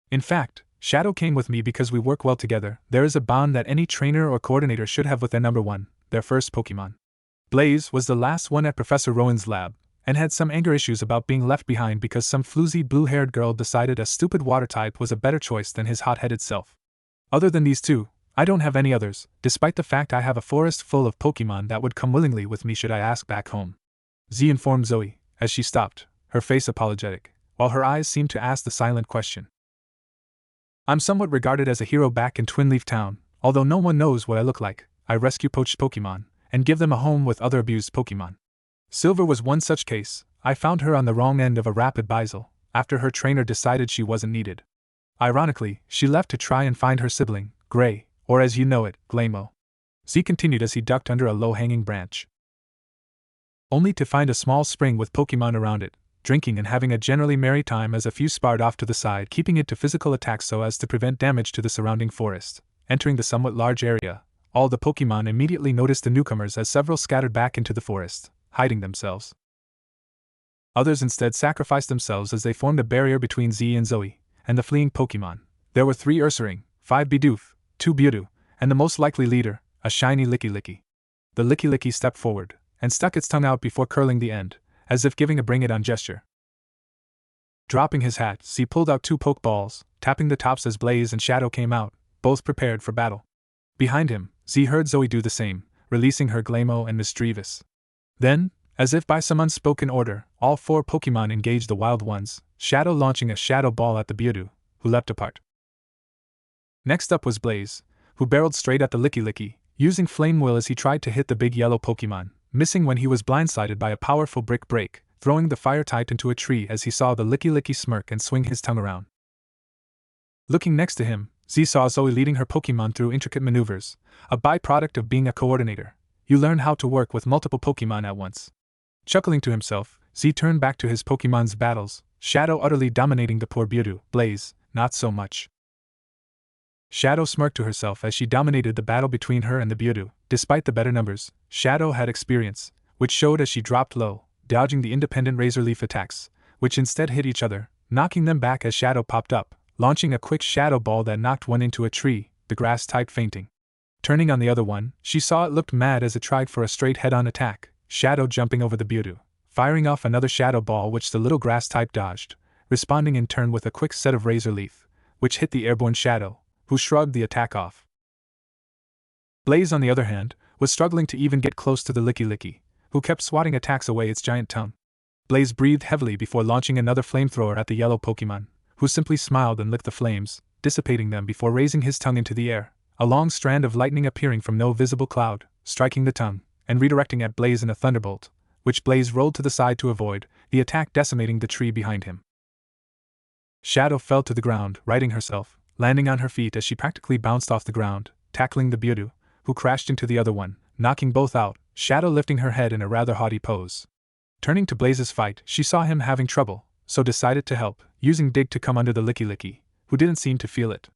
In fact, Shadow came with me because we work well together. There is a bond that any trainer or coordinator should have with their number one, their first Pokemon. Blaze was the last one at Professor Rowan's lab, and had some anger issues about being left behind because some floozy blue-haired girl decided a stupid water type was a better choice than his hot-headed self. Other than these two, I don't have any others, despite the fact I have a forest full of Pokemon that would come willingly with me should I ask back home," Z informed Zoe, as she stopped, her face apologetic, while her eyes seemed to ask the silent question. "I'm somewhat regarded as a hero back in Twin Leaf Town, although no one knows what I look like. I rescue poached Pokemon, and give them a home with other abused Pokemon. Silver was one such case. I found her on the wrong end of a rapid Bisel, after her trainer decided she wasn't needed. Ironically, she left to try and find her sibling, Gray, or as you know it, Glamo," Z continued as he ducked under a low-hanging branch. "Only to find a small spring with Pokemon around it, drinking and having a generally merry time as a few sparred off to the side, keeping it to physical attack so as to prevent damage to the surrounding forest. Entering the somewhat large area, all the Pokemon immediately noticed the newcomers as several scattered back into the forest, hiding themselves. Others instead sacrificed themselves as they formed a barrier between Z and Zoe, and the fleeing Pokemon. There were 3 Ursaring, 5 Bidoof, 2 Mewtwo, and the most likely leader, a shiny Licky-Licky. The Licky-Licky stepped forward, and stuck its tongue out before curling the end, as if giving a bring-it-on gesture. Dropping his hat, Z pulled out 2 Pokeballs, tapping the tops as Blaze and Shadow came out, both prepared for battle. Behind him, Z heard Zoe do the same, releasing her Glamo and Misdreavus. Then, as if by some unspoken order, all 4 Pokemon engaged the wild ones, Shadow launching a Shadow Ball at the Mewtwo, who leapt apart. Next up was Blaze, who barreled straight at the Licky-Licky, using Flame Wheel as he tried to hit the big yellow Pokemon, missing when he was blindsided by a powerful Brick Break, throwing the fire type into a tree as he saw the Licky-Licky smirk and swing his tongue around. Looking next to him, Z saw Zoe leading her Pokemon through intricate maneuvers, a byproduct of being a coordinator. You learn how to work with multiple Pokemon at once. Chuckling to himself, Z turned back to his Pokemon's battles, Shadow utterly dominating the poor Mewtwo, Blaze, not so much. Shadow smirked to herself as she dominated the battle between her and the Mewtwo. Despite the better numbers, Shadow had experience, which showed as she dropped low, dodging the independent Razor Leaf attacks, which instead hit each other, knocking them back as Shadow popped up, launching a quick Shadow Ball that knocked one into a tree, the grass type fainting. Turning on the other one, she saw it looked mad as it tried for a straight head-on attack, Shadow jumping over the Mewtwo, firing off another Shadow Ball which the little grass type dodged, responding in turn with a quick set of Razor Leaf, which hit the airborne Shadow, who shrugged the attack off. Blaze, on the other hand, was struggling to even get close to the Licky-Licky, who kept swatting attacks away its giant tongue. Blaze breathed heavily before launching another flamethrower at the yellow Pokemon, who simply smiled and licked the flames, dissipating them before raising his tongue into the air, a long strand of lightning appearing from no visible cloud, striking the tongue, and redirecting at Blaze in a thunderbolt, which Blaze rolled to the side to avoid, the attack decimating the tree behind him. Shadow fell to the ground, righting herself, landing on her feet as she practically bounced off the ground, tackling the Beauty, who crashed into the other one, knocking both out, Shadow lifting her head in a rather haughty pose. Turning to Blaze's fight, she saw him having trouble, so decided to help, using Dig to come under the Licky, who didn't seem to feel it.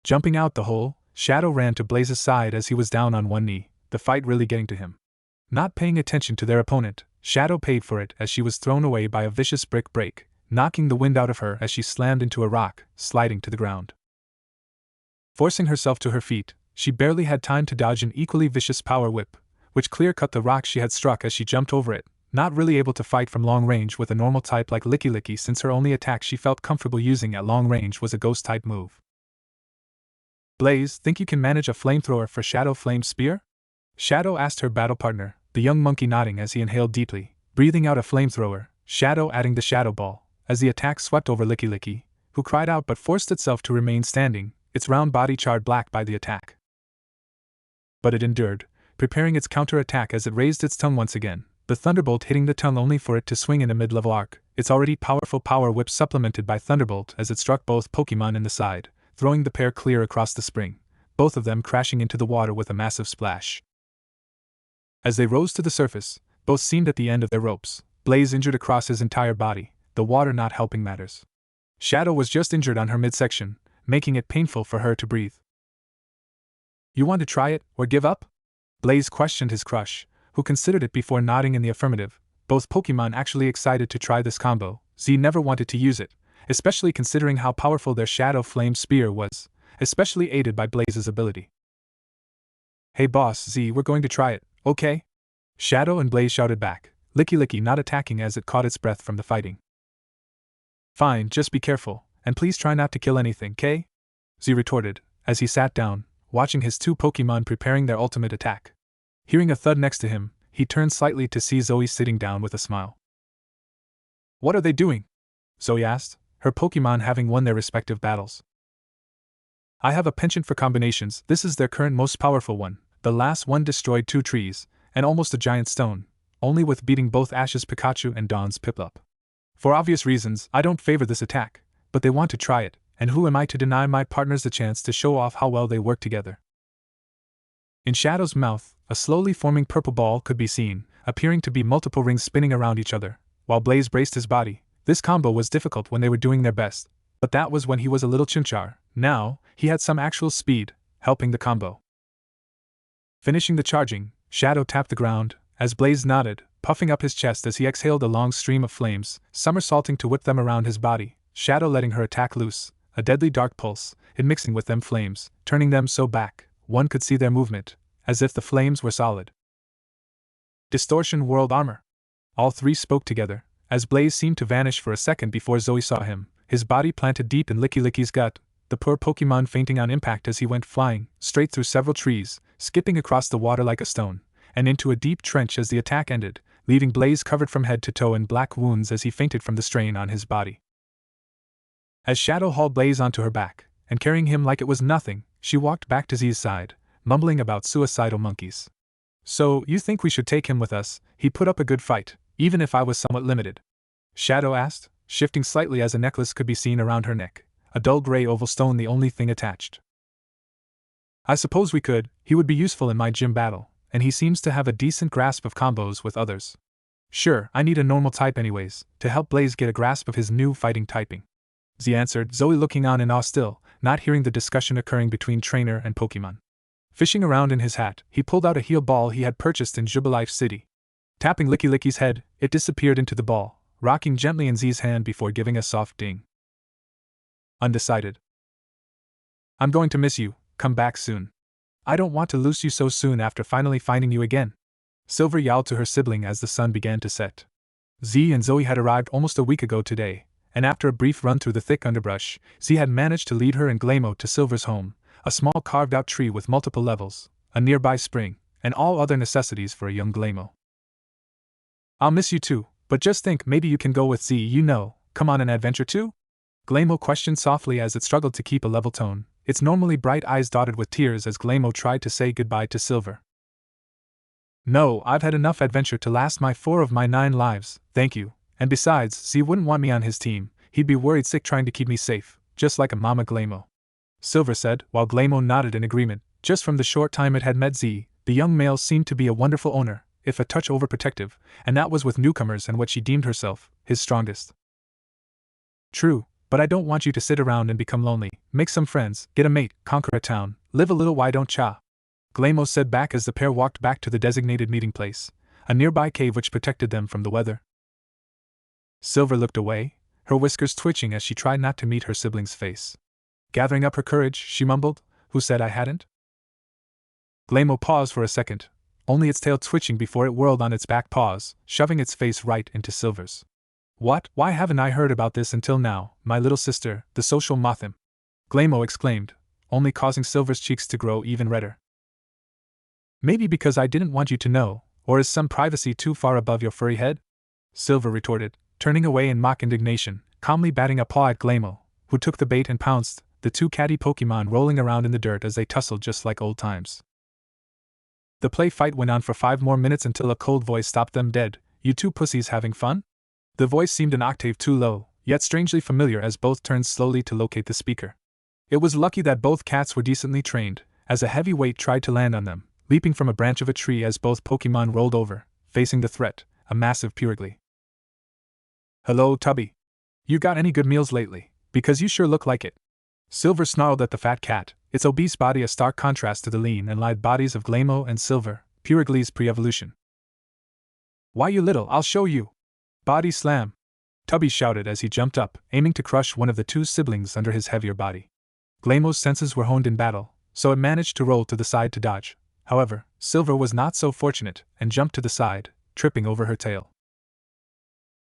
Jumping out the hole, Shadow ran to Blaze's side as he was down on one knee, the fight really getting to him. Not paying attention to their opponent, Shadow paid for it as she was thrown away by a vicious brick break, knocking the wind out of her as she slammed into a rock, sliding to the ground. Forcing herself to her feet, she barely had time to dodge an equally vicious power whip, which clear-cut the rock she had struck as she jumped over it, not really able to fight from long range with a normal type like Licky since her only attack she felt comfortable using at long range was a ghost-type move. Blaze, think you can manage a flamethrower for Shadow Flame Spear? Shadow asked her battle partner, the young monkey nodding as he inhaled deeply, breathing out a flamethrower, Shadow adding the Shadow Ball, as the attack swept over Licky, who cried out but forced itself to remain standing, its round body charred black by the attack. But it endured, preparing its counter-attack as it raised its tongue once again, the thunderbolt hitting the tongue only for it to swing in a mid-level arc, its already powerful power whip supplemented by thunderbolt as it struck both Pokemon in the side, throwing the pair clear across the spring, both of them crashing into the water with a massive splash. As they rose to the surface, both seemed at the end of their ropes, Blaze injured across his entire body, the water not helping matters. Shadow was just injured on her midsection, making it painful for her to breathe. You want to try it, or give up? Blaze questioned his crush, who considered it before nodding in the affirmative, both Pokemon actually excited to try this combo. Z never wanted to use it, especially considering how powerful their Shadow Flame Spear was, especially aided by Blaze's ability. Hey boss Z, we're going to try it, okay? Shadow and Blaze shouted back, Licky not attacking as it caught its breath from the fighting. Fine, just be careful, and please try not to kill anything, K? Z retorted, as he sat down, watching his two Pokemon preparing their ultimate attack. Hearing a thud next to him, he turned slightly to see Zoe sitting down with a smile. What are they doing? Zoe asked, her Pokemon having won their respective battles. I have a penchant for combinations. This is their current most powerful one. The last one destroyed 2 trees, and almost a giant stone, only with beating both Ash's Pikachu and Dawn's Piplup. For obvious reasons, I don't favor this attack, but they want to try it, and who am I to deny my partners the chance to show off how well they work together? In Shadow's mouth, a slowly forming purple ball could be seen, appearing to be multiple rings spinning around each other, while Blaze braced his body. This combo was difficult when they were doing their best, but that was when he was a little chimchar. Now, he had some actual speed, helping the combo. Finishing the charging, Shadow tapped the ground, as Blaze nodded, puffing up his chest as he exhaled a long stream of flames, somersaulting to whip them around his body, Shadow letting her attack loose, a deadly dark pulse, in mixing with them flames, turning them so back, one could see their movement, as if the flames were solid. Distortion World Armor. All three spoke together, as Blaze seemed to vanish for a second before Zoe saw him, his body planted deep in Licky's gut, the poor Pokemon fainting on impact as he went flying, straight through several trees, skipping across the water like a stone, and into a deep trench as the attack ended, leaving Blaze covered from head to toe in black wounds as he fainted from the strain on his body. As Shadow hauled Blaze onto her back, and carrying him like it was nothing, she walked back to Z's side, mumbling about suicidal monkeys. So, you think we should take him with us? He put up a good fight, even if I was somewhat limited. Shadow asked, shifting slightly as a necklace could be seen around her neck, a dull gray oval stone the only thing attached. I suppose we could. He would be useful in my gym battle, and he seems to have a decent grasp of combos with others. Sure, I need a normal type anyways, to help Blaze get a grasp of his new fighting typing. Z answered, Zoe looking on in awe still, not hearing the discussion occurring between trainer and Pokemon. Fishing around in his hat, he pulled out a heal ball he had purchased in Jubilife City. Tapping Licky's head, it disappeared into the ball, rocking gently in Z's hand before giving a soft ding. Undecided. I'm going to miss you, come back soon. I don't want to lose you so soon after finally finding you again. Silver yowled to her sibling as the sun began to set. Z and Zoe had arrived almost a week ago today, and after a brief run through the thick underbrush, Z had managed to lead her and Glamour to Silver's home, a small carved-out tree with multiple levels, a nearby spring, and all other necessities for a young Glamour. I'll miss you too, but just think maybe you can go with Z, come on an adventure too? Glamo questioned softly as it struggled to keep a level tone, its normally bright eyes dotted with tears as Glamo tried to say goodbye to Silver. No, I've had enough adventure to last my 4 of my 9 lives, thank you, and besides, Z wouldn't want me on his team, he'd be worried sick trying to keep me safe, just like a mama Glamo. Silver said, while Glamo nodded in agreement. Just from the short time it had met Z, the young male seemed to be a wonderful owner, if a touch overprotective, and that was with newcomers and what she deemed herself his strongest. True, but I don't want you to sit around and become lonely. Make some friends, get a mate, conquer a town, live a little, why don't cha? Glamo said back as the pair walked back to the designated meeting place, a nearby cave which protected them from the weather. Silver looked away, her whiskers twitching as she tried not to meet her sibling's face. Gathering up her courage, she mumbled, "Who said I hadn't?" Glamo paused for a second, only its tail twitching before it whirled on its back paws, shoving its face right into Silver's. What? Why haven't I heard about this until now, my little sister, the social mothim? Glamo exclaimed, only causing Silver's cheeks to grow even redder. Maybe because I didn't want you to know, or is some privacy too far above your furry head? Silver retorted, turning away in mock indignation, calmly batting a paw at Glamo, who took the bait and pounced, the 2 catty Pokemon rolling around in the dirt as they tussled just like old times. The play fight went on for 5 more minutes until a cold voice stopped them dead. You 2 pussies having fun? The voice seemed an octave too low, yet strangely familiar as both turned slowly to locate the speaker. It was lucky that both cats were decently trained, as a heavy weight tried to land on them, leaping from a branch of a tree as both Pokemon rolled over, facing the threat, a massive Purigly. Hello, Tubby. You got any good meals lately? Because you sure look like it. Silver snarled at the fat cat, its obese body a stark contrast to the lean and lithe bodies of Glamo and Silver, Purigly's pre-evolution. Why you little, I'll show you! Body slam! Tubby shouted as he jumped up, aiming to crush one of the 2 siblings under his heavier body. Glamo's senses were honed in battle, so it managed to roll to the side to dodge. However, Silver was not so fortunate, and jumped to the side, tripping over her tail.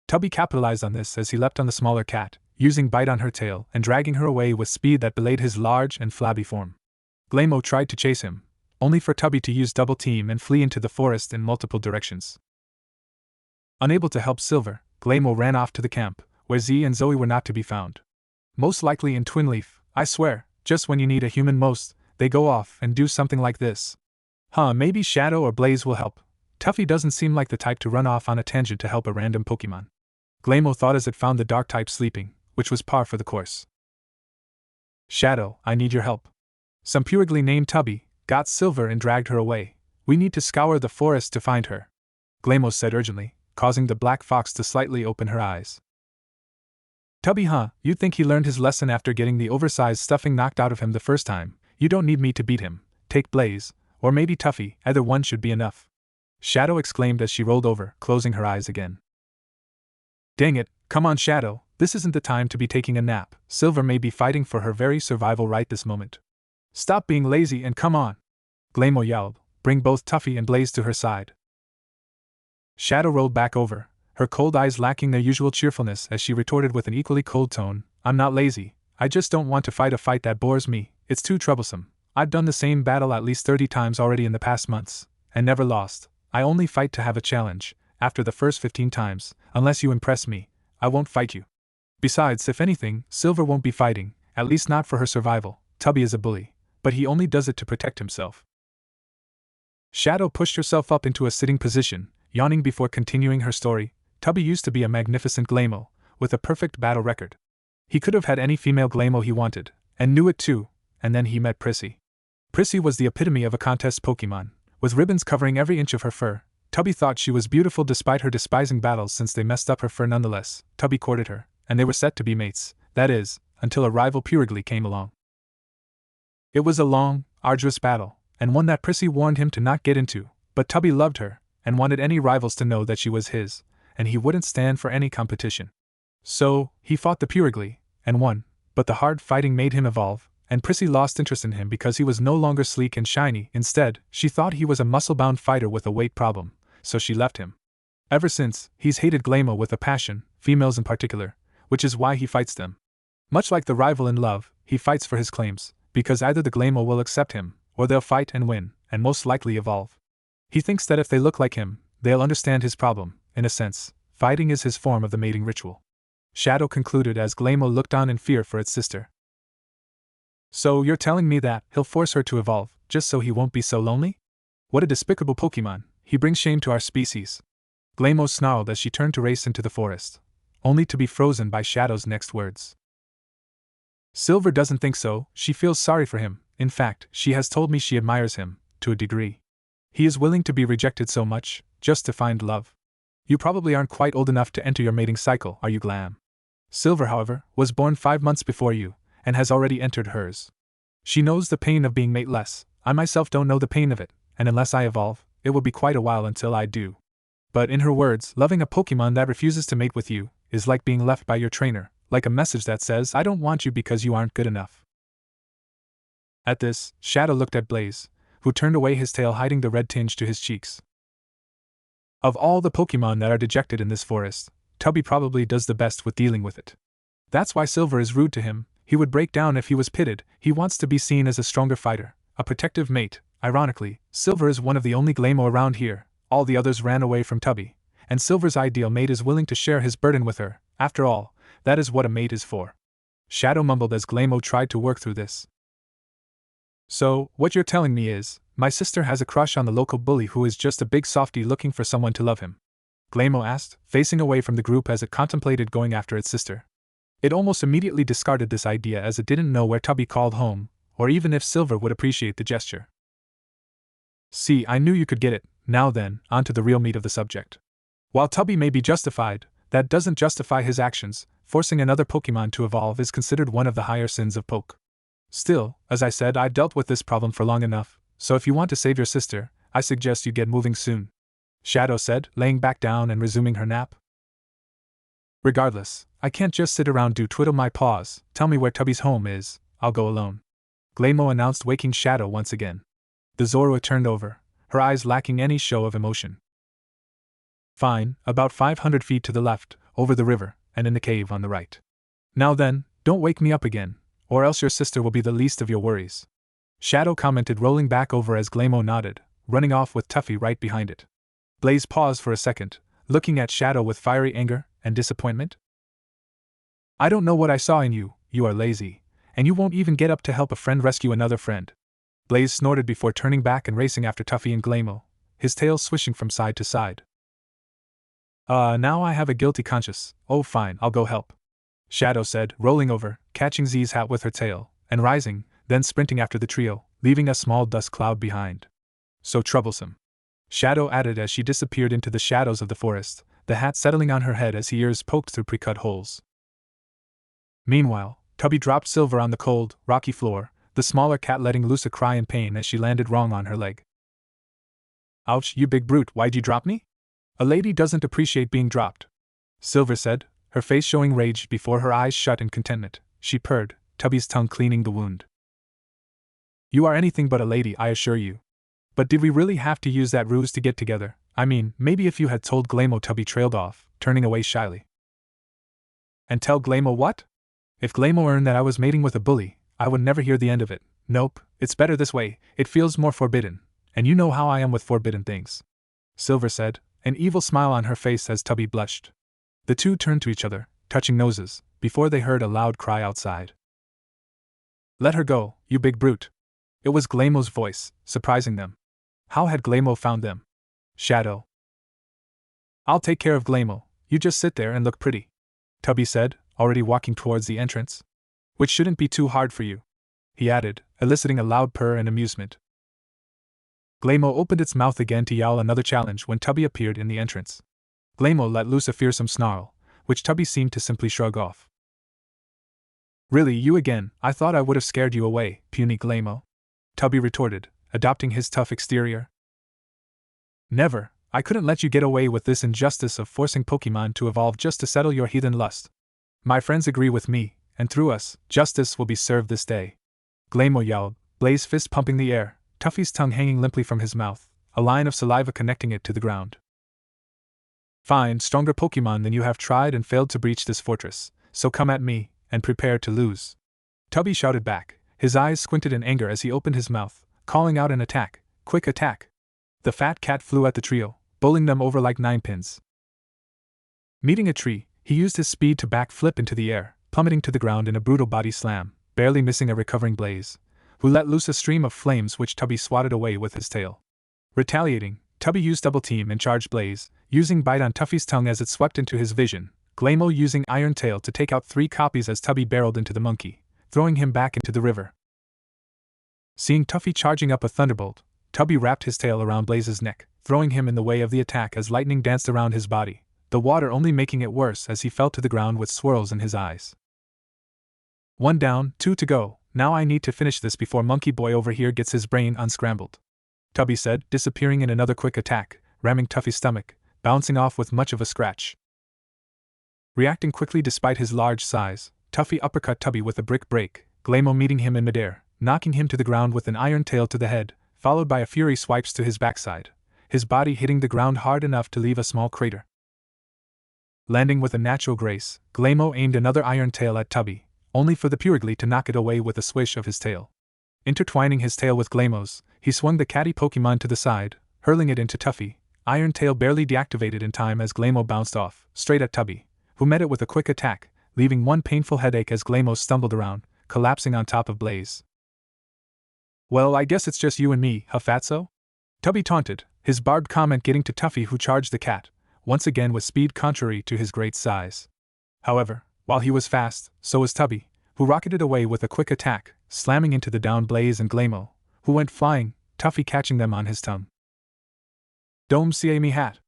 Tubby capitalized on this as he leapt on the smaller cat, using bite on her tail and dragging her away with speed that belied his large and flabby form. Glamo tried to chase him, only for Tubby to use double team and flee into the forest in multiple directions. Unable to help Silver, Glamo ran off to the camp, where Z and Zoe were not to be found. Most likely in Twin Leaf, I swear, just when you need a human most, they go off and do something like this. Maybe Shadow or Blaze will help. Tuffy doesn't seem like the type to run off on a tangent to help a random Pokemon. Glamo thought as it found the dark type sleeping, which was par for the course. Shadow, I need your help. Some Purigly named Tubby got Silver and dragged her away. We need to scour the forest to find her, Glamo said urgently, causing the black fox to slightly open her eyes. Tubby, you think he learned his lesson after getting the oversized stuffing knocked out of him the first time? You don't need me to beat him. Take Blaze, or maybe Tuffy, either one should be enough. Shadow exclaimed as she rolled over, closing her eyes again. Dang it, come on Shadow, this isn't the time to be taking a nap. Silver may be fighting for her very survival right this moment. Stop being lazy and come on! Glamo yelled, bring both Tuffy and Blaze to her side. Shadow rolled back over, her cold eyes lacking their usual cheerfulness as she retorted with an equally cold tone, I'm not lazy, I just don't want to fight a fight that bores me, it's too troublesome. I've done the same battle at least 30 times already in the past months, and never lost. I only fight to have a challenge. After the first 15 times, unless you impress me, I won't fight you. Besides, if anything, Silver won't be fighting, at least not for her survival. Tubby is a bully, but he only does it to protect himself. Shadow pushed herself up into a sitting position, yawning before continuing her story. Tubby used to be a magnificent Glamo, with a perfect battle record. He could have had any female Glamo he wanted, and knew it too, and then he met Prissy. Prissy was the epitome of a contest Pokemon, with ribbons covering every inch of her fur. Tubby thought she was beautiful despite her despising battles since they messed up her fur nonetheless. Tubby courted her, and they were set to be mates, that is, until a rival Purigly came along. It was a long, arduous battle, and one that Prissy warned him to not get into, but Tubby loved her, and wanted any rivals to know that she was his, and he wouldn't stand for any competition. So, he fought the Purigly, and won, but the hard fighting made him evolve, and Prissy lost interest in him because he was no longer sleek and shiny. Instead, she thought he was a muscle-bound fighter with a weight problem, so she left him. Ever since, he's hated Glamo with a passion, females in particular, which is why he fights them. Much like the rival in love, he fights for his claims, because either the Glamo will accept him, or they'll fight and win, and most likely evolve. He thinks that if they look like him, they'll understand his problem. In a sense, fighting is his form of the mating ritual. Shadow concluded as Gleimo looked on in fear for its sister. So you're telling me that he'll force her to evolve, just so he won't be so lonely? What a despicable Pokemon, he brings shame to our species. Gleimo snarled as she turned to race into the forest, only to be frozen by Shadow's next words. Silver doesn't think so, she feels sorry for him. In fact, she has told me she admires him, to a degree. He is willing to be rejected so much, just to find love. You probably aren't quite old enough to enter your mating cycle, are you, Glam? Silver, however, was born 5 months before you, and has already entered hers. She knows the pain of being mateless. I myself don't know the pain of it, and unless I evolve, it will be quite a while until I do. But in her words, loving a Pokemon that refuses to mate with you is like being left by your trainer, like a message that says, I don't want you because you aren't good enough. At this, Shadow looked at Blaze, who turned away, his tail hiding the red tinge to his cheeks. Of all the Pokemon that are dejected in this forest, Tubby probably does the best with dealing with it. That's why Silver is rude to him. He would break down if he was pitted. He wants to be seen as a stronger fighter, a protective mate. Ironically, Silver is one of the only Gleimo around here. All the others ran away from Tubby, and Silver's ideal mate is willing to share his burden with her. After all, that is what a mate is for. Shadow mumbled as Gleimo tried to work through this. So, what you're telling me is, my sister has a crush on the local bully who is just a big softy looking for someone to love him? Gleimo asked, facing away from the group as it contemplated going after its sister. It almost immediately discarded this idea as it didn't know where Tubby called home, or even if Silver would appreciate the gesture. See, I knew you could get it. Now then, on to the real meat of the subject. While Tubby may be justified, that doesn't justify his actions. Forcing another Pokemon to evolve is considered one of the higher sins of Poke. Still, as I said, I've dealt with this problem for long enough, so if you want to save your sister, I suggest you get moving soon, Shadow said, laying back down and resuming her nap. Regardless, I can't just sit around. Do twiddle my paws. Tell me where Tubby's home is. I'll go alone, Gleimo announced, waking Shadow once again. The Zorua turned over, her eyes lacking any show of emotion. Fine, about 500 feet to the left, over the river, and in the cave on the right. Now then, don't wake me up again, or else your sister will be the least of your worries, Shadow commented, rolling back over as Gleimo nodded, running off with Tuffy right behind it. Blaze paused for a second, looking at Shadow with fiery anger and disappointment. I don't know what I saw in you. You are lazy, and you won't even get up to help a friend rescue another friend. Blaze snorted before turning back and racing after Tuffy and Gleimo, his tail swishing from side to side. Now I have a guilty conscience. Oh fine, I'll go help, Shadow said, rolling over, catching Z's hat with her tail, and rising, then sprinting after the trio, leaving a small dust cloud behind. So troublesome, Shadow added as she disappeared into the shadows of the forest, the hat settling on her head as her ears poked through pre-cut holes. Meanwhile, Tubby dropped Silver on the cold, rocky floor, the smaller cat letting loose a cry in pain as she landed wrong on her leg. Ouch, you big brute, why'd you drop me? A lady doesn't appreciate being dropped, Silver said, her face showing rage before her eyes shut in contentment. She purred, Tubby's tongue cleaning the wound. You are anything but a lady, I assure you. But did we really have to use that ruse to get together? I mean, maybe if you had told Gleimo. Tubby trailed off, turning away shyly. And tell Gleimo what? If Gleimo learned that I was mating with a bully, I would never hear the end of it. Nope, it's better this way, it feels more forbidden, and you know how I am with forbidden things, Silver said, an evil smile on her face as Tubby blushed. The two turned to each other, touching noses, before they heard a loud cry outside. Let her go, you big brute. It was Gleimo's voice, surprising them. How had Gleimo found them? Shadow. I'll take care of Gleimo, you just sit there and look pretty, Tubby said, already walking towards the entrance. Which shouldn't be too hard for you, he added, eliciting a loud purr in amusement. Gleimo opened its mouth again to yowl another challenge when Tubby appeared in the entrance. Gleimo let loose a fearsome snarl, which Tubby seemed to simply shrug off. Really, you again? I thought I would have scared you away, puny Gleimo, Tubby retorted, adopting his tough exterior. Never, I couldn't let you get away with this injustice of forcing Pokemon to evolve just to settle your heathen lust. My friends agree with me, and through us, justice will be served this day, Gleimo yelled, Blaze fist pumping the air, Tuffy's tongue hanging limply from his mouth, a line of saliva connecting it to the ground. Fine, stronger Pokemon than you have tried and failed to breach this fortress, so come at me, and prepare to lose, Tubby shouted back, his eyes squinted in anger as he opened his mouth, calling out an attack, quick attack. The fat cat flew at the trio, bowling them over like ninepins. Meeting a tree, He used his speed to backflip into the air, plummeting to the ground in a brutal body slam, barely missing a recovering Blaze, who let loose a stream of flames which Tubby swatted away with his tail. Retaliating, Tubby used Double Team and charged Blaze, using Bite on Tuffy's tongue as it swept into his vision, Glaymo using Iron Tail to take out 3 copies as Tubby barreled into the monkey, throwing him back into the river. Seeing Tuffy charging up a thunderbolt, Tubby wrapped his tail around Blaze's neck, throwing him in the way of the attack as lightning danced around his body, the water only making it worse as he fell to the ground with swirls in his eyes. 1 down, 2 to go, now I need to finish this before Monkey Boy over here gets his brain unscrambled, Tubby said, disappearing in another quick attack, ramming Tuffy's stomach, bouncing off with much of a scratch. Reacting quickly despite his large size, Tuffy uppercut Tubby with a brick break, Glaymo meeting him in midair, knocking him to the ground with an iron tail to the head, followed by a fury swipes to his backside, his body hitting the ground hard enough to leave a small crater. Landing with a natural grace, Glaymo aimed another iron tail at Tubby, only for the Purigly to knock it away with a swish of his tail. Intertwining his tail with Glaymo's, he swung the catty Pokemon to the side, hurling it into Tuffy, Iron Tail barely deactivated in time as Glaymo bounced off, straight at Tubby, who met it with a quick attack, leaving one painful headache as Glaymo stumbled around, collapsing on top of Blaze. Well, I guess it's just you and me, huh, Fatso? Tubby taunted, his barbed comment getting to Tuffy, who charged the cat, once again with speed contrary to his great size. However, while he was fast, so was Tubby, who rocketed away with a quick attack, slamming into the downed Blaze and Glaymo, who went flying, Tuffy catching them on his tongue. Dome ca me hat!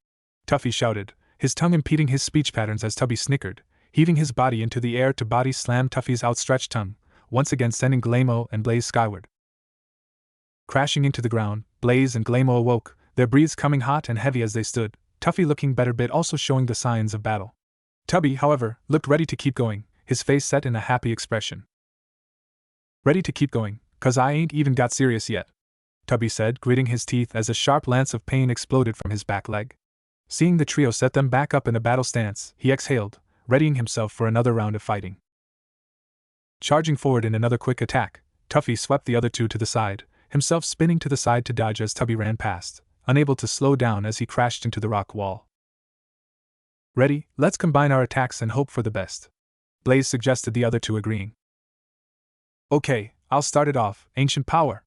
Tuffy shouted, his tongue impeding his speech patterns as Tubby snickered, heaving his body into the air to body slam Tuffy's outstretched tongue, once again sending Glaymo and Blaze skyward. Crashing into the ground, Blaze and Glaymo awoke, their breaths coming hot and heavy as they stood, Tuffy looking better bit also showing the signs of battle. Tubby, however, looked ready to keep going, his face set in a happy expression. Ready to keep going, 'cause I ain't even got serious yet, Tubby said, gritting his teeth as a sharp lance of pain exploded from his back leg. Seeing the trio set them back up in a battle stance, he exhaled, readying himself for another round of fighting. Charging forward in another quick attack, Tuffy swept the other two to the side, himself spinning to the side to dodge as Tubby ran past, unable to slow down as he crashed into the rock wall. Ready, let's combine our attacks and hope for the best, Blaze suggested, the other two agreeing. Okay, I'll start it off, Ancient Power,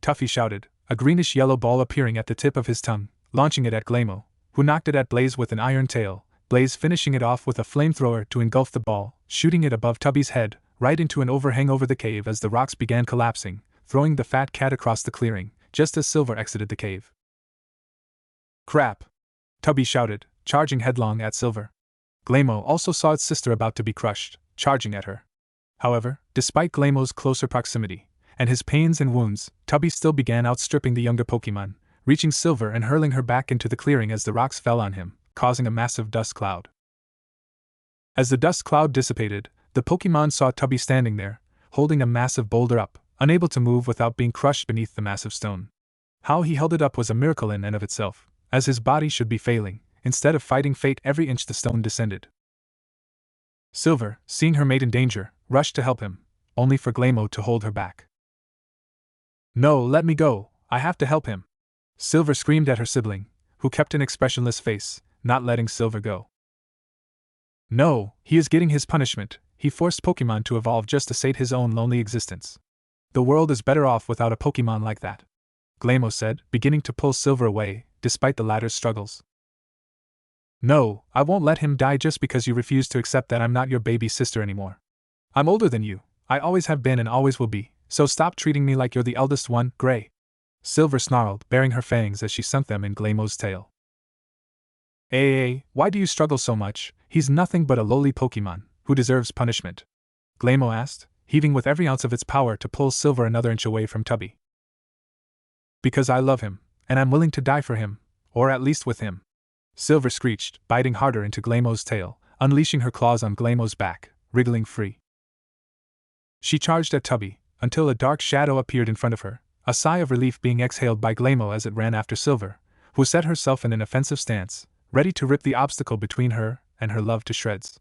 Tuffy shouted, a greenish-yellow ball appearing at the tip of his tongue, launching it at Glaymo, who knocked it at Blaze with an iron tail, Blaze finishing it off with a flamethrower to engulf the ball, shooting it above Tubby's head, right into an overhang over the cave as the rocks began collapsing, throwing the fat cat across the clearing, just as Silver exited the cave. Crap! Tubby shouted, charging headlong at Silver. Glaymo also saw its sister about to be crushed, charging at her. However, despite Glaymo's closer proximity, and his pains and wounds, Tubby still began outstripping the younger Pokemon, reaching Silver and hurling her back into the clearing as the rocks fell on him, causing a massive dust cloud. As the dust cloud dissipated, the Pokemon saw Tubby standing there, holding a massive boulder up, unable to move without being crushed beneath the massive stone. How he held it up was a miracle in and of itself, as his body should be failing, instead of fighting fate every inch the stone descended. Silver, seeing her mate in danger, rushed to help him, only for Glaymo to hold her back. No, let me go, I have to help him, Silver screamed at her sibling, who kept an expressionless face, not letting Silver go. No, he is getting his punishment, he forced Pokemon to evolve just to sate his own lonely existence. The world is better off without a Pokemon like that, Glaymo said, beginning to pull Silver away, despite the latter's struggles. No, I won't let him die just because you refuse to accept that I'm not your baby sister anymore. I'm older than you, I always have been and always will be, so stop treating me like you're the eldest one, Gray. Silver snarled, baring her fangs as she sunk them in Glaymo's tail. Why do you struggle so much? He's nothing but a lowly Pokemon, who deserves punishment, Glaymo asked, heaving with every ounce of its power to pull Silver another inch away from Tubby. Because I love him, and I'm willing to die for him, or at least with him, Silver screeched, biting harder into Glaymo's tail, unleashing her claws on Glaymo's back, wriggling free. She charged at Tubby, until a dark shadow appeared in front of her, a sigh of relief being exhaled by Glaymo as it ran after Silver, who set herself in an offensive stance, ready to rip the obstacle between her and her love to shreds.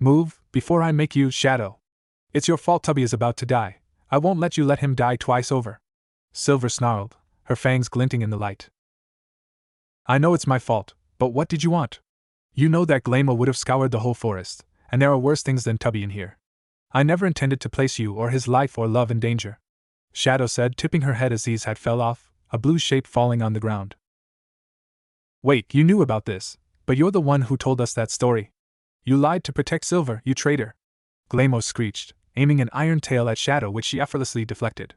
Move, before I make you, Shadow. It's your fault Tubby is about to die, I won't let you let him die twice over, Silver snarled, her fangs glinting in the light. I know it's my fault, but what did you want? You know that Glamour would have scoured the whole forest, and there are worse things than Tubby in here. I never intended to place you or his life or love in danger, Shadow said, tipping her head as Z's hat fell off, a blue shape falling on the ground. Wait, you knew about this, but you're the one who told us that story. You lied to protect Silver, you traitor, Glamour screeched, aiming an iron tail at Shadow which she effortlessly deflected.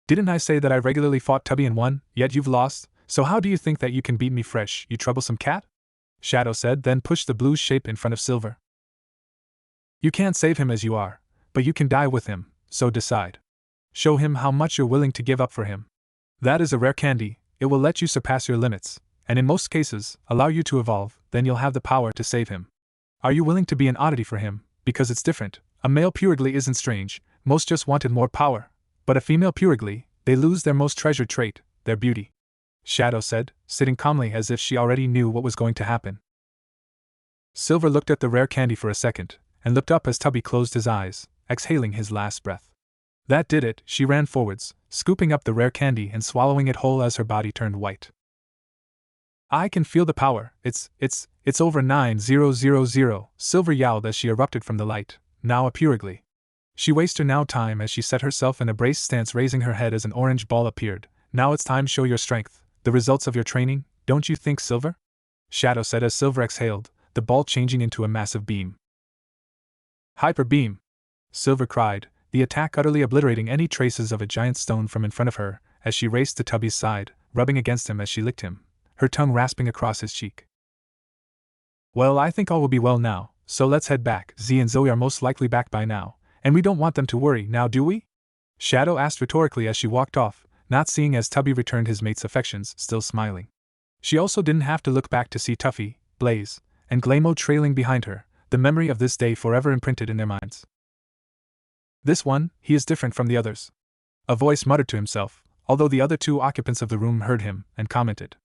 Didn't I say that I regularly fought Tubby and won, yet you've lost, so how do you think that you can beat me fresh, you troublesome cat? Shadow said, then pushed the blue shape in front of Silver. You can't save him as you are, but you can die with him, so decide. Show him how much you're willing to give up for him. That is a rare candy, it will let you surpass your limits, and in most cases, allow you to evolve, then you'll have the power to save him. Are you willing to be an oddity for him, because it's different? A male Purigly isn't strange, most just wanted more power, but a female Purigly, they lose their most treasured trait, their beauty. Shadow said, sitting calmly as if she already knew what was going to happen. Silver looked at the rare candy for a second, and looked up as Tubby closed his eyes, exhaling his last breath. That did it, she ran forwards, scooping up the rare candy and swallowing it whole as her body turned white. I can feel the power, it's over 9000, Silver yowled as she erupted from the light, now a Purigly. She wasted no time as she set herself in a braced stance, raising her head as an orange ball appeared. Now it's time to show your strength, the results of your training, don't you think, Silver? Shadow said as Silver exhaled, the ball changing into a massive beam. Hyper beam! Silver cried, the attack utterly obliterating any traces of a giant stone from in front of her, as she raced to Tubby's side, rubbing against him as she licked him, her tongue rasping across his cheek. Well, I think all will be well now, so let's head back. Z and Zoe are most likely back by now, and we don't want them to worry, now do we? Shadow asked rhetorically as she walked off, not seeing as Tubby returned his mate's affections, still smiling. She also didn't have to look back to see Tuffy, Blaze, and Glamo trailing behind her, the memory of this day forever imprinted in their minds. This one, he is different from the others. A voice muttered to himself, although the other two occupants of the room heard him, and commented.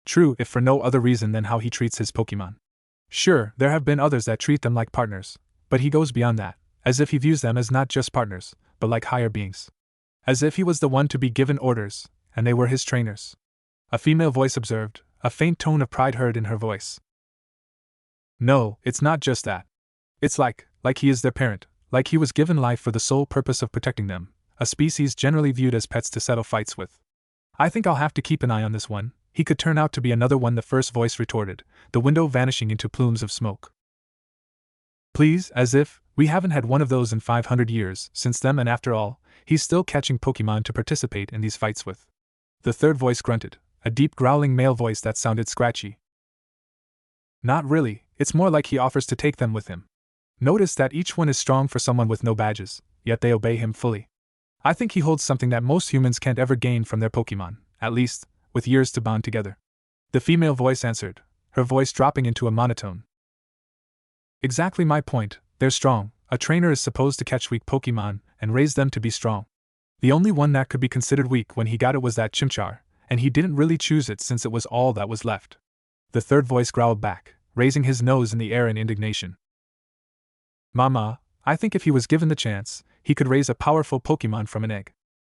True, if for no other reason than how he treats his Pokemon. Sure, there have been others that treat them like partners, but he goes beyond that, as if he views them as not just partners, but like higher beings. As if he was the one to be given orders, and they were his trainers. A female voice observed, a faint tone of pride heard in her voice. No, it's not just that. It's like he is their parent, like he was given life for the sole purpose of protecting them, a species generally viewed as pets to settle fights with. I think I'll have to keep an eye on this one, he could turn out to be another one, the first voice retorted, the window vanishing into plumes of smoke. Please, as if, we haven't had one of those in 500 years, since then, and after all, he's still catching Pokemon to participate in these fights with. The third voice grunted, a deep growling male voice that sounded scratchy. Not really, it's more like he offers to take them with him. Notice that each one is strong for someone with no badges, yet they obey him fully. I think he holds something that most humans can't ever gain from their Pokemon, at least, with years to bond together. The female voice answered, her voice dropping into a monotone. Exactly my point, they're strong. A trainer is supposed to catch weak Pokemon and raise them to be strong. The only one that could be considered weak when he got it was that Chimchar, and he didn't really choose it since it was all that was left. The third voice growled back, raising his nose in the air in indignation. Mama, I think if he was given the chance, he could raise a powerful Pokemon from an egg.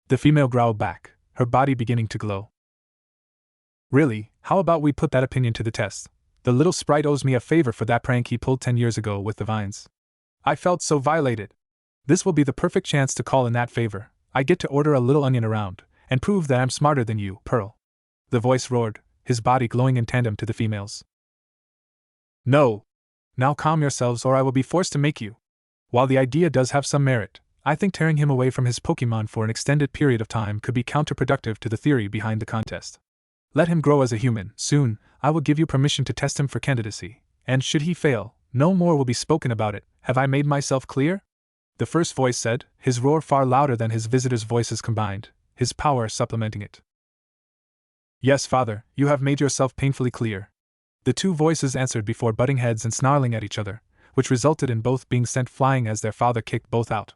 The female growled back, her body beginning to glow. Really, how about we put that opinion to the test? The little sprite owes me a favor for that prank he pulled 10 years ago with the vines. I felt so violated. This will be the perfect chance to call in that favor. I get to order a little onion around, and prove that I'm smarter than you, Pearl. The voice roared, his body glowing in tandem to the female's. No. Now calm yourselves or I will be forced to make you. While the idea does have some merit, I think tearing him away from his Pokemon for an extended period of time could be counterproductive to the theory behind the contest. Let him grow as a human. Soon, I will give you permission to test him for candidacy, and should he fail, no more will be spoken about it. Have I made myself clear? The first voice said, his roar far louder than his visitors' voices combined, his power supplementing it. Yes, father, you have made yourself painfully clear. The two voices answered before butting heads and snarling at each other, which resulted in both being sent flying as their father kicked both out.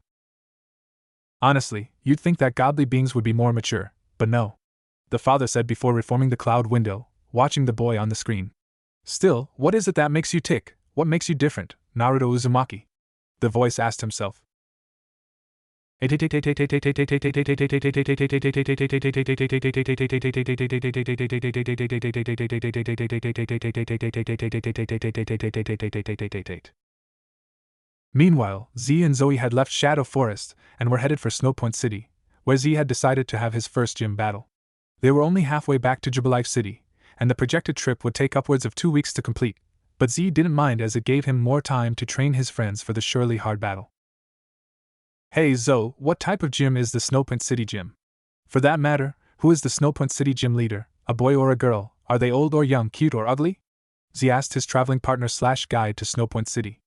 Honestly, you'd think that godly beings would be more mature, but no. The father said before reforming the cloud window, watching the boy on the screen. Still, what is it that makes you tick? What makes you different, Naruto Uzumaki? The voice asked himself. Meanwhile, Z and Zoe had left Shadow Forest and were headed for Snowpoint City, where Z had decided to have his first gym battle. They were only halfway back to Jubilife City, and the projected trip would take upwards of 2 weeks to complete, but Z didn't mind as it gave him more time to train his friends for the surely hard battle. Hey Zoe, what type of gym is the Snowpoint City gym? For that matter, who is the Snowpoint City gym leader, a boy or a girl, are they old or young, cute or ugly? Z asked his traveling partner/guide to Snowpoint City.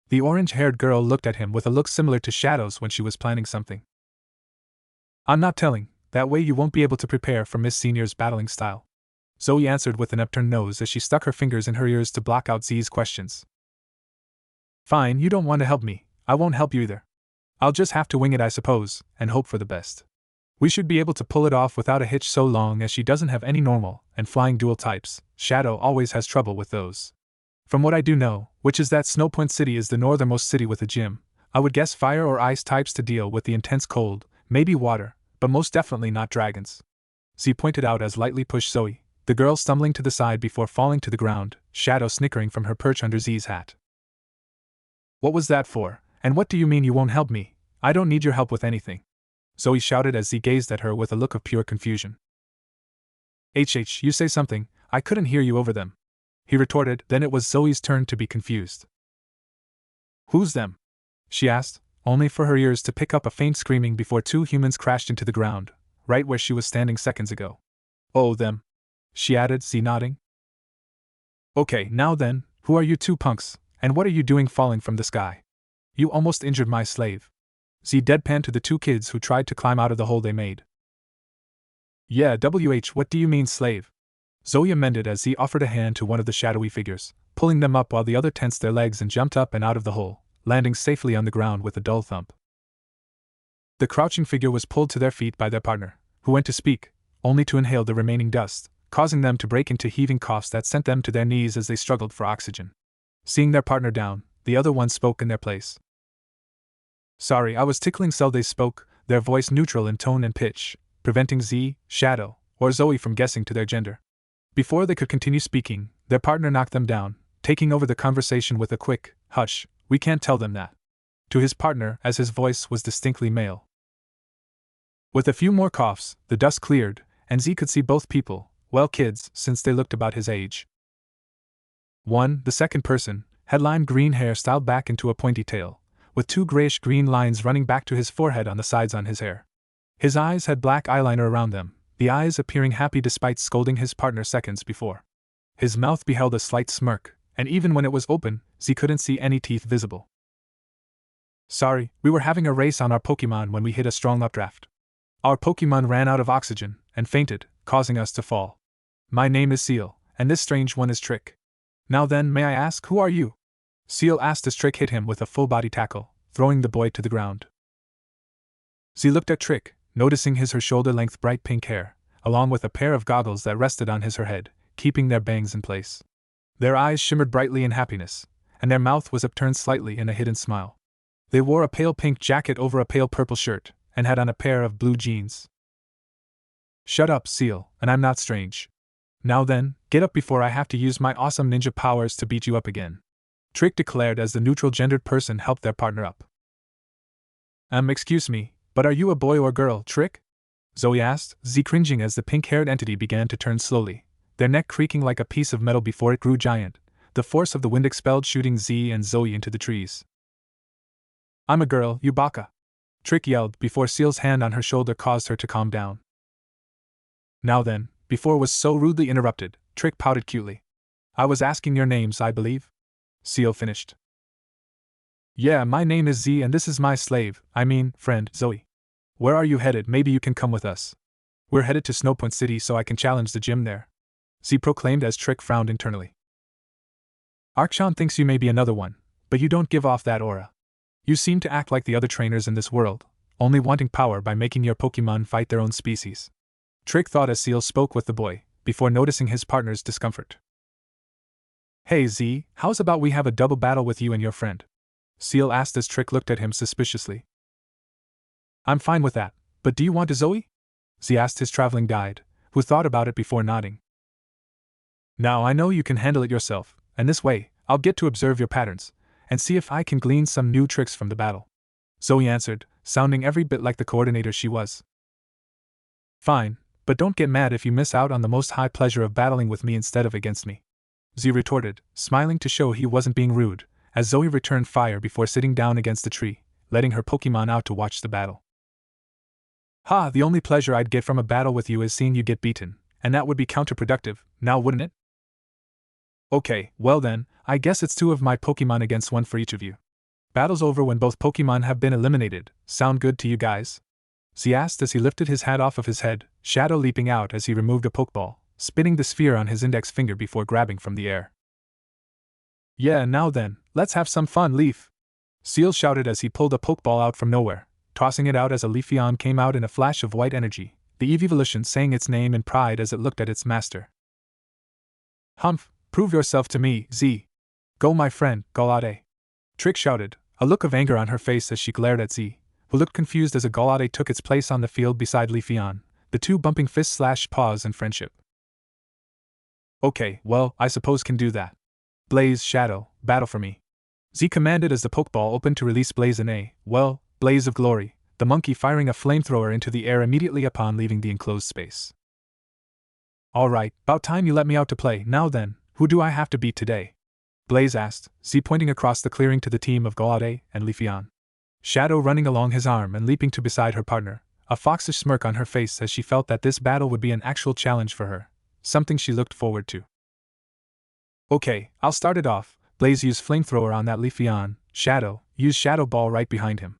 The orange-haired girl looked at him with a look similar to Shadow's when she was planning something. I'm not telling, that way you won't be able to prepare for Miss Senior's battling style. Zoe answered with an upturned nose as she stuck her fingers in her ears to block out Z's questions. Fine, you don't want to help me, I won't help you either. I'll just have to wing it, I suppose, and hope for the best. We should be able to pull it off without a hitch so long as she doesn't have any normal and flying dual types. Shadow always has trouble with those. From what I do know, which is that Snowpoint City is the northernmost city with a gym, I would guess fire or ice types to deal with the intense cold, maybe water, but most definitely not dragons. Z pointed out as lightly pushed Zoe, the girl stumbling to the side before falling to the ground, Shadow snickering from her perch under Z's hat. What was that for, and what do you mean you won't help me? I don't need your help with anything. Zoe shouted as Z gazed at her with a look of pure confusion. HH, you say something, I couldn't hear you over them. He retorted, then it was Zoe's turn to be confused. Who's them? She asked, only for her ears to pick up a faint screaming before 2 humans crashed into the ground, right where she was standing seconds ago. Oh, them. She added, Z nodding. Okay, now then, who are you 2 punks, and what are you doing falling from the sky? You almost injured my slave. Z deadpanned to the 2 kids who tried to climb out of the hole they made. Yeah, WH, what do you mean slave? Zoe amended as Z offered a hand to one of the shadowy figures, pulling them up while the other tensed their legs and jumped up and out of the hole, landing safely on the ground with a dull thump. The crouching figure was pulled to their feet by their partner, who went to speak, only to inhale the remaining dust, causing them to break into heaving coughs that sent them to their knees as they struggled for oxygen. Seeing their partner down, the other one spoke in their place. Sorry, I was tickling, so they spoke, their voice neutral in tone and pitch, preventing Z, Shadow, or Zoe from guessing to their gender. Before they could continue speaking, their partner knocked them down, taking over the conversation with a quick, hush, we can't tell them that. To his partner, as his voice was distinctly male. With a few more coughs, the dust cleared, and Z could see both people, well, kids, since they looked about his age. One, the second person, had lime green hair styled back into a pointy tail, with 2 grayish-green lines running back to his forehead on the sides on his hair. His eyes had black eyeliner around them, the eyes appearing happy despite scolding his partner seconds before. His mouth beheld a slight smirk, and even when it was open, Z couldn't see any teeth visible. Sorry, we were having a race on our Pokemon when we hit a strong updraft. Our Pokemon ran out of oxygen and fainted, causing us to fall. My name is Seal, and this strange one is Trick. Now then, may I ask, who are you? Seal asked as Trick hit him with a full-body tackle, throwing the boy to the ground. Z looked at Trick, noticing her shoulder-length bright pink hair, along with a pair of goggles that rested on her head, keeping their bangs in place. Their eyes shimmered brightly in happiness, and their mouth was upturned slightly in a hidden smile. They wore a pale pink jacket over a pale purple shirt, and had on a pair of blue jeans. Shut up, Seal, and I'm not strange. Now then, get up before I have to use my awesome ninja powers to beat you up again. Trick declared as the neutral-gendered person helped their partner up. Excuse me, but are you a boy or girl, Trick? Zoe asked, Z cringing as the pink-haired entity began to turn slowly, their neck creaking like a piece of metal before it grew giant, the force of the wind expelled shooting Z and Zoe into the trees. I'm a girl, you baka! Trick yelled before Seal's hand on her shoulder caused her to calm down. Now then, before was so rudely interrupted, Trick pouted cutely. I was asking your names, I believe? Seal finished. Yeah, my name is Z and this is my slave, friend, Zoe. Where are you headed? Maybe you can come with us. We're headed to Snowpoint City so I can challenge the gym there. Z proclaimed as Trick frowned internally. Archon thinks you may be another one, but you don't give off that aura. You seem to act like the other trainers in this world, only wanting power by making your Pokemon fight their own species. Trick thought as Seal spoke with the boy, before noticing his partner's discomfort. Hey Z, how's about we have a double battle with you and your friend? Seal asked as Trick looked at him suspiciously. I'm fine with that, but do you want to Zoe? Z asked his traveling guide, who thought about it before nodding. Now I know you can handle it yourself, and this way, I'll get to observe your patterns, and see if I can glean some new tricks from the battle. Zoe answered, sounding every bit like the coordinator she was. Fine, but don't get mad if you miss out on the most high pleasure of battling with me instead of against me. Z retorted, smiling to show he wasn't being rude, as Zoe returned fire before sitting down against the tree, letting her Pokemon out to watch the battle. Ha, the only pleasure I'd get from a battle with you is seeing you get beaten, and that would be counterproductive, now wouldn't it? Okay, well then, I guess it's 2 of my Pokemon against 1 for each of you. Battle's over when both Pokemon have been eliminated. Sound good to you guys? Z asked as he lifted his hat off of his head, Shadow leaping out as he removed a Pokeball, spinning the sphere on his index finger before grabbing from the air. Yeah, now then, let's have some fun, Leaf! Seal shouted as he pulled a Pokeball out from nowhere, tossing it out as a Leafeon came out in a flash of white energy, the evolution saying its name in pride as it looked at its master. Humph, prove yourself to me, Z. Go my friend, Galade. Trick shouted, a look of anger on her face as she glared at Z, who looked confused as a Galade took its place on the field beside Leafeon, the 2 bumping fists/paws in friendship. Okay, well, I suppose can do that. Blaze, Shadow, battle for me. Z commanded as the Pokeball opened to release Blaze in a, well, blaze of glory, the monkey firing a flamethrower into the air immediately upon leaving the enclosed space. Alright, about time you let me out to play. Now then, who do I have to beat today? Blaze asked, Z pointing across the clearing to the team of Galade and Leafeon. Shadow running along his arm and leaping to beside her partner, a foxish smirk on her face as she felt that this battle would be an actual challenge for her, something she looked forward to. Okay, I'll start it off. Blaze used flamethrower on that Leafeon. Shadow, use Shadow Ball right behind him.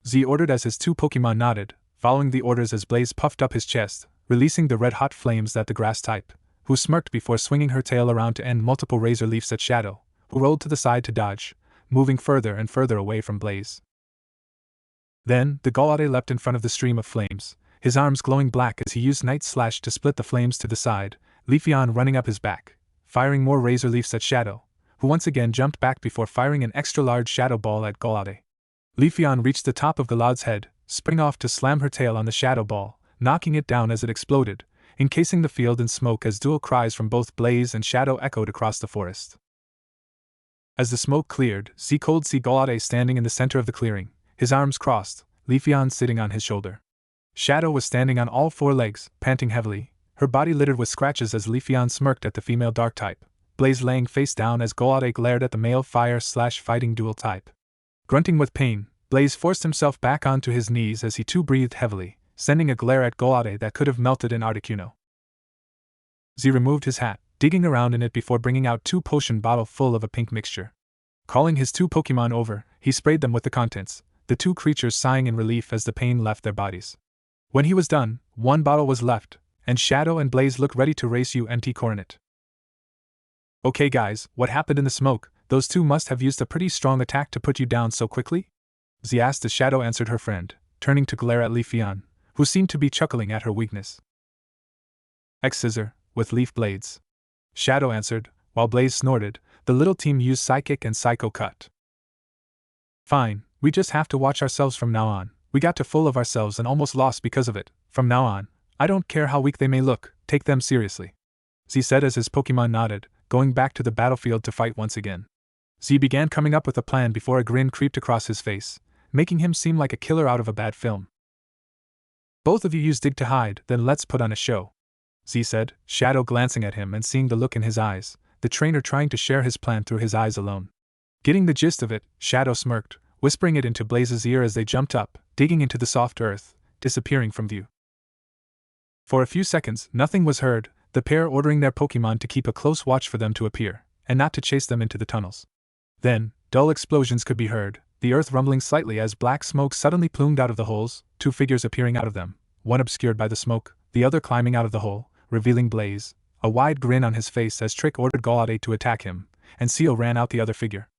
Z ordered as his 2 Pokemon nodded, following the orders as Blaze puffed up his chest, releasing the red-hot flames that the grass type, who smirked before swinging her tail around to end multiple razor leafs at Shadow, who rolled to the side to dodge, moving further and further away from Blaze. Then, the Galade leapt in front of the stream of flames, his arms glowing black as he used Night Slash to split the flames to the side, Leafeon running up his back, firing more razor leafs at Shadow, who once again jumped back before firing an extra-large Shadow Ball at Galade. Leafeon reached the top of Galade's head, sprang off to slam her tail on the Shadow Ball, knocking it down as it exploded, encasing the field in smoke as dual cries from both Blaze and Shadow echoed across the forest. As the smoke cleared, Cold see Galade standing in the center of the clearing, his arms crossed, Leafeon sitting on his shoulder. Shadow was standing on all 4 legs, panting heavily, her body littered with scratches as Leafeon smirked at the female dark type, Blaze laying face down as Galade glared at the male fire/fighting dual type. Grunting with pain, Blaze forced himself back onto his knees as he too breathed heavily, sending a glare at Galade that could have melted an Articuno. Z removed his hat, digging around in it before bringing out 2 potion bottle full of a pink mixture. Calling his 2 Pokemon over, he sprayed them with the contents, the 2 creatures sighing in relief as the pain left their bodies. When he was done, 1 bottle was left, and Shadow and Blaze looked ready to race UMT Coronet. Okay guys, what happened in the smoke? Those 2 must have used a pretty strong attack to put you down so quickly? Z asked as Shadow answered her friend, turning to glare at Leafeon, who seemed to be chuckling at her weakness. X-Scissor, with leaf blades. Shadow answered, while Blaze snorted, the little team used Psychic and Psycho Cut. Fine, we just have to watch ourselves from now on. We got too full of ourselves and almost lost because of it. From now on, I don't care how weak they may look, take them seriously. Z said as his Pokemon nodded, going back to the battlefield to fight once again. Z began coming up with a plan before a grin creeped across his face, making him seem like a killer out of a bad film. Both of you use dig to hide, then let's put on a show. Z said, Shadow glancing at him and seeing the look in his eyes, the trainer trying to share his plan through his eyes alone. Getting the gist of it, Shadow smirked, whispering it into Blaze's ear as they jumped up, digging into the soft earth, disappearing from view. For a few seconds, nothing was heard, the pair ordering their Pokemon to keep a close watch for them to appear, and not to chase them into the tunnels. Then, dull explosions could be heard, the earth rumbling slightly as black smoke suddenly plumed out of the holes, 2 figures appearing out of them, one obscured by the smoke, the other climbing out of the hole, revealing Blaze, a wide grin on his face as Trick ordered Galade to attack him, and Seal ran out the other figure.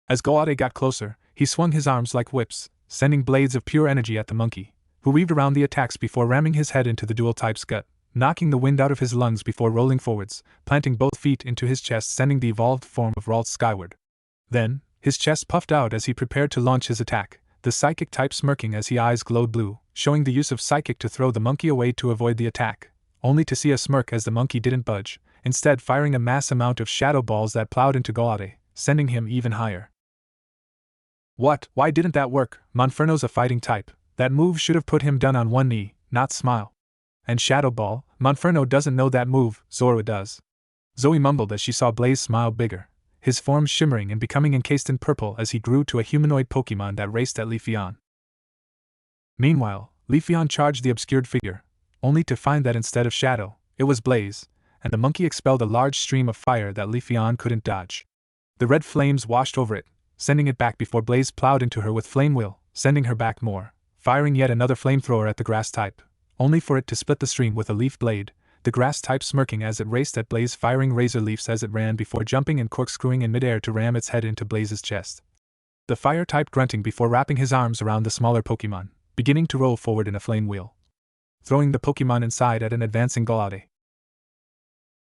As Galade got closer, he swung his arms like whips, sending blades of pure energy at the monkey, who weaved around the attacks before ramming his head into the dual type's gut, knocking the wind out of his lungs before rolling forwards, planting both feet into his chest, sending the evolved form of Ralt skyward. Then, his chest puffed out as he prepared to launch his attack, the psychic type smirking as his eyes glowed blue, showing the use of psychic to throw the monkey away to avoid the attack, only to see a smirk as the monkey didn't budge, instead firing a mass amount of shadow balls that plowed into Golade, sending him even higher. What? Why didn't that work? Monferno's a fighting type. That move should have put him down on one knee, not smile. And Shadow Ball, Monferno doesn't know that move, Zora does. Zoe mumbled as she saw Blaze smile bigger, his form shimmering and becoming encased in purple as he grew to a humanoid Pokemon that raced at Leafeon. Meanwhile, Leafeon charged the obscured figure, only to find that instead of Shadow, it was Blaze, and the monkey expelled a large stream of fire that Leafeon couldn't dodge. The red flames washed over it, sending it back before Blaze plowed into her with Flame Wheel, sending her back more, firing yet another flamethrower at the grass type, only for it to split the stream with a leaf blade, the grass type smirking as it raced at Blaze, firing razor leaves as it ran before jumping and corkscrewing in midair to ram its head into Blaze's chest. The fire type grunting before wrapping his arms around the smaller Pokemon, beginning to roll forward in a flame wheel, throwing the Pokemon inside at an advancing Golade.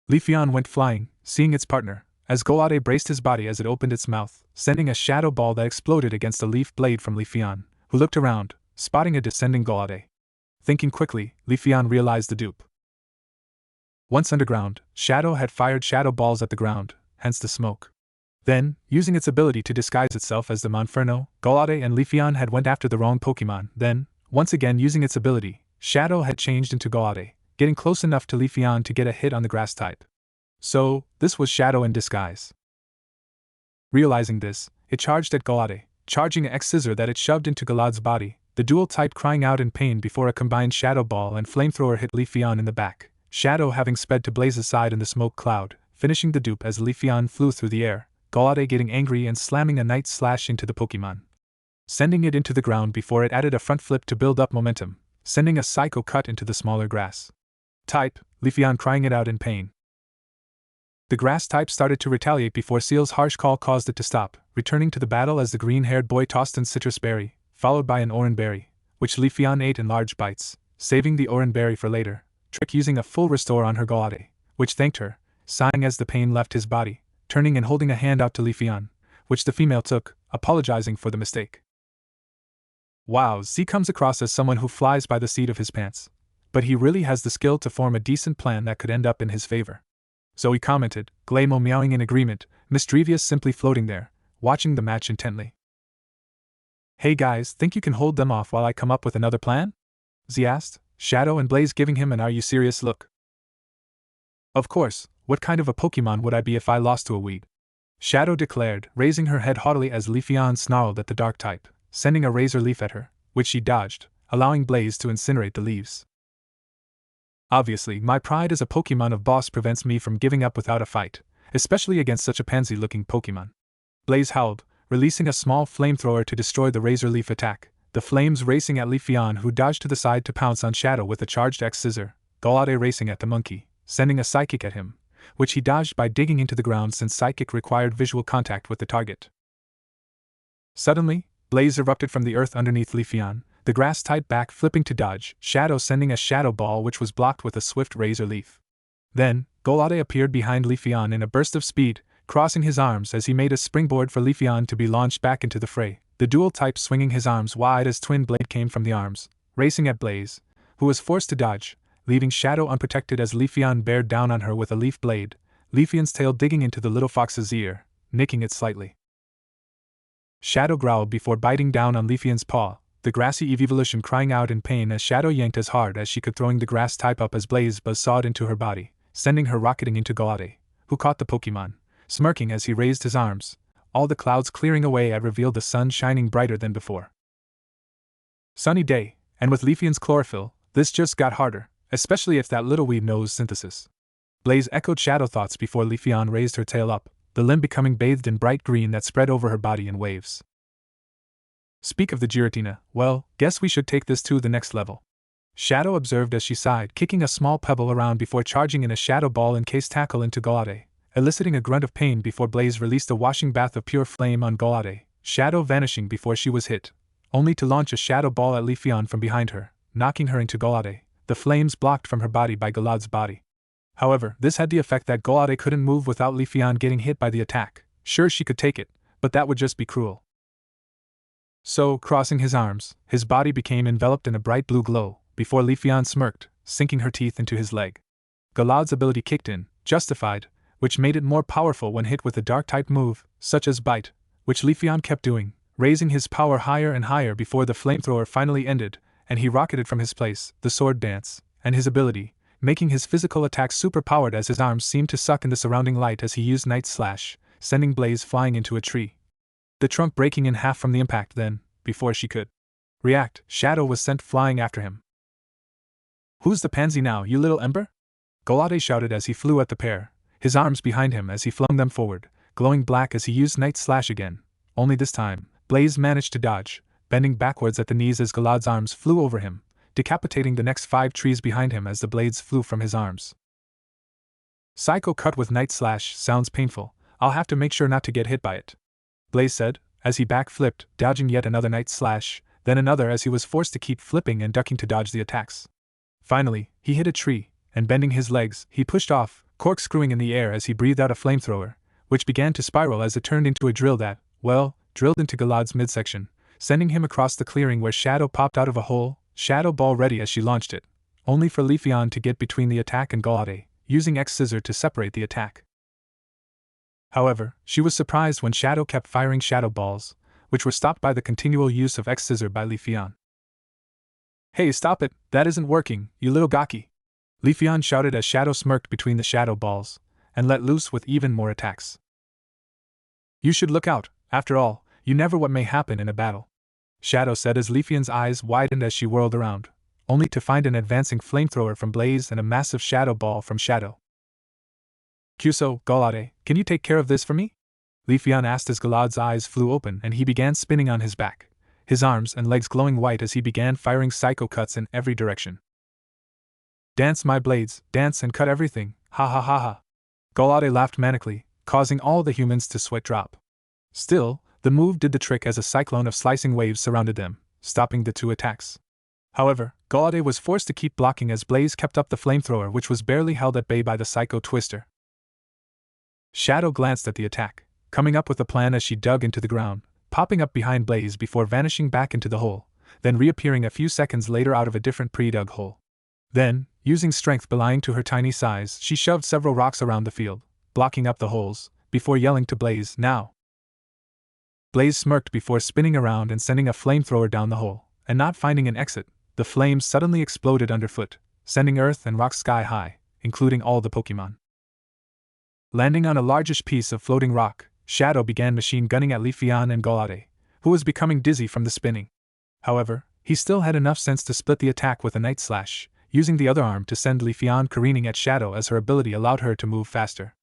Leafeon went flying, seeing its partner, as Golade braced his body as it opened its mouth, sending a shadow ball that exploded against a leaf blade from Leafeon, who looked around, spotting a descending Golade. Thinking quickly, Leafeon realized the dupe. Once underground, Shadow had fired shadow balls at the ground, hence the smoke. Then, using its ability to disguise itself as the Monferno, Golade and Leafeon had went after the wrong Pokemon. Then, once again using its ability, Shadow had changed into Golade, getting close enough to Leafeon to get a hit on the grass type. So, this was Shadow in disguise. Realizing this, it charged at Golade, charging an X-Scissor that it shoved into Galade's body, the dual type crying out in pain before a combined Shadow Ball and Flamethrower hit Leafeon in the back, Shadow having sped to Blaze's side in the smoke cloud, finishing the dupe as Leafeon flew through the air, Golade getting angry and slamming a Night Slash into the Pokemon, sending it into the ground before it added a front flip to build up momentum, sending a Psycho Cut into the smaller grass type, Leafeon crying it out in pain. The grass type started to retaliate before Seal's harsh call caused it to stop, returning to the battle as the green-haired boy tossed in Citrus Berry, followed by an Oran Berry, which Leafeon ate in large bites, saving the Oran Berry for later, Trick using a full restore on her Golade, which thanked her, sighing as the pain left his body, turning and holding a hand out to Leafeon, which the female took, apologizing for the mistake. Wow, Z comes across as someone who flies by the seat of his pants, but he really has the skill to form a decent plan that could end up in his favor. Zoe commented, Glaymo meowing in agreement, Misdrevious simply floating there, watching the match intently. Hey guys, think you can hold them off while I come up with another plan? Z asked, Shadow and Blaze giving him an are you serious look. Of course, what kind of a Pokemon would I be if I lost to a weed? Shadow declared, raising her head haughtily as Leafeon snarled at the dark type, sending a razor leaf at her, which she dodged, allowing Blaze to incinerate the leaves. Obviously, my pride as a Pokemon of boss prevents me from giving up without a fight, especially against such a pansy-looking Pokemon. Blaze howled, releasing a small flamethrower to destroy the razor leaf attack, the flames racing at Leafeon who dodged to the side to pounce on Shadow with a charged X-Scissor, Golade racing at the monkey, sending a Psychic at him, which he dodged by digging into the ground since Psychic required visual contact with the target. Suddenly, Blaze erupted from the earth underneath Leafeon, the grass type back flipping to dodge, Shadow sending a Shadow Ball which was blocked with a swift razor leaf. Then, Golade appeared behind Leafeon in a burst of speed, crossing his arms as he made a springboard for Leafeon to be launched back into the fray, the dual type swinging his arms wide as Twin Blade came from the arms, racing at Blaze, who was forced to dodge, leaving Shadow unprotected as Leafeon bared down on her with a leaf blade, Leafeon's tail digging into the little fox's ear, nicking it slightly. Shadow growled before biting down on Leafeon's paw, the grassy evolution crying out in pain as Shadow yanked as hard as she could, throwing the grass type up as Blaze buzzsawed into her body, sending her rocketing into Golade, who caught the Pokemon, smirking as he raised his arms, all the clouds clearing away as revealed the sun shining brighter than before. Sunny day, and with Leafeon's chlorophyll, this just got harder, especially if that little weed knows synthesis. Blaze echoed Shadow thoughts before Leafeon raised her tail up, the limb becoming bathed in bright green that spread over her body in waves. Speak of the Giratina, well, guess we should take this to the next level. Shadow observed as she sighed, kicking a small pebble around before charging in a Shadow Ball encased tackle into Golade, eliciting a grunt of pain before Blaze released a washing bath of pure flame on Golade, Shadow vanishing before she was hit, only to launch a Shadow Ball at Leafeon from behind her, knocking her into Golade, the flames blocked from her body by Galade's body. However, this had the effect that Golade couldn't move without Leafeon getting hit by the attack. Sure, she could take it, but that would just be cruel. So, crossing his arms, his body became enveloped in a bright blue glow, before Leafeon smirked, sinking her teeth into his leg. Galad's ability kicked in, justified, which made it more powerful when hit with a dark-type move, such as Bite, which Leafeon kept doing, raising his power higher and higher before the flamethrower finally ended, and he rocketed from his place, the sword dance, and his ability, making his physical attack super-powered as his arms seemed to suck in the surrounding light as he used Night Slash, sending Blaze flying into a tree. The trunk breaking in half from the impact. Then, before she could react, Shadow was sent flying after him. "Who's the pansy now, you little ember?" Golade shouted as he flew at the pair, his arms behind him as he flung them forward, glowing black as he used Night Slash again. Only this time, Blaze managed to dodge, bending backwards at the knees as Galad's arms flew over him, decapitating the next 5 trees behind him as the blades flew from his arms. "Psycho cut with Night Slash sounds painful. I'll have to make sure not to get hit by it," Blaze said, as he backflipped, dodging yet another Night Slash, then another as he was forced to keep flipping and ducking to dodge the attacks. Finally, he hit a tree, and bending his legs, he pushed off, corkscrewing in the air as he breathed out a flamethrower, which began to spiral as it turned into a drill that, drilled into Galad's midsection, sending him across the clearing where Shadow popped out of a hole, Shadow Ball ready as she launched it, only for Leafeon to get between the attack and Golade, using X-Scissor to separate the attack. However, she was surprised when Shadow kept firing Shadow Balls, which were stopped by the continual use of X-Scissor by Leafeon. "Hey, stop it, that isn't working, you little gaki!" Leafeon shouted as Shadow smirked between the Shadow Balls, and let loose with even more attacks. "You should look out, after all, you never what may happen in a battle," Shadow said as Leafeon's eyes widened as she whirled around, only to find an advancing flamethrower from Blaze and a massive Shadow Ball from Shadow. "Kyuso, Golade, can you take care of this for me?" Leafeon asked as Galad's eyes flew open and he began spinning on his back, his arms and legs glowing white as he began firing psycho cuts in every direction. "Dance my blades, dance and cut everything, ha ha ha ha." Golade laughed manically, causing all the humans to sweat drop. Still, the move did the trick as a cyclone of slicing waves surrounded them, stopping the 2 attacks. However, Golade was forced to keep blocking as Blaze kept up the flamethrower, which was barely held at bay by the Psycho Twister. Shadow glanced at the attack, coming up with a plan as she dug into the ground, popping up behind Blaze before vanishing back into the hole, then reappearing a few seconds later out of a different pre-dug hole. Then, using strength belonging to her tiny size, she shoved several rocks around the field, blocking up the holes, before yelling to Blaze, "Now!" Blaze smirked before spinning around and sending a flamethrower down the hole, and not finding an exit, the flames suddenly exploded underfoot, sending earth and rocks sky high, including all the Pokemon. Landing on a largish piece of floating rock, Shadow began machine gunning at Leafeon and Golade, who was becoming dizzy from the spinning. However, he still had enough sense to split the attack with a Night Slash, using the other arm to send Leafeon careening at Shadow as her ability allowed her to move faster.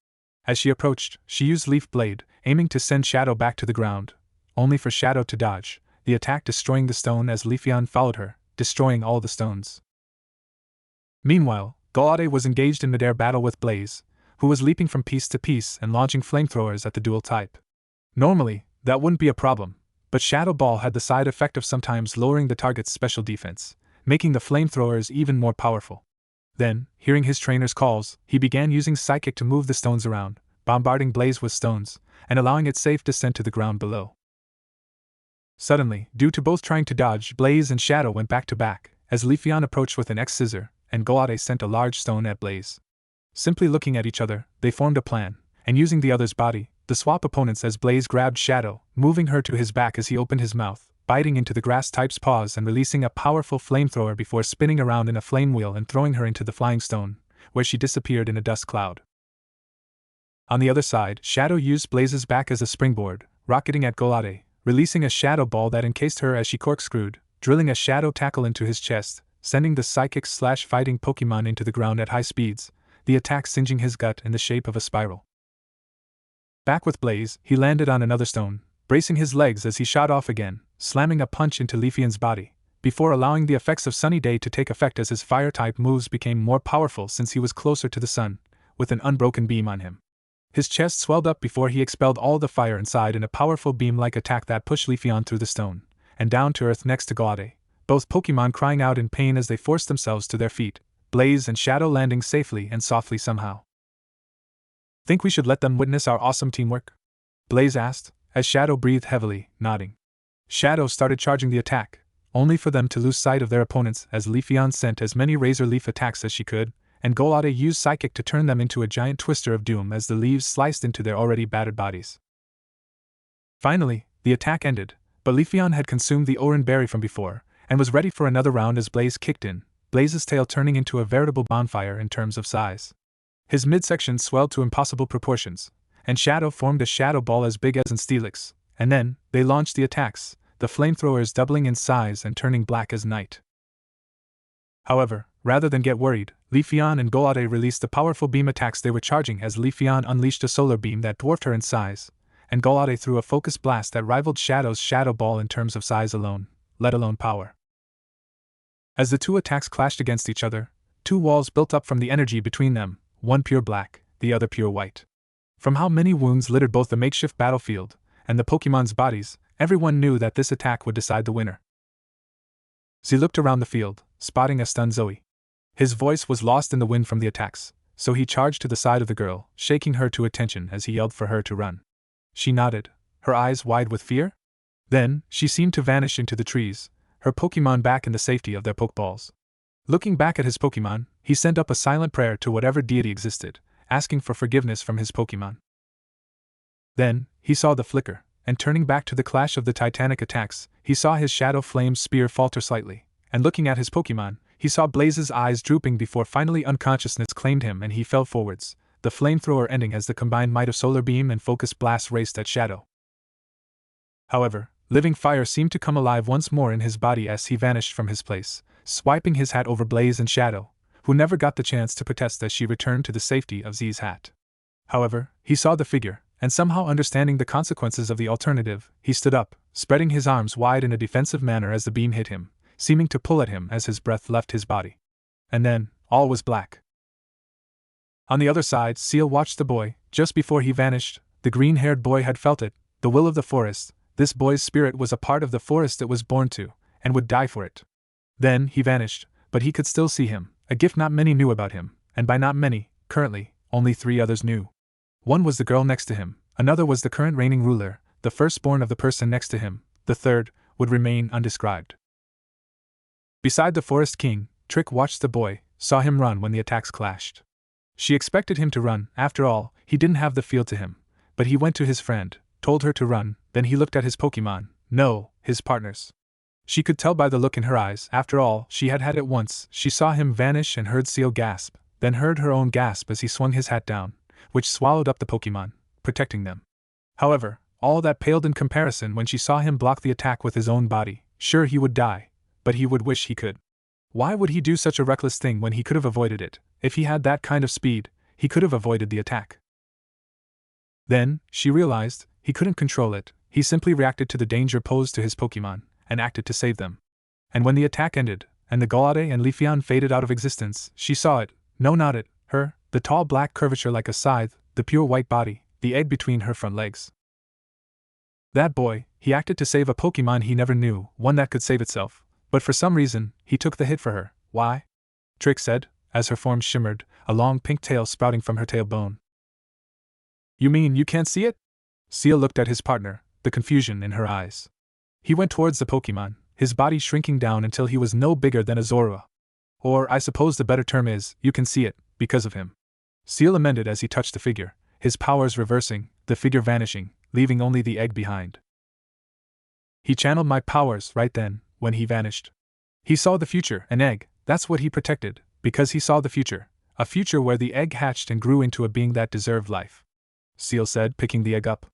As she approached, she used Leaf Blade, aiming to send Shadow back to the ground, only for Shadow to dodge, the attack destroying the stone as Leafeon followed her, destroying all the stones. Meanwhile, Golade was engaged in midair battle with Blaze, who was leaping from piece to piece and launching flamethrowers at the dual type. Normally, that wouldn't be a problem, but Shadow Ball had the side effect of sometimes lowering the target's special defense, making the flamethrowers even more powerful. Then, hearing his trainer's calls, he began using Psychic to move the stones around, bombarding Blaze with stones, and allowing it safe descent to the ground below. Suddenly, due to both trying to dodge, Blaze and Shadow went back to back, as Leafeon approached with an X-Scissor, and Golade sent a large stone at Blaze. Simply looking at each other, they formed a plan, and using the other's body, the swap opponents as Blaze grabbed Shadow, moving her to his back as he opened his mouth, biting into the grass-type's paws and releasing a powerful flamethrower before spinning around in a flame wheel and throwing her into the flying stone, where she disappeared in a dust cloud. On the other side, Shadow used Blaze's back as a springboard, rocketing at Golade, releasing a Shadow Ball that encased her as she corkscrewed, drilling a Shadow Tackle into his chest, sending the Psychic/fighting Pokemon into the ground at high speeds, the attack singeing his gut in the shape of a spiral. Back with Blaze, he landed on another stone, bracing his legs as he shot off again, slamming a punch into Leafeon's body, before allowing the effects of Sunny Day to take effect as his fire-type moves became more powerful since he was closer to the sun, with an unbroken beam on him. His chest swelled up before he expelled all the fire inside in a powerful beam-like attack that pushed Leafeon through the stone, and down to earth next to Golade, both Pokemon crying out in pain as they forced themselves to their feet, Blaze and Shadow landing safely and softly somehow. "Think we should let them witness our awesome teamwork?" Blaze asked, as Shadow breathed heavily, nodding. Shadow started charging the attack, only for them to lose sight of their opponents as Leafeon sent as many razor leaf attacks as she could, and Golade used Psychic to turn them into a giant twister of doom as the leaves sliced into their already battered bodies. Finally, the attack ended, but Leafeon had consumed the Oran berry from before, and was ready for another round as Blaze kicked in, Blaze's tail turning into a veritable bonfire in terms of size. His midsection swelled to impossible proportions, and Shadow formed a shadow ball as big as an Steelix, and then they launched the attacks, the flamethrowers doubling in size and turning black as night. However, rather than get worried, Leafeon and Golade released the powerful beam attacks they were charging as Leafeon unleashed a solar beam that dwarfed her in size, and Golade threw a focus blast that rivaled Shadow's shadow ball in terms of size alone, let alone power. As the two attacks clashed against each other, two walls built up from the energy between them, one pure black, the other pure white. From how many wounds littered both the makeshift battlefield and the Pokemon's bodies, everyone knew that this attack would decide the winner. Z looked around the field, spotting a stunned Zoe. His voice was lost in the wind from the attacks, so he charged to the side of the girl, shaking her to attention as he yelled for her to run. She nodded, her eyes wide with fear. Then, she seemed to vanish into the trees, her Pokemon back in the safety of their Pokeballs. Looking back at his Pokemon, he sent up a silent prayer to whatever deity existed, asking for forgiveness from his Pokemon. Then, he saw the flicker, and turning back to the clash of the titanic attacks, he saw his Shadow Flame spear falter slightly, and looking at his Pokemon, he saw Blaze's eyes drooping before finally unconsciousness claimed him and he fell forwards, the flamethrower ending as the combined might of Solar Beam and Focus Blast raced at Shadow. However, living fire seemed to come alive once more in his body as he vanished from his place, swiping his hat over Blaze and Shadow, who never got the chance to protest as she returned to the safety of Z's hat. However, he saw the figure, and somehow understanding the consequences of the alternative, he stood up, spreading his arms wide in a defensive manner as the beam hit him, seeming to pull at him as his breath left his body. And then, all was black. On the other side, Seal watched the boy. Just before he vanished, the green-haired boy had felt it, the will of the forest. This boy's spirit was a part of the forest it was born to, and would die for it. Then, he vanished, but he could still see him, a gift not many knew about him, and by not many, currently, only 3 others knew. One was the girl next to him, another was the current reigning ruler, the firstborn of the person next to him, the third would remain undescribed. Beside the Forest King, Trick watched the boy, saw him run when the attacks clashed. She expected him to run, after all, he didn't have the feel to him, but he went to his friend, told her to run, then he looked at his Pokemon, no, his partners. She could tell by the look in her eyes, after all, she had had it once. She saw him vanish and heard Seal gasp, then heard her own gasp as he swung his hat down, which swallowed up the Pokemon, protecting them. However, all that paled in comparison when she saw him block the attack with his own body. Sure, he would die, but he would wish he could. Why would he do such a reckless thing when he could have avoided it? If he had that kind of speed, he could have avoided the attack. Then, she realized, he couldn't control it, he simply reacted to the danger posed to his Pokemon, and acted to save them. And when the attack ended, and the Golade and Leafeon faded out of existence, she saw it, no not it, her, the tall black curvature like a scythe, the pure white body, the egg between her front legs. That boy, he acted to save a Pokemon he never knew, one that could save itself, but for some reason, he took the hit for her. Why? Trick said, as her form shimmered, a long pink tail sprouting from her tailbone. You mean you can't see it? Seal looked at his partner, the confusion in her eyes. He went towards the Pokemon, his body shrinking down until he was no bigger than a Zorua. Or, I suppose the better term is, you can see it, because of him. Seal amended as he touched the figure, his powers reversing, the figure vanishing, leaving only the egg behind. He channeled my powers right then, when he vanished. He saw the future, an egg, that's what he protected, because he saw the future, a future where the egg hatched and grew into a being that deserved life. Seal said, picking the egg up.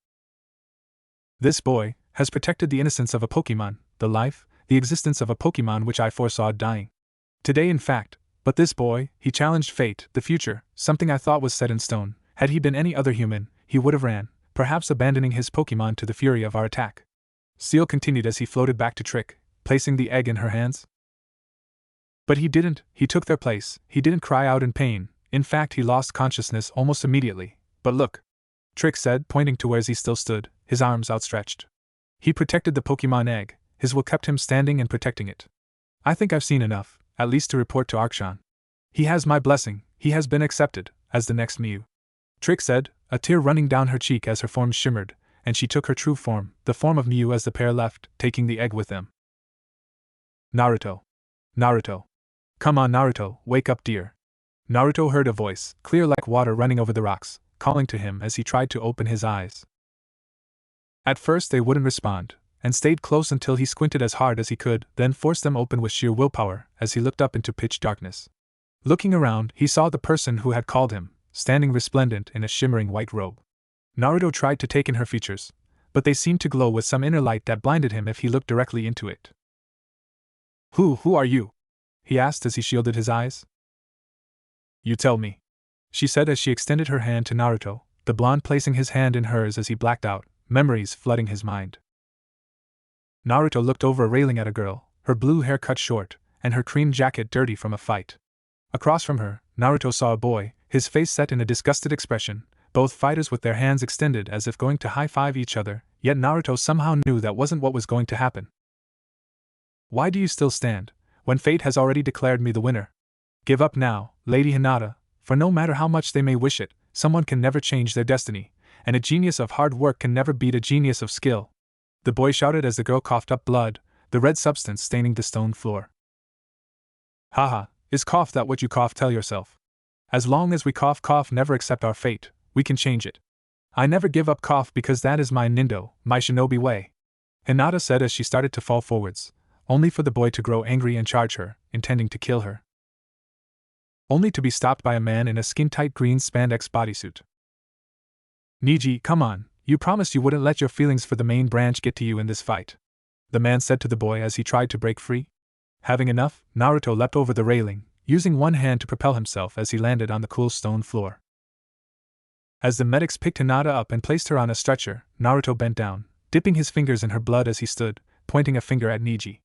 This boy has protected the innocence of a Pokemon, the life, the existence of a Pokemon which I foresaw dying. Today in fact, but this boy, he challenged fate, the future, something I thought was set in stone. Had he been any other human, he would have ran, perhaps abandoning his Pokemon to the fury of our attack. Seal continued as he floated back to Trick, placing the egg in her hands. But he didn't, he took their place, he didn't cry out in pain, in fact he lost consciousness almost immediately. But look, Trick said, pointing to where he still stood, his arms outstretched. He protected the Pokemon egg, his will kept him standing and protecting it. I think I've seen enough, at least to report to Arkshan. He has my blessing, he has been accepted, as the next Mew. Trick said, a tear running down her cheek as her form shimmered, and she took her true form, the form of Miu, as the pair left, taking the egg with them. Naruto. Naruto. Come on, Naruto, wake up, dear. Naruto heard a voice, clear like water running over the rocks, calling to him as he tried to open his eyes. At first they wouldn't respond, and stayed close until he squinted as hard as he could, then forced them open with sheer willpower as he looked up into pitch darkness. Looking around, he saw the person who had called him, standing resplendent in a shimmering white robe. Naruto tried to take in her features, but they seemed to glow with some inner light that blinded him if he looked directly into it. Who are you? He asked as he shielded his eyes. You tell me, she said as she extended her hand to Naruto, the blonde placing his hand in hers as he blacked out, memories flooding his mind. Naruto looked over a railing at a girl, her blue hair cut short, and her cream jacket dirty from a fight. Across from her, Naruto saw a boy, his face set in a disgusted expression, both fighters with their hands extended as if going to high-five each other, yet Naruto somehow knew that wasn't what was going to happen. Why do you still stand, when fate has already declared me the winner? Give up now, Lady Hinata, for no matter how much they may wish it, someone can never change their destiny, and a genius of hard work can never beat a genius of skill. The boy shouted as the girl coughed up blood, the red substance staining the stone floor. Haha, is cough that what you cough? Tell yourself. As long as we cough, never accept our fate, we can change it. I never give up cough because that is my nindo, my shinobi way. Hinata said as she started to fall forwards, only for the boy to grow angry and charge her, intending to kill her. Only to be stopped by a man in a skin-tight green spandex bodysuit. Niji, come on, you promised you wouldn't let your feelings for the main branch get to you in this fight, the man said to the boy as he tried to break free. Having enough, Naruto leapt over the railing, using one hand to propel himself as he landed on the cool stone floor. As the medics picked Hinata up and placed her on a stretcher, Naruto bent down, dipping his fingers in her blood as he stood, pointing a finger at Niji.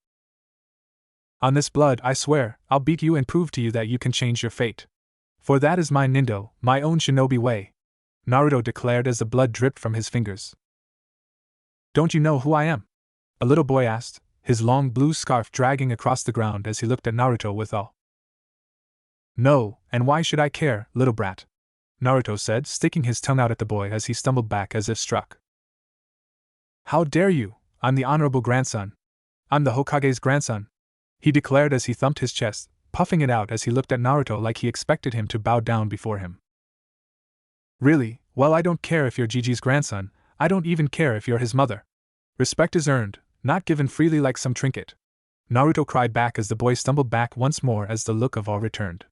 On this blood, I swear, I'll beat you and prove to you that you can change your fate. For that is my nindo, my own shinobi way, Naruto declared as the blood dripped from his fingers. Don't you know who I am? A little boy asked, his long blue scarf dragging across the ground as he looked at Naruto with awe. No, and why should I care, little brat? Naruto said, sticking his tongue out at the boy as he stumbled back as if struck. How dare you? I'm the honorable grandson. I'm the Hokage's grandson, he declared as he thumped his chest, puffing it out as he looked at Naruto like he expected him to bow down before him. Really? Well, I don't care if you're Gigi's grandson, I don't even care if you're his mother. Respect is earned, not given freely like some trinket, Naruto cried back as the boy stumbled back once more as the look of awe returned.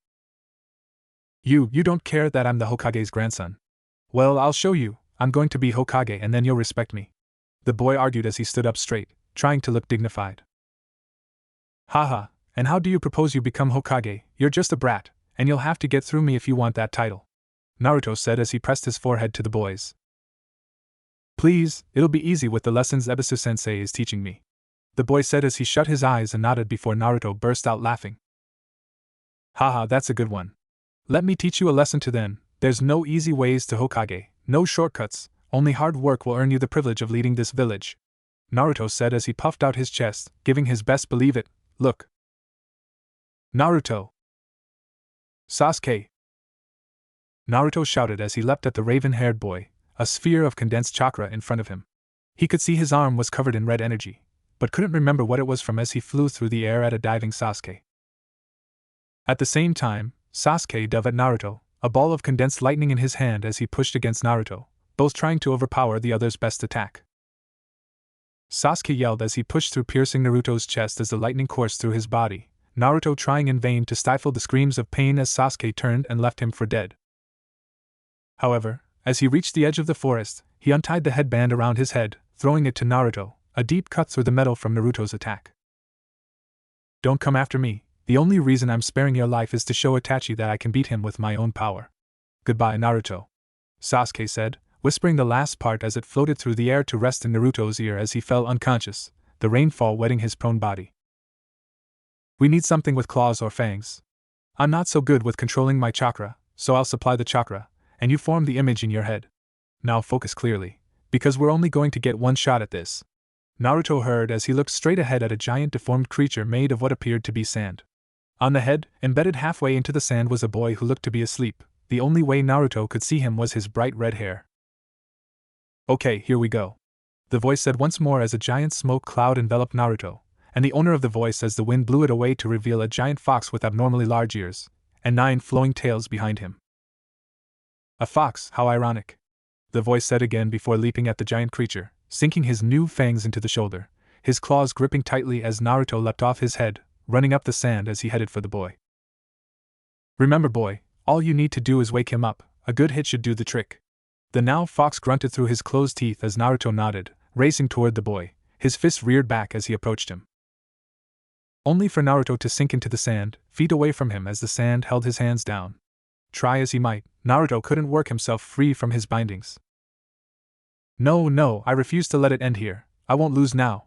You don't care that I'm the Hokage's grandson? Well, I'll show you, I'm going to be Hokage and then you'll respect me, the boy argued as he stood up straight, trying to look dignified. Haha, and how do you propose you become Hokage? You're just a brat, and you'll have to get through me if you want that title, Naruto said as he pressed his forehead to the boys. Please, it'll be easy with the lessons Ebisu-sensei is teaching me, the boy said as he shut his eyes and nodded before Naruto burst out laughing. Haha, that's a good one. Let me teach you a lesson too then. There's no easy ways to Hokage, no shortcuts, only hard work will earn you the privilege of leading this village, Naruto said as he puffed out his chest, giving his best believe it, look. Naruto! Sasuke! Naruto shouted as he leapt at the raven-haired boy, a sphere of condensed chakra in front of him. He could see his arm was covered in red energy, but couldn't remember what it was from as he flew through the air at a diving Sasuke. At the same time, Sasuke dove at Naruto, a ball of condensed lightning in his hand as he pushed against Naruto, both trying to overpower the other's best attack. Sasuke yelled as he pushed through, piercing Naruto's chest as the lightning coursed through his body, Naruto trying in vain to stifle the screams of pain as Sasuke turned and left him for dead. However, as he reached the edge of the forest, he untied the headband around his head, throwing it to Naruto, a deep cut through the metal from Naruto's attack. Don't come after me, the only reason I'm sparing your life is to show Itachi that I can beat him with my own power. Goodbye, Naruto, Sasuke said, whispering the last part as it floated through the air to rest in Naruto's ear as he fell unconscious, the rainfall wetting his prone body. We need something with claws or fangs. I'm not so good with controlling my chakra, so I'll supply the chakra, and you form the image in your head. Now focus clearly, because we're only going to get one shot at this, Naruto heard as he looked straight ahead at a giant deformed creature made of what appeared to be sand. On the head, embedded halfway into the sand, was a boy who looked to be asleep. The only way Naruto could see him was his bright red hair. Okay, here we go. The voice said once more as a giant smoke cloud enveloped Naruto, and the owner of the voice as the wind blew it away to reveal a giant fox with abnormally large ears, and 9 flowing tails behind him. A fox, how ironic. The voice said again before leaping at the giant creature, sinking his new fangs into the shoulder, his claws gripping tightly as Naruto leapt off his head, running up the sand as he headed for the boy. Remember, boy, all you need to do is wake him up, a good hit should do the trick. The now fox grunted through his closed teeth as Naruto nodded, racing toward the boy, his fist reared back as he approached him. Only for Naruto to sink into the sand, feet away from him as the sand held his hands down. Try as he might, Naruto couldn't work himself free from his bindings. No, I refuse to let it end here. I won't lose now.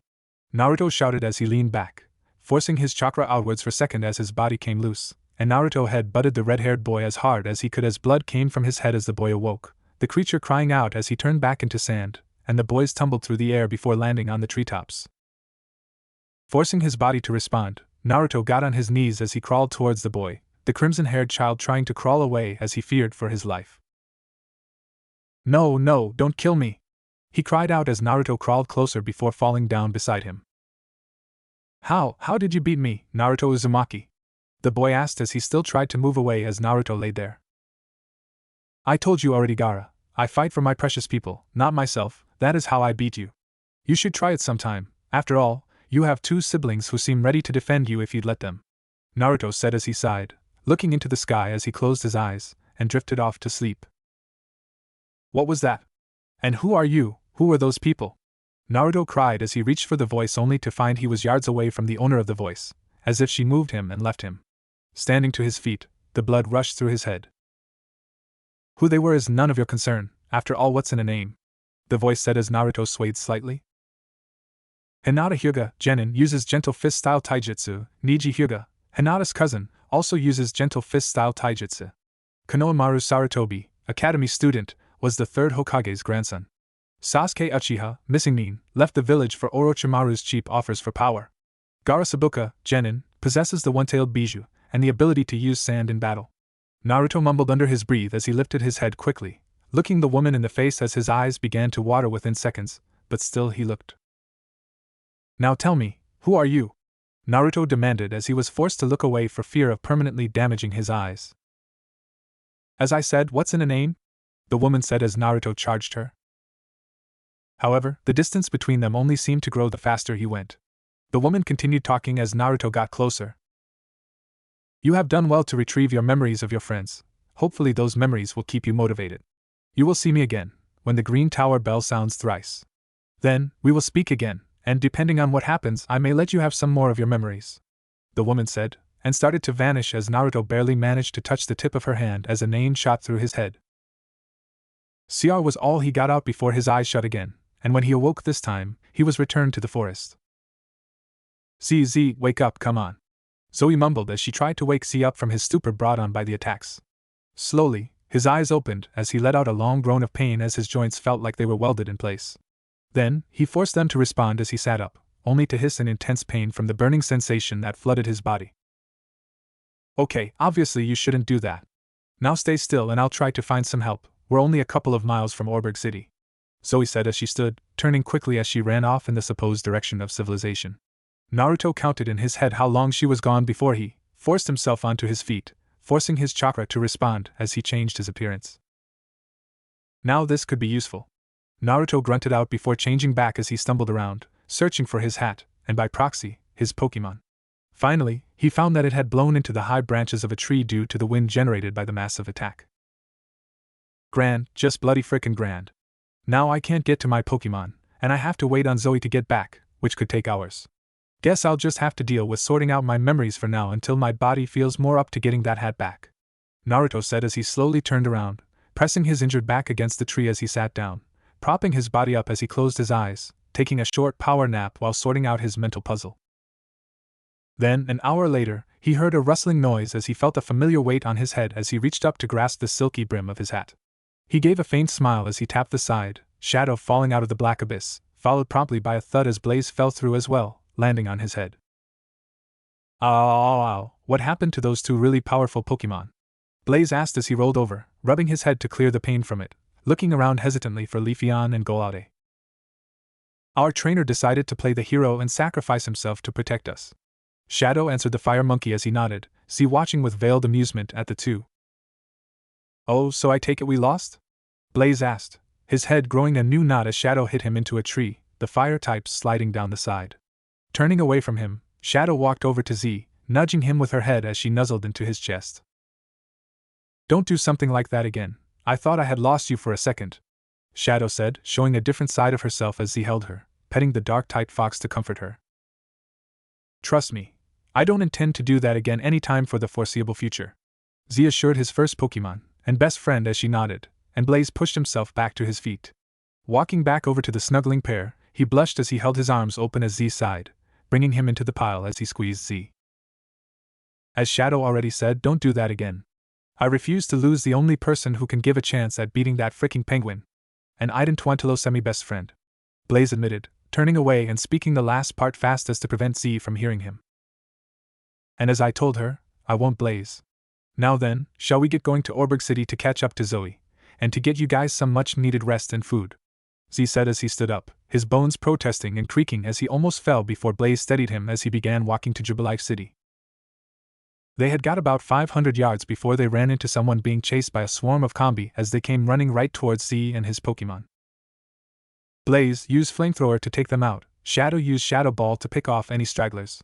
Naruto shouted as he leaned back, forcing his chakra outwards for a second as his body came loose, and Naruto head-butted the red-haired boy as hard as he could as blood came from his head as the boy awoke, the creature crying out as he turned back into sand, and the boys tumbled through the air before landing on the treetops. Forcing his body to respond, Naruto got on his knees as he crawled towards the boy, the crimson-haired child trying to crawl away as he feared for his life. No, don't kill me! He cried out as Naruto crawled closer before falling down beside him. How did you beat me, Naruto Uzumaki? The boy asked as he still tried to move away as Naruto lay there. I told you already, Gaara. I fight for my precious people, not myself. That is how I beat you. You should try it sometime. After all, you have 2 siblings who seem ready to defend you if you'd let them. Naruto said as he sighed, looking into the sky as he closed his eyes, and drifted off to sleep. What was that? And who are you? Who are those people? Naruto cried as he reached for the voice only to find he was yards away from the owner of the voice, as if she moved him and left him. Standing to his feet, the blood rushed through his head. Who they were is none of your concern, after all what's in a name? The voice said as Naruto swayed slightly. Hinata Hyuga, Genin, uses gentle fist-style taijutsu. Niji Hyuga, Hinata's cousin, also uses gentle fist-style taijutsu. Konohamaru Sarutobi, academy student, was the 3rd Hokage's grandson. Sasuke Uchiha, missing Nin, left the village for Orochimaru's cheap offers for power. Gaara Sabuka, Genin, possesses the one-tailed bijou, and the ability to use sand in battle. Naruto mumbled under his breath as he lifted his head quickly, looking the woman in the face as his eyes began to water within seconds, but still he looked. Now tell me, who are you? Naruto demanded as he was forced to look away for fear of permanently damaging his eyes. As I said, what's in a name? The woman said as Naruto charged her. However, the distance between them only seemed to grow the faster he went. The woman continued talking as Naruto got closer. You have done well to retrieve your memories of your friends. Hopefully those memories will keep you motivated. You will see me again, when the green tower bell sounds thrice. Then, we will speak again, and depending on what happens, I may let you have some more of your memories. The woman said, and started to vanish as Naruto barely managed to touch the tip of her hand as a name shot through his head. CR was all he got out before his eyes shut again, and when he awoke this time, he was returned to the forest. ZZ, wake up, come on. Zoe mumbled as she tried to wake Z up from his stupor brought on by the attacks. Slowly, his eyes opened as he let out a long groan of pain as his joints felt like they were welded in place. Then, he forced them to respond as he sat up, only to hiss in intense pain from the burning sensation that flooded his body. Okay, obviously you shouldn't do that. Now stay still and I'll try to find some help. We're only a couple of miles from Orberg City. Zoe said as she stood, turning quickly as she ran off in the supposed direction of civilization. Naruto counted in his head how long she was gone before he forced himself onto his feet, forcing his chakra to respond as he changed his appearance. Now this could be useful. Naruto grunted out before changing back as he stumbled around, searching for his hat, and by proxy, his Pokemon. Finally, he found that it had blown into the high branches of a tree due to the wind generated by the massive attack. Grand, just bloody frickin' grand. Now I can't get to my Pokemon, and I have to wait on Zoe to get back, which could take hours. Guess I'll just have to deal with sorting out my memories for now until my body feels more up to getting that hat back. Naruto said as he slowly turned around, pressing his injured back against the tree as he sat down, propping his body up as he closed his eyes, taking a short power nap while sorting out his mental puzzle. Then, an hour later, he heard a rustling noise as he felt a familiar weight on his head as he reached up to grasp the silky brim of his hat. He gave a faint smile as he tapped the side, shadow falling out of the black abyss, followed promptly by a thud as Blaze fell through as well, landing on his head. Ow, what happened to those 2 really powerful Pokemon? Blaze asked as he rolled over, rubbing his head to clear the pain from it, looking around hesitantly for Leafeon and Golade. Our trainer decided to play the hero and sacrifice himself to protect us. Shadow answered the fire monkey as he nodded, Z watching with veiled amusement at the two. Oh, so I take it we lost? Blaze asked, his head growing a new knot as Shadow hit him into a tree, the fire types sliding down the side. Turning away from him, Shadow walked over to Z, nudging him with her head as she nuzzled into his chest. Don't do something like that again. I thought I had lost you for a second, Shadow said, showing a different side of herself as Z held her, petting the dark-type fox to comfort her. Trust me, I don't intend to do that again anytime for the foreseeable future, Z assured his first Pokemon and best friend as she nodded, and Blaze pushed himself back to his feet. Walking back over to the snuggling pair, he blushed as he held his arms open as Z sighed, bringing him into the pile as he squeezed Z. As Shadow already said, don't do that again. I refuse to lose the only person who can give a chance at beating that fricking penguin. And I didn't want to lose my best friend, Blaze admitted, turning away and speaking the last part fast as to prevent Z from hearing him. And as I told her, I won't, Blaze. Now then, shall we get going to Orberg City to catch up to Zoe, and to get you guys some much-needed rest and food? Z said as he stood up, his bones protesting and creaking as he almost fell before Blaze steadied him as he began walking to Jubilife City. They had got about 500 yards before they ran into someone being chased by a swarm of combi as they came running right towards Z and his Pokemon. Blaze used Flamethrower to take them out, Shadow used Shadow Ball to pick off any stragglers.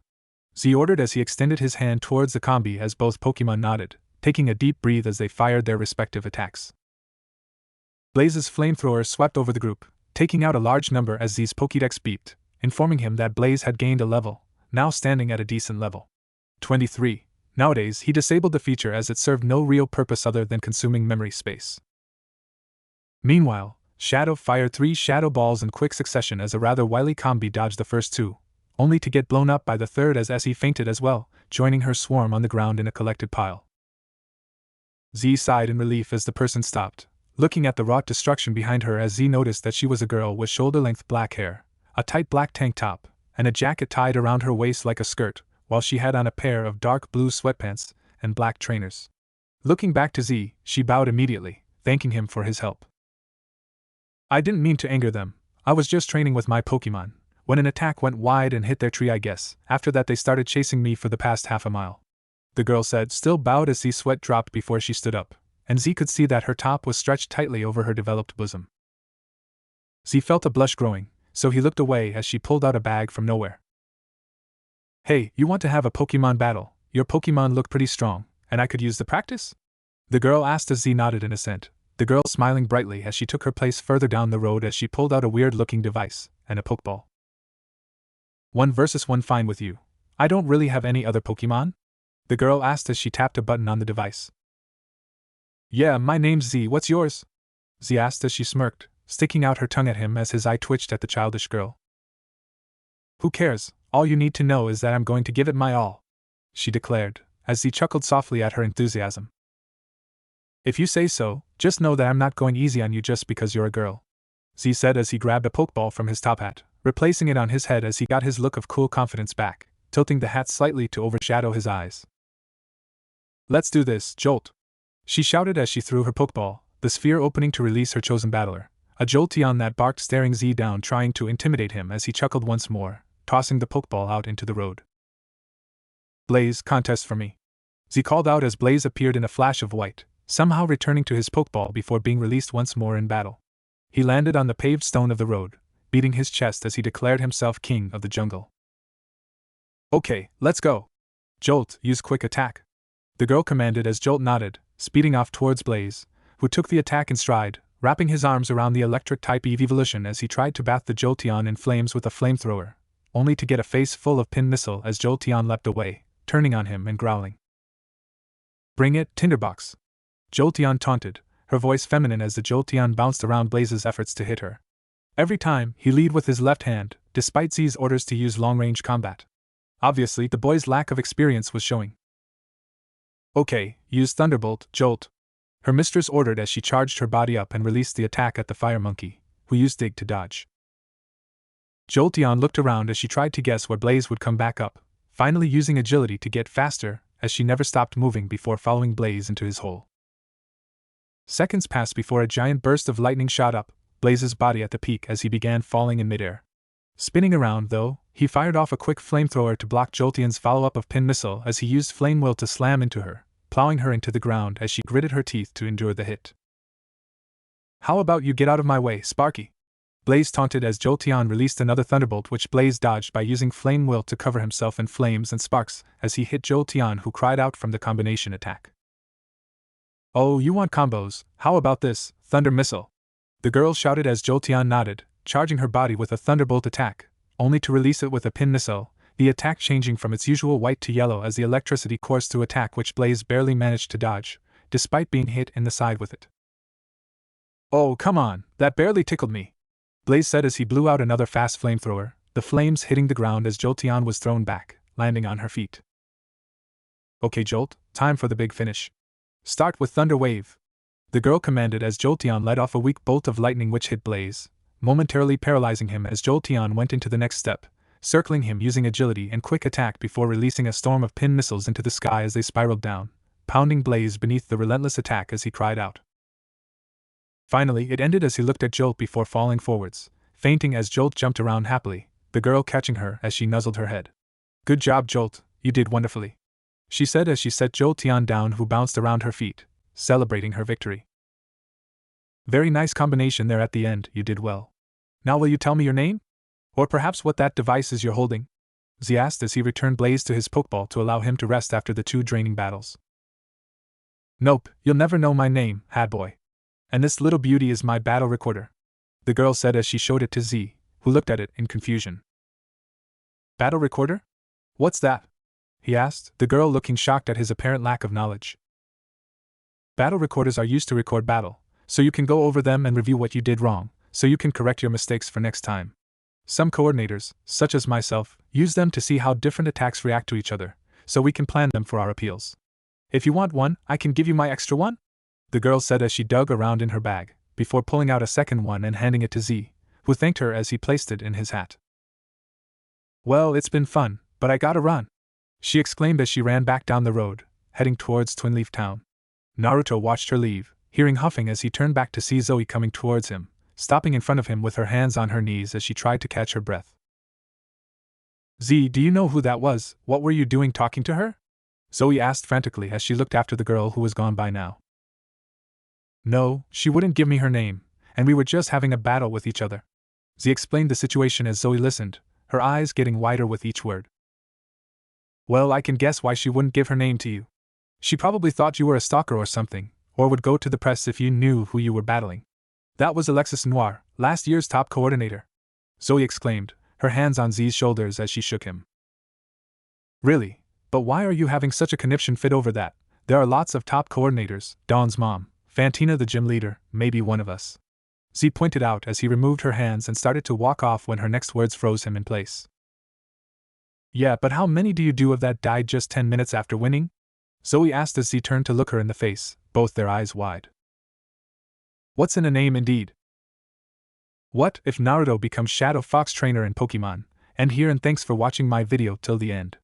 Z ordered as he extended his hand towards the combi as both Pokemon nodded, taking a deep breath as they fired their respective attacks. Blaze's Flamethrower swept over the group, taking out a large number as Z's Pokédex beeped, informing him that Blaze had gained a level, now standing at a decent level. 23. Nowadays, he disabled the feature as it served no real purpose other than consuming memory space. Meanwhile, Shadow fired 3 Shadow Balls in quick succession as a rather wily combi dodged the first 2, only to get blown up by the third as he fainted as well, joining her swarm on the ground in a collected pile. Z sighed in relief as the person stopped, looking at the wrought destruction behind her as Z noticed that she was a girl with shoulder-length black hair, a tight black tank top, and a jacket tied around her waist like a skirt, while she had on a pair of dark blue sweatpants and black trainers. Looking back to Z, she bowed immediately, thanking him for his help. I didn't mean to anger them, I was just training with my Pokemon, when an attack went wide and hit their tree I guess. After that they started chasing me for the past half a mile, the girl said, still bowed as Z's sweat dropped before she stood up, and Z could see that her top was stretched tightly over her developed bosom. Z felt a blush growing, so he looked away as she pulled out a bag from nowhere. Hey, you want to have a Pokemon battle? Your Pokemon look pretty strong, and I could use the practice? The girl asked as Z nodded in assent, the girl smiling brightly as she took her place further down the road as she pulled out a weird-looking device and a Pokeball. 1 versus 1 fine with you. I don't really have any other Pokemon? The girl asked as she tapped a button on the device. Yeah, my name's Z, what's yours? Z asked as she smirked, sticking out her tongue at him as his eye twitched at the childish girl. Who cares? All you need to know is that I'm going to give it my all, she declared, as Z chuckled softly at her enthusiasm. If you say so, just know that I'm not going easy on you just because you're a girl, Z said as he grabbed a Pokeball from his top hat, replacing it on his head as he got his look of cool confidence back, tilting the hat slightly to overshadow his eyes. Let's do this, Jolt, she shouted as she threw her Pokeball, the sphere opening to release her chosen battler, a Jolteon that barked staring Z down trying to intimidate him as he chuckled once more, tossing the Pokeball out into the road. Blaze, contest for me, Z called out as Blaze appeared in a flash of white, somehow returning to his Pokeball before being released once more in battle. He landed on the paved stone of the road, beating his chest as he declared himself king of the jungle. Okay, let's go. Jolt, use quick attack, the girl commanded as Jolt nodded, speeding off towards Blaze, who took the attack in stride, wrapping his arms around the electric-type evolution as he tried to bath the Jolteon in flames with a flamethrower, only to get a face full of pin missile as Jolteon leapt away, turning on him and growling. Bring it, Tinderbox, Jolteon taunted, her voice feminine as the Jolteon bounced around Blaze's efforts to hit her. Every time, he lead with his left hand, despite Z's orders to use long-range combat. Obviously, the boy's lack of experience was showing. Okay, use Thunderbolt, Jolt, her mistress ordered as she charged her body up and released the attack at the fire monkey, who used Dig to dodge. Jolteon looked around as she tried to guess where Blaze would come back up, finally using agility to get faster, as she never stopped moving before following Blaze into his hole. Seconds passed before a giant burst of lightning shot up, Blaze's body at the peak as he began falling in midair. Spinning around, though, he fired off a quick flamethrower to block Jolteon's follow-up of pin missile as he used flame will to slam into her, plowing her into the ground as she gritted her teeth to endure the hit. "How about you get out of my way, Sparky?" Blaze taunted as Jolteon released another thunderbolt which Blaze dodged by using flame will to cover himself in flames and sparks as he hit Jolteon, who cried out from the combination attack. "Oh, you want combos? How about this, Thunder Missile?" The girl shouted as Jolteon nodded, charging her body with a thunderbolt attack, only to release it with a pin missile, the attack changing from its usual white to yellow as the electricity coursed through attack which Blaze barely managed to dodge, despite being hit in the side with it. "Oh, come on, that barely tickled me," Blaze said as he blew out another fast flamethrower, the flames hitting the ground as Jolteon was thrown back, landing on her feet. "Okay, Jolt, time for the big finish. Start with Thunder Wave," the girl commanded as Jolteon let off a weak bolt of lightning which hit Blaze, momentarily paralyzing him as Jolteon went into the next step, circling him using agility and quick attack before releasing a storm of pin missiles into the sky as they spiraled down, pounding Blaze beneath the relentless attack as he cried out. Finally, it ended as he looked at Jolt before falling forwards, fainting as Jolt jumped around happily, the girl catching her as she nuzzled her head. "Good job, Jolt, you did wonderfully," she said as she set Jolteon down, who bounced around her feet, celebrating her victory. "Very nice combination there at the end, you did well. Now will you tell me your name? Or perhaps what that device is you're holding?" Z asked as he returned Blaze to his Pokeball to allow him to rest after the 2 draining battles. "Nope, you'll never know my name, Hatboy. And this little beauty is my battle recorder," the girl said as she showed it to Z, who looked at it in confusion. "Battle recorder? What's that?" he asked, the girl looking shocked at his apparent lack of knowledge. "Battle recorders are used to record battle, so you can go over them and review what you did wrong, so you can correct your mistakes for next time. Some coordinators, such as myself, use them to see how different attacks react to each other, so we can plan them for our appeals. If you want one, I can give you my extra one," the girl said as she dug around in her bag, before pulling out a second one and handing it to Z, who thanked her as he placed it in his hat. "Well, it's been fun, but I gotta run," she exclaimed as she ran back down the road, heading towards Twinleaf Town. Naruto watched her leave, hearing huffing as he turned back to see Zoe coming towards him, stopping in front of him with her hands on her knees as she tried to catch her breath. "Z, do you know who that was? What were you doing talking to her?" Zoe asked frantically as she looked after the girl who was gone by now. "No, she wouldn't give me her name, and we were just having a battle with each other." Z explained the situation as Zoe listened, her eyes getting wider with each word. "Well, I can guess why she wouldn't give her name to you. She probably thought you were a stalker or something, or would go to the press if you knew who you were battling. That was Alexis Noir, last year's top coordinator," Zoe exclaimed, her hands on Z's shoulders as she shook him. "Really? But why are you having such a conniption fit over that? There are lots of top coordinators, Dawn's mom, Fantina the gym leader, maybe one of us," Z pointed out as he removed her hands and started to walk off when her next words froze him in place. "Yeah, but how many do you do of that died just 10 minutes after winning?" Zoe asked as Z turned to look her in the face, both their eyes wide. "What's in a name indeed? What if Naruto becomes Shadow Fox trainer in Pokemon?" End here and thanks for watching my video till the end.